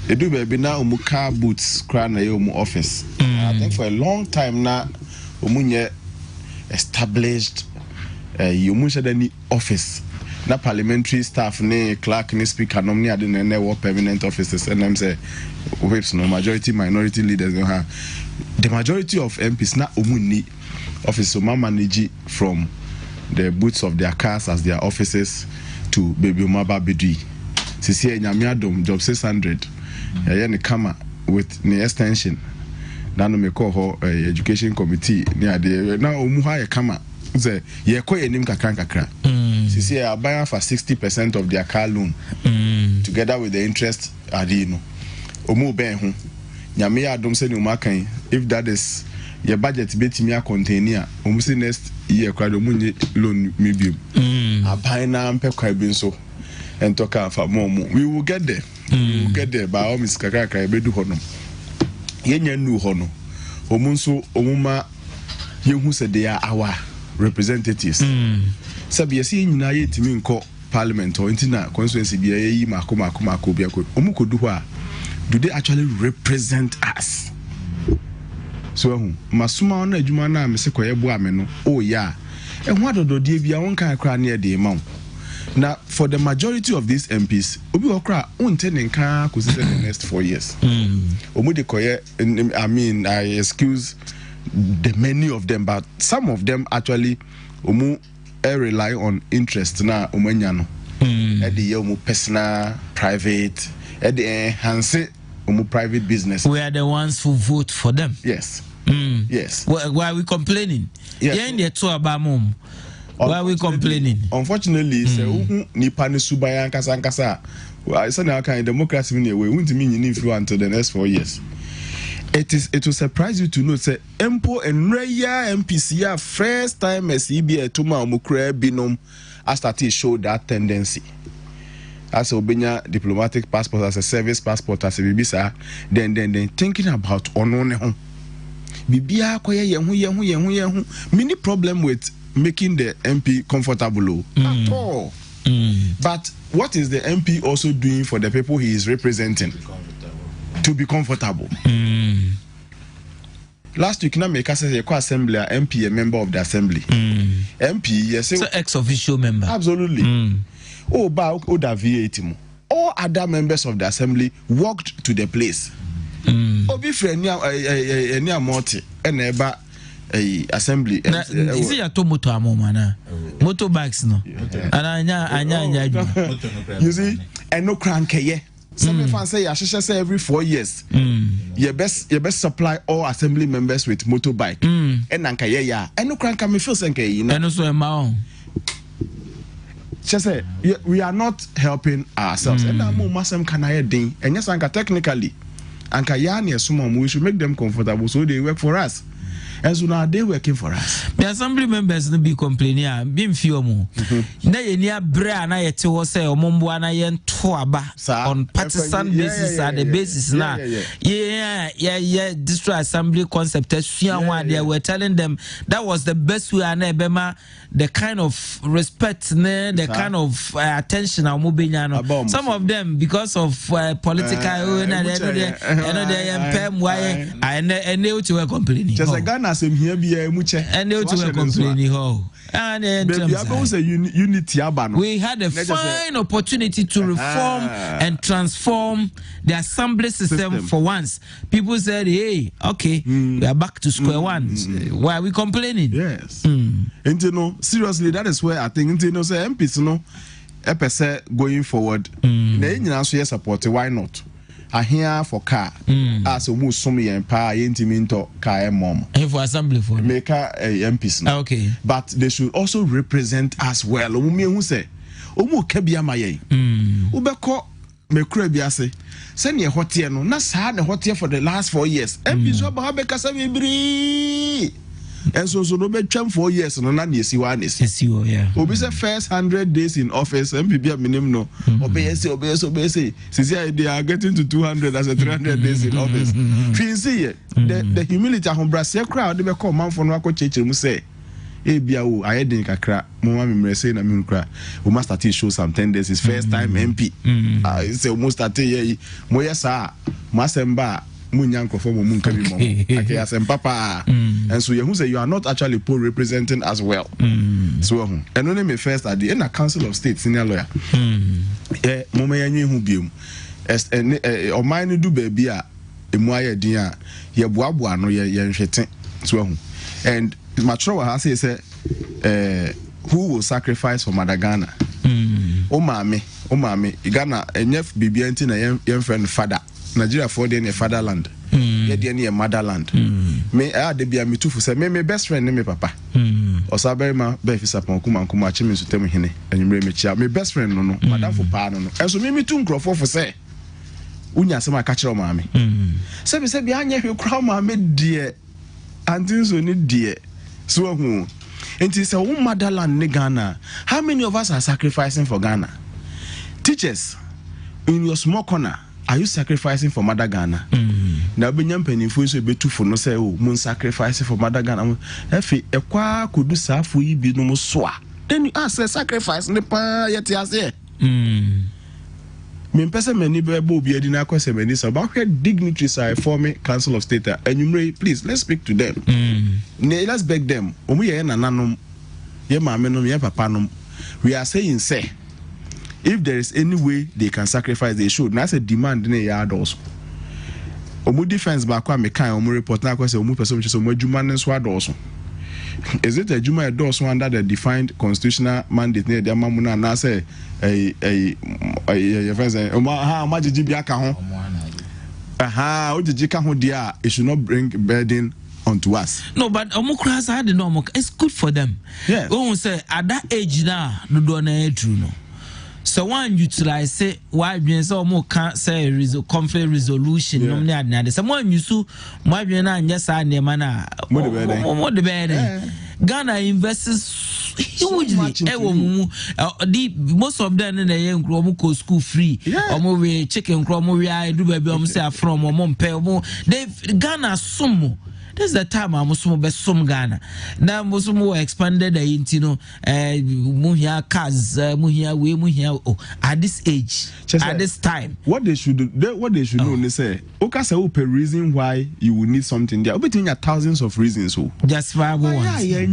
Edu baby na omu car boots kra na ye omu office. I think for a long time na omu nye established omu shada ni office. Na parliamentary staff ne clerk ne speaker nom ni ade ne work permanent offices, and them say whips no majority minority leaders no ha. The majority of MPs na omu ni office so manage from the boots of their cars as their offices to baby Omaba Bedri. Sisi Nyamiadom job 600. Ne kama with the extension. Na no me call her education committee ni ade na omu ha ye kama say ye ko enim kakra. Sisi I buy for 60% of their car loan. Together with the interest ade no. Omu ben ho. Nyamiadom say ni umakan if that is your budget betimi a container almost next year kwado munye loan medium abina ampe kwa bi so entoka fa momo we will get there. We will get there by all Miss Kakaka ebedu hono yenya nu hono omunso omuma yehu se they are our representatives sabi yesi nyina yetimi nko parliament or intina constituency bia yi mako bia ko omukodu ho a do they actually represent us? So masuma na adwuma na me se koye bo ame no oh yeah ehun adododie bia won kan kra na e de ma. Now for the majority of these MPs obi okra unte nka ko the next 4 years omu de koye. I mean I excuse the many of them, but some of them actually omu rely on interest na omanya no e de omu personal private e de enhance omu private business. We are the ones who vote for them. Yes. Yes. Why are we complaining? Yes. Why are we complaining? Unfortunately, nipa ne subaya nkasa. I say now kind democracy in a way won't mean influence until the next 4 years. It will surprise you to know say Empo and Raya MPC first time SEB to ma omukra binom as that show that tendency. As obenya diplomatic passport as a service passport as a bibisa then thinking about onone ho bibia koye yehu mini problem with making the MP comfortable at all. But what is the MP also doing for the people he is representing to be comfortable? Last week na make us say assembly MP a member of the assembly. MP yes so ex official member. Absolutely. Oh ba o da VAT mo. All other members of the assembly walked to the place. Obi friend ni amoti eneba assembly. Is it to moto amoma motorbikes no. Anya. You see, and no cranky. Some fans say say every 4 years. You best supply all assembly members with motorbike. And nanka ya. And no cranky me feel senke you know. And also a just say we are not helping ourselves. And now more masam kanaya ding. And yes, anka technically, anka yani asumam we should make them comfortable so they work for us. And so now they working for us. The assembly members no be complaining. Bim few mo. Na ye ni abra na ye te wo say omombo na ye nto aba on partisan basis at the basis na. Yeah. District assembly concept. They were telling them that was the best way na ebema the kind of respect the kind of attention some of them because of political and they were complaining. Just a Ghana Ghana same here be a muche. And they were complaining how. And we had a fine opportunity to reform and transform the assembly system for once. People said, hey, okay, we are back to square one. Why are we complaining? Yes. And you know, seriously, that is where I think you know say MPs no going forward. They support. Why not? I hear for car as a mus some pa intimate car mom. For assembly for make MPs. Okay. But they should also represent us well. Who say Omu Kebia Maye. Ubeko Mekrebiase. Send your hot year no, not sad the hot year for the last 4 years. MPs Bahabeka and so no be 4 years no na yesi one is. Yeah. Obi say first 100 days in office MPB minimum no. Obey say. Since they are getting to 200 as a 300 days in office. Feel the humility of Brazil crowd they be come man for no ko church mu say. Bia o ayedin kakra mo ma me say na me nkra o must start show some 10 days his first time MP. Say o must start here mo yesa mo asemba munyan krofo mo mun kabi mo okay asem papa and so you say you are not actually poor representing as well so and only me first at the in a council of state senior lawyer mo me yanwe hu biom o man do baby a emu ayedin a ye boaboa no ye nhwete so and mature has say who will sacrifice for Madagana o mame Ghana enye bibia nti na ye friend father Nigeria for the fatherland. Yeah, the motherland. Me de bia me tufu say me best friend me papa. Osabere ma be fisa pon kuma chimi so tem hene. Enyumre me chia. Me best friend no madam for pa no. Enso me tu nkrofo for say unya se ma ka kire o ma me. Se be anya hwe kra ma me die. Antin so ni die. So hu. Enti say wo motherland ne Ghana. How many of us are sacrificing for Ghana? Teachers in your small corner. Are you sacrificing for Mother Ghana? Now, Benyam Pennyfo so be too for no say, oh, moon sacrificing for Mother Ghana. If a qua could do so for you be no more swa. Then you ask a sacrifice in the pa yet as there. Me person many be be dina kwese many so about where dignitaries are forming Council of State and you please let's speak to them. Let's beg them. Omu ye nananom ye mamenom ye papanom. We are saying say if there is any way they can sacrifice, they should. That's a demand in a yard also. Omu defense back one mekan omu report na kwese omu person which is omu juma nswa also. Is it a juma also under the defined constitutional mandate near the mamuna na say a friends majiji biaka ho. Ojiji ka ho dia it should not bring burden onto us. No, but omukras had no it's good for them. Yeah. Oh say at that age now no do na true no. So one utilize say why being so more can't say conflict resolution no me adna someone you so why being na anya sa na mana more the better. Ghana invests hugely most of them in the young go school free or we chicken crom we do baby say from or pay they Ghana some. This is the time I'm also best some Ghana. Now most more expanded the intino muhia cars muhia we muhia at this age at this time. What they should do what they should know they say okay say open reason why you will need something there. Between your thousands of reasons so. Just five ones. Yeah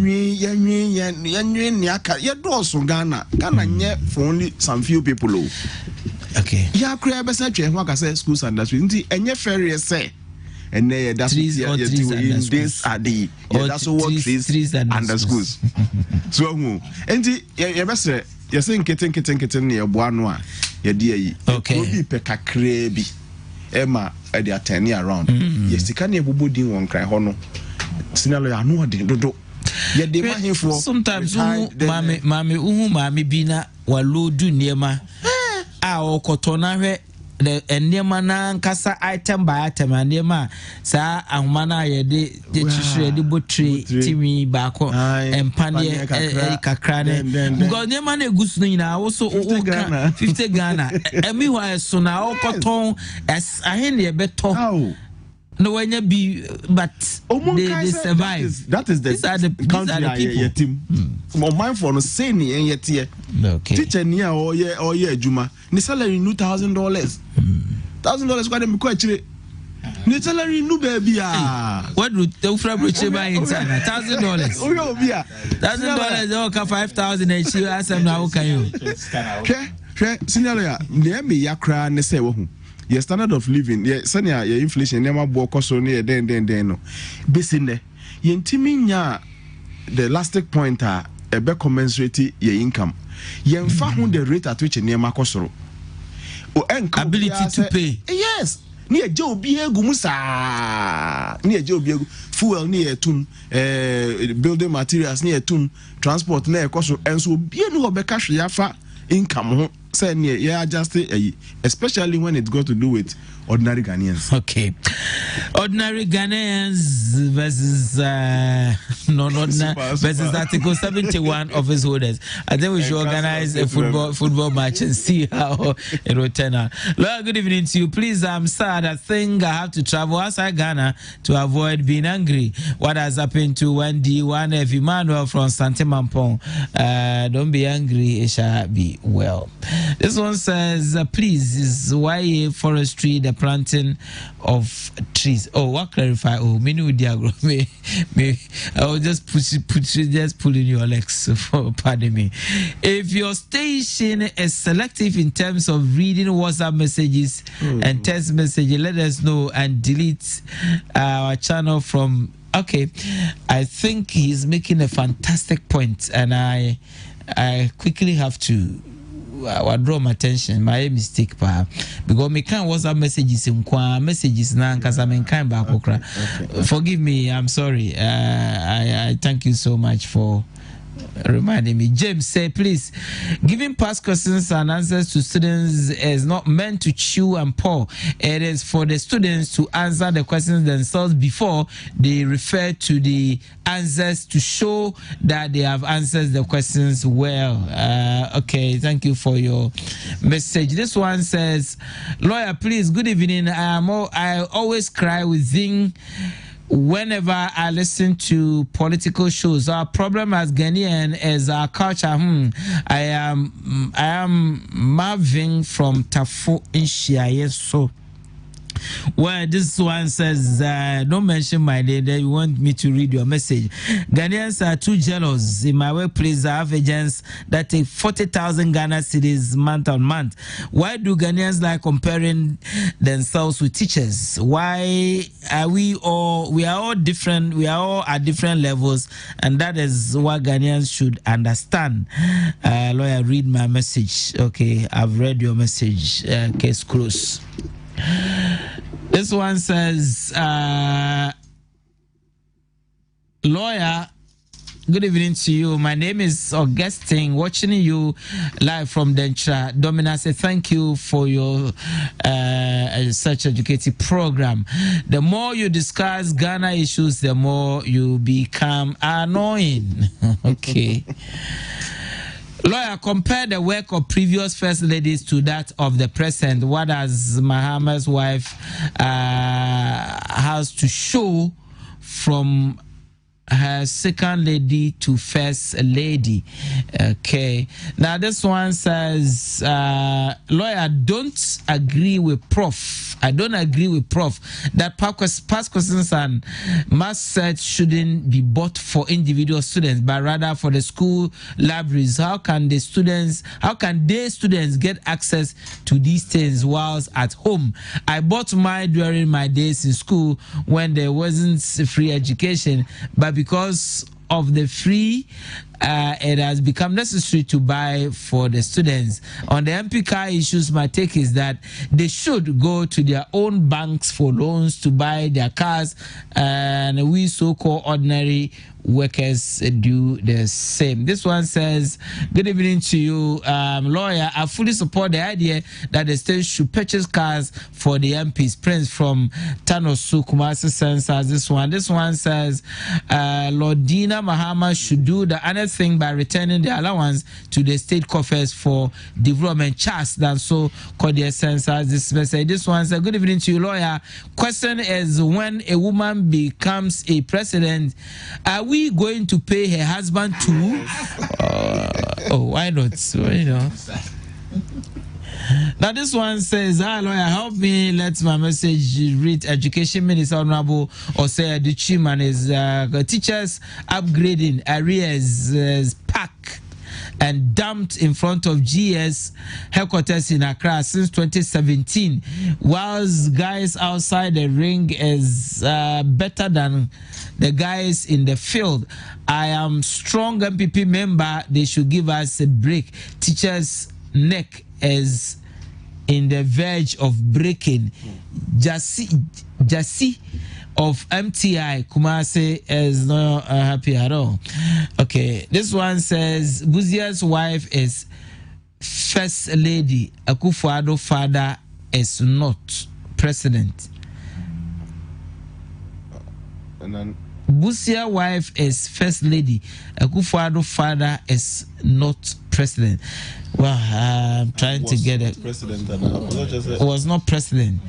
do also Ghana nye for only some few people. Okay. Yeah create best like say schools and that enye fair say and that's trees what this are the that's what trees and the schools so and you best you saying kitten near boano ya dey okay will be pekakre bi ema e dey attend around yes can e bobodin won cry ho no sinalo ya no dey dodo ya dey mahefo sometimes mame bi na walodu niema a okotona hwe the enema na nkasa item by item enema sa ahoma na ye de tishire de botri timi baako empane kakra ne because enema na egusu no nyina wo so 50 Ghana emi wa so na okoton ahen ye beto no when you be but they survive. That is the country team. Mindful no say ni yet here. Okay. Teacher near or ye juma. Ni salary $2,000. $1,000 kwa dem ko achire. ne salary no baby what do the fra broche buy inside $1,000 oh be $1,000 okay 5,000 and she asem na wo kan you hwe senior ya ne me yakra ne say wo hu your standard of living senior your inflation ne ma bo koso ne den no besi ne yentimi nya the elastic point ebe commensurate your income yemfa hu the rate at which ne ma kosoro ability to pay. Yes. Ni eje obi egu musa. Ni eje obi egu fuel ni etum building materials ni etum transport na ekoso enso obi enu obeka hwe yafa income ho say ni ya adjust especially when it got to do with ordinary Ghanaians. Okay. Ordinary Ghanaians versus versus Article 71 office holders. I think we should organize a football match and see how it will turn out. Lord, good evening to you. Please, I'm sad. I think I have to travel outside Ghana to avoid being angry. What has happened to Wendy, one of Emmanuel from Santemampong? Don't be angry. It shall be well. This one says, please, is YA forestry the planting of trees? Oh, what clarify? Oh, me no diagram. Me. I will just just pull in your legs. Pardon me. If your station is selective in terms of reading WhatsApp messages and text messages, let us know and delete our channel from. Okay, I think he's making a fantastic point, and I quickly have to. I draw my attention. My mistake, because me can't WhatsApp messages now because I'm in kind back. Forgive me. I'm sorry. I thank you so much for reminding me. James say, please, giving past questions and answers to students is not meant to chew and pour. It is for the students to answer the questions themselves before they refer to the answers to show that they have answered the questions well. Okay, thank you for your message. This one says, lawyer, please, good evening. I always cry within whenever I listen to political shows. Our problem as Ghanaian is our culture. I am Marvin from Tafo Inshia. Yes, so. Well, this one says, don't mention my name. You want me to read your message. Ghanaians are too jealous. In my workplace, I have agents that take 40,000 Ghana cedis month on month. Why do Ghanaians like comparing themselves with teachers? Why are we are all different? We are all at different levels, and that is what Ghanaians should understand. Lawyer, read my message. Okay, I've read your message. Case closed. This one says, lawyer, good evening to you. My name is Augustine, watching you live from Dentra. Domina say thank you for your such educative program. The more you discuss Ghana issues, the more you become annoying. Okay. Lawyer, compare the work of previous first ladies to that of the present. What has Mahama's wife has to show from her second lady to first lady? Okay. Now this one says, lawyer, don't agree with Prof. I don't agree with Prof. that past questions and math sets shouldn't be bought for individual students, but rather for the school libraries. How can their students get access to these things whilst at home? I bought mine during my days in school when there wasn't free education, but because of the free, it has become necessary to buy for the students. On the MP car issues, my take is that they should go to their own banks for loans to buy their cars, and we so-called ordinary workers do the same. This one says, good evening to you, lawyer. I fully support the idea that the state should purchase cars for the MPs. Prince from Tanosu, Kumasi Sensors. This one says, Lord Dina Mahama should do the other thing by returning the allowance to the state coffers for development charts than so called their Sensors. This one says, good evening to you, lawyer. Question is, when a woman becomes a president, are we going to pay her husband too? Why not? So, Now this one says, "Hi lawyer, help me. Let my message read. Education Minister Honorable Osei Adichie is teachers upgrading arrears pack and dumped in front of GS headquarters in Accra since 2017. Whilst guys outside the ring is better than the guys in the field. I am strong MPP member. They should give us a break. Teachers' neck is in the verge of breaking. Jasi of MTI Kumasi is not happy at all. Okay, this one says Buzia's wife is first lady. Akufo-Addo father is not president. And then Buzia's wife is first lady. Akufo-Addo father is not president. Well, I'm trying to get it. President Was not president.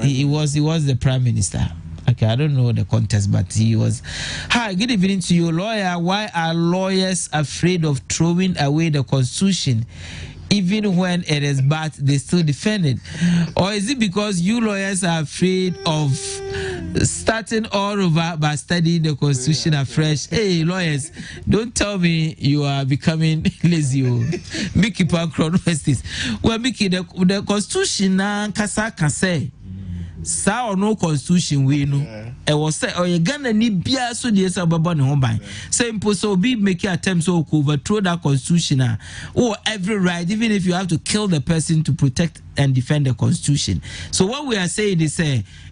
He was the prime minister. Okay, I don't know the context, but he was. Hi, good evening to you, lawyer. Why are lawyers afraid of throwing away the constitution? Even when it is bad, they still defend it. Or is it because you lawyers are afraid of starting all over by studying the constitution afresh? Hey, lawyers, don't tell me you are becoming lazy. Mickey Pankron Westies. Well, Mickey, the constitution, kasa kase. Sa or no constitution we no e was say or Ghana ni bia so dey say baba ne ho ban say impo so be make attempts to overthrow that constitution or every right, even if you have to kill the person to protect and defend the constitution. So what we are saying is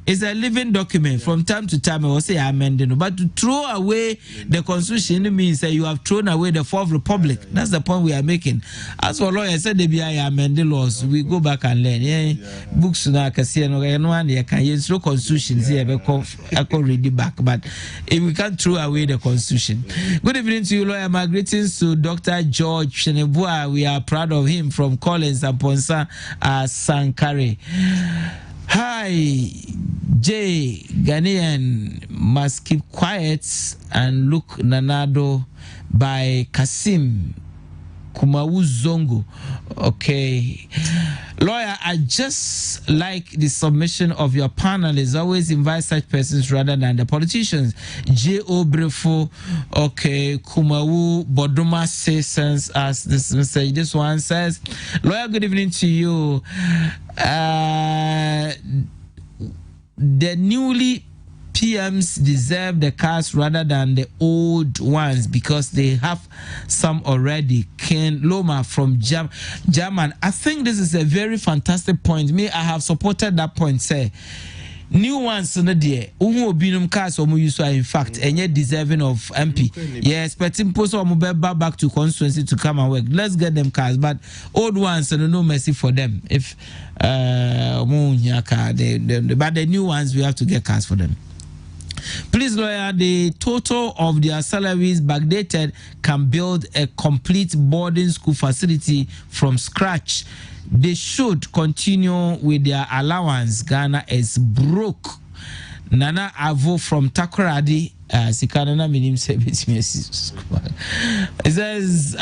it's a living document. From time to time I will say amending, but to throw away the constitution means that you have thrown away the Fourth Republic. That's the point we are making. As for lawyers said they be amending laws, we go back and learn books na kasi no one you can use no constitution here I can read it back, but if we can't throw away the constitution. Good evening to you, lawyer. My greetings to Dr. George Chenebua. We are proud of him from Collins and Ponsa Sankare. Hi, Jay Ghanaian must keep quiet and look Nanado by Kasim Kumawu Zongo. Okay, lawyer, I just like the submission of your panelists. Always invite such persons rather than the politicians. J.O. Brefo, okay, Kumawu Boduma says as this message. This one says, lawyer, good evening to you. The newly PMs deserve the cars rather than the old ones because they have some already. Ken Loma from German. I think this is a very fantastic point. Me, I have supported that point. Say, new ones no dear. Binum cars use in fact and yet deserving of MP. Yeah, expecting post or back to constituency to come and work. Let's get them cars, but old ones no mercy for them. If but the new ones we have to get cars for them. Please, lawyer, the total of their salaries backdated can build a complete boarding school facility from scratch. They should continue with their allowance. Ghana is broke. Nana Avo from Takoradi. It says,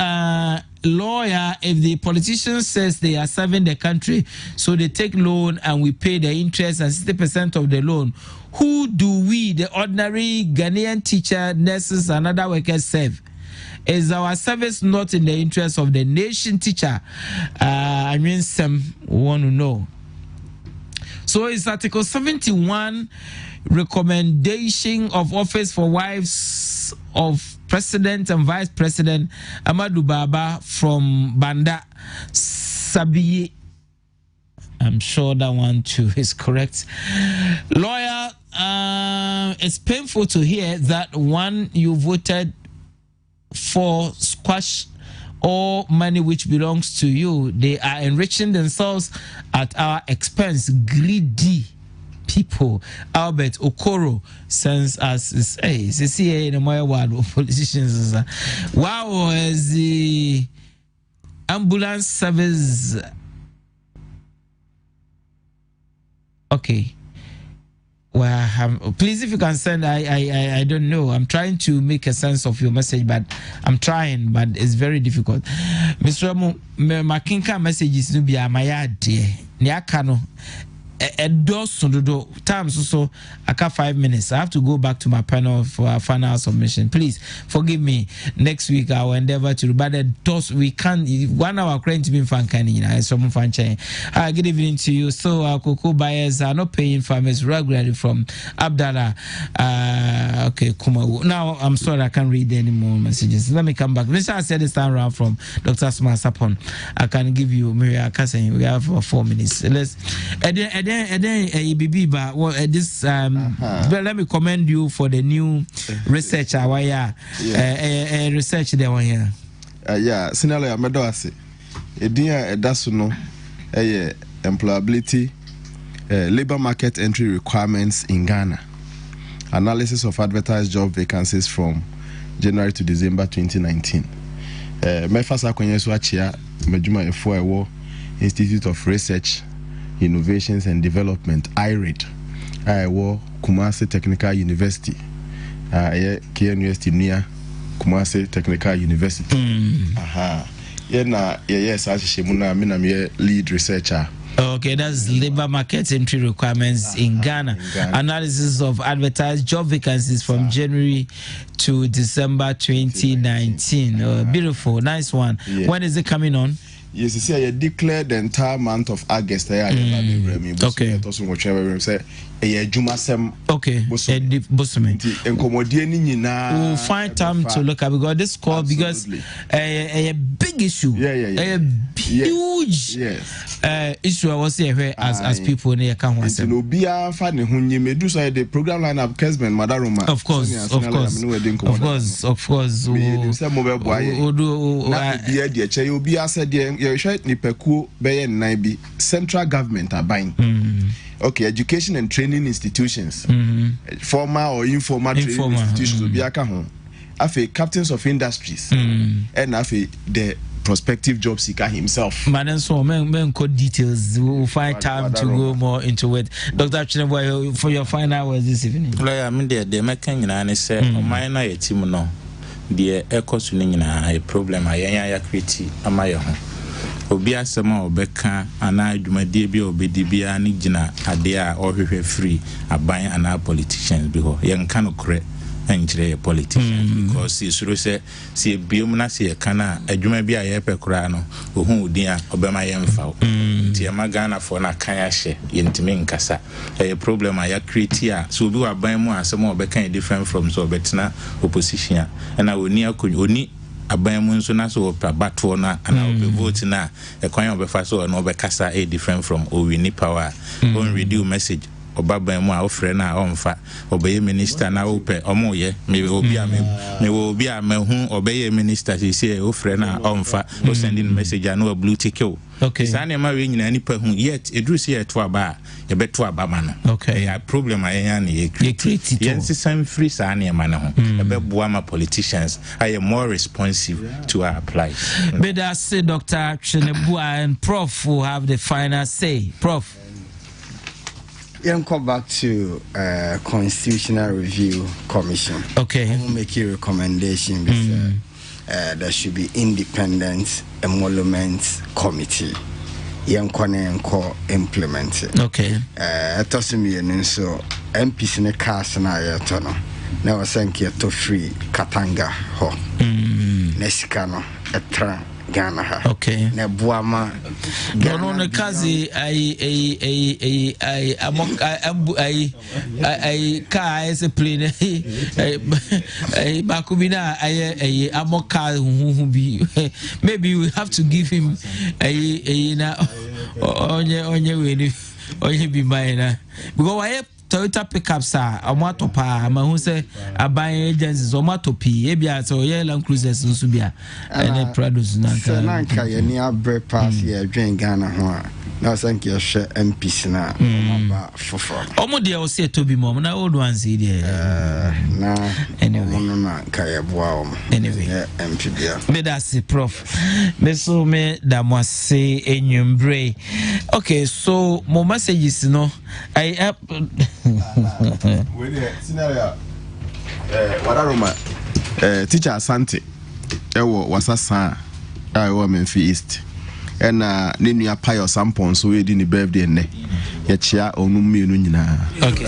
lawyer, if the politician says they are serving the country, so they take loan and we pay the interest and 60% of the loan, who do we, the ordinary Ghanaian teacher, nurses, and other workers serve? Is our service not in the interest of the nation, teacher? I mean, some want to know. So it's Article 71, recommendation of office for wives of President and Vice President Amadou Baba from Banda Sabiye. I'm sure that one too is correct. Lawyer, it's painful to hear that one you voted for squash all money which belongs to you. They are enriching themselves at our expense. Greedy people. Albert Okoro sends us this. Hey, it's in the more word of politicians. Wow, as the ambulance service. Okay. Well, please, if you can send, I don't know. I'm trying to make a sense of your message, but I'm trying, but it's very difficult. Mr. Makinka messages to be my idea. Niakano. A dozen times so I got 5 minutes. I have to go back to my panel for our final submission. Please forgive me. Next week I will endeavor to, but we can't 1 hour credit to be fan canning. Some fan chain. Good evening to you. So our cocoa buyers are not paying farmers regularly from Abdallah. Okay, Kuma. Now I'm sorry I can't read any more messages. Let me come back. Mr. I said this time around from Dr. Smart Sapon. I can give you Maria Kassan. We have 4 minutes. Let's then this let me commend you for the new research research there one here. Sinalo ya medo ase edin edaso no employability labor market entry requirements in Ghana, analysis of advertised job vacancies from January to December 2019. Mefasa kwenye so achia medjuma efo ewo Institute of Research, Innovations and Development, IRED. I work Kumasi Technical University. KNUST near Kumasi Technical University. Yes, I'm lead researcher. Okay, that's labor market entry requirements in Ghana. Analysis of advertised job vacancies from January to December 2019. Beautiful, nice one. Yeah. When is it coming on? Yes, you see, I declared the entire month of August. Okay. Okay. We'll find time to look at because this call because a big issue, a huge issue. I was here as people near Kamwas. The program line up Kessben, Madaruma. Of course. Central government are buying. Okay, education and training institutions, formal or informal training institutions will be a captains of industries, and the prospective job seeker himself. Man, so men code details. We'll find time to go more into it. Dr. Chineboy, for your final words this evening. I mean, the American and say, "Mine a team no, the echo swinging a problem. I create a my obi asema obeka ana adwumadie bi obedi bia ne gina ade a ohwehwe free aban ana politicians bi ho ye nka no kore enkyere politicians because isuro se biom na se kana adwuma bi a ye pekora no ohun odin a obema ye mfa nti e magana for na kan ya hye yentimi nkasa e problem a ya create a so obi wa ban mu asema obeka different from so obetena opposition na oni abayamu nso na so bato na ana obe vote na ekwan obefa so na obekasa a different from owini power on read message obabayamu a ofre na onfa obeye minister na ope omoye me obi a mehu obeye minister say ofre na onfa o sending message na blue tick. Okay. Sane ma we nyina nipa hu yet edru se yeto aba ye beto aba ma no. Okay. Ya problem ayan na ye create it. Yen sisam free sane ma no ho. E be boa ma politicians are more responsive to our plight. But I say Dr. Chinebua and Prof will have the final say. Prof. You come back to Constitutional Review Commission. Okay. I will make a recommendation there should be independent emolument committee. Young Kone implement it. Okay. Tosumi so MPs in the cast na yetono. Now thank you to free Katanga ho. Nesikano etra Ghana ha. Okay. Ne buama. No ne kazi I car as a plane Bakubina I amoka who be maybe we have to give him onye be mine because I Toyota pickups are a pa who say a buying agencies or matopi ebia so Land Cruisers in Subia and Prados Nanka near break pass here drink Ghana na thank you share MPs na ba foforo omo de o se to bi mom na old ones de na anyway no na kai boa anyway MP dia me da se prof me so me da mo se enyumbre. Okay, so mo messages no I up we the scenario wadaroma teacher Asante ewo wasasa I wa Memphis East and ne nua Payo Sampon so we di ni birthday ne ye chia onu mienu nyina. Okay,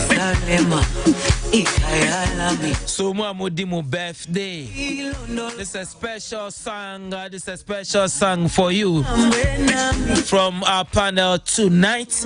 so mo amodi mo birthday, this is a special song, this is a special song for you from our panel tonight.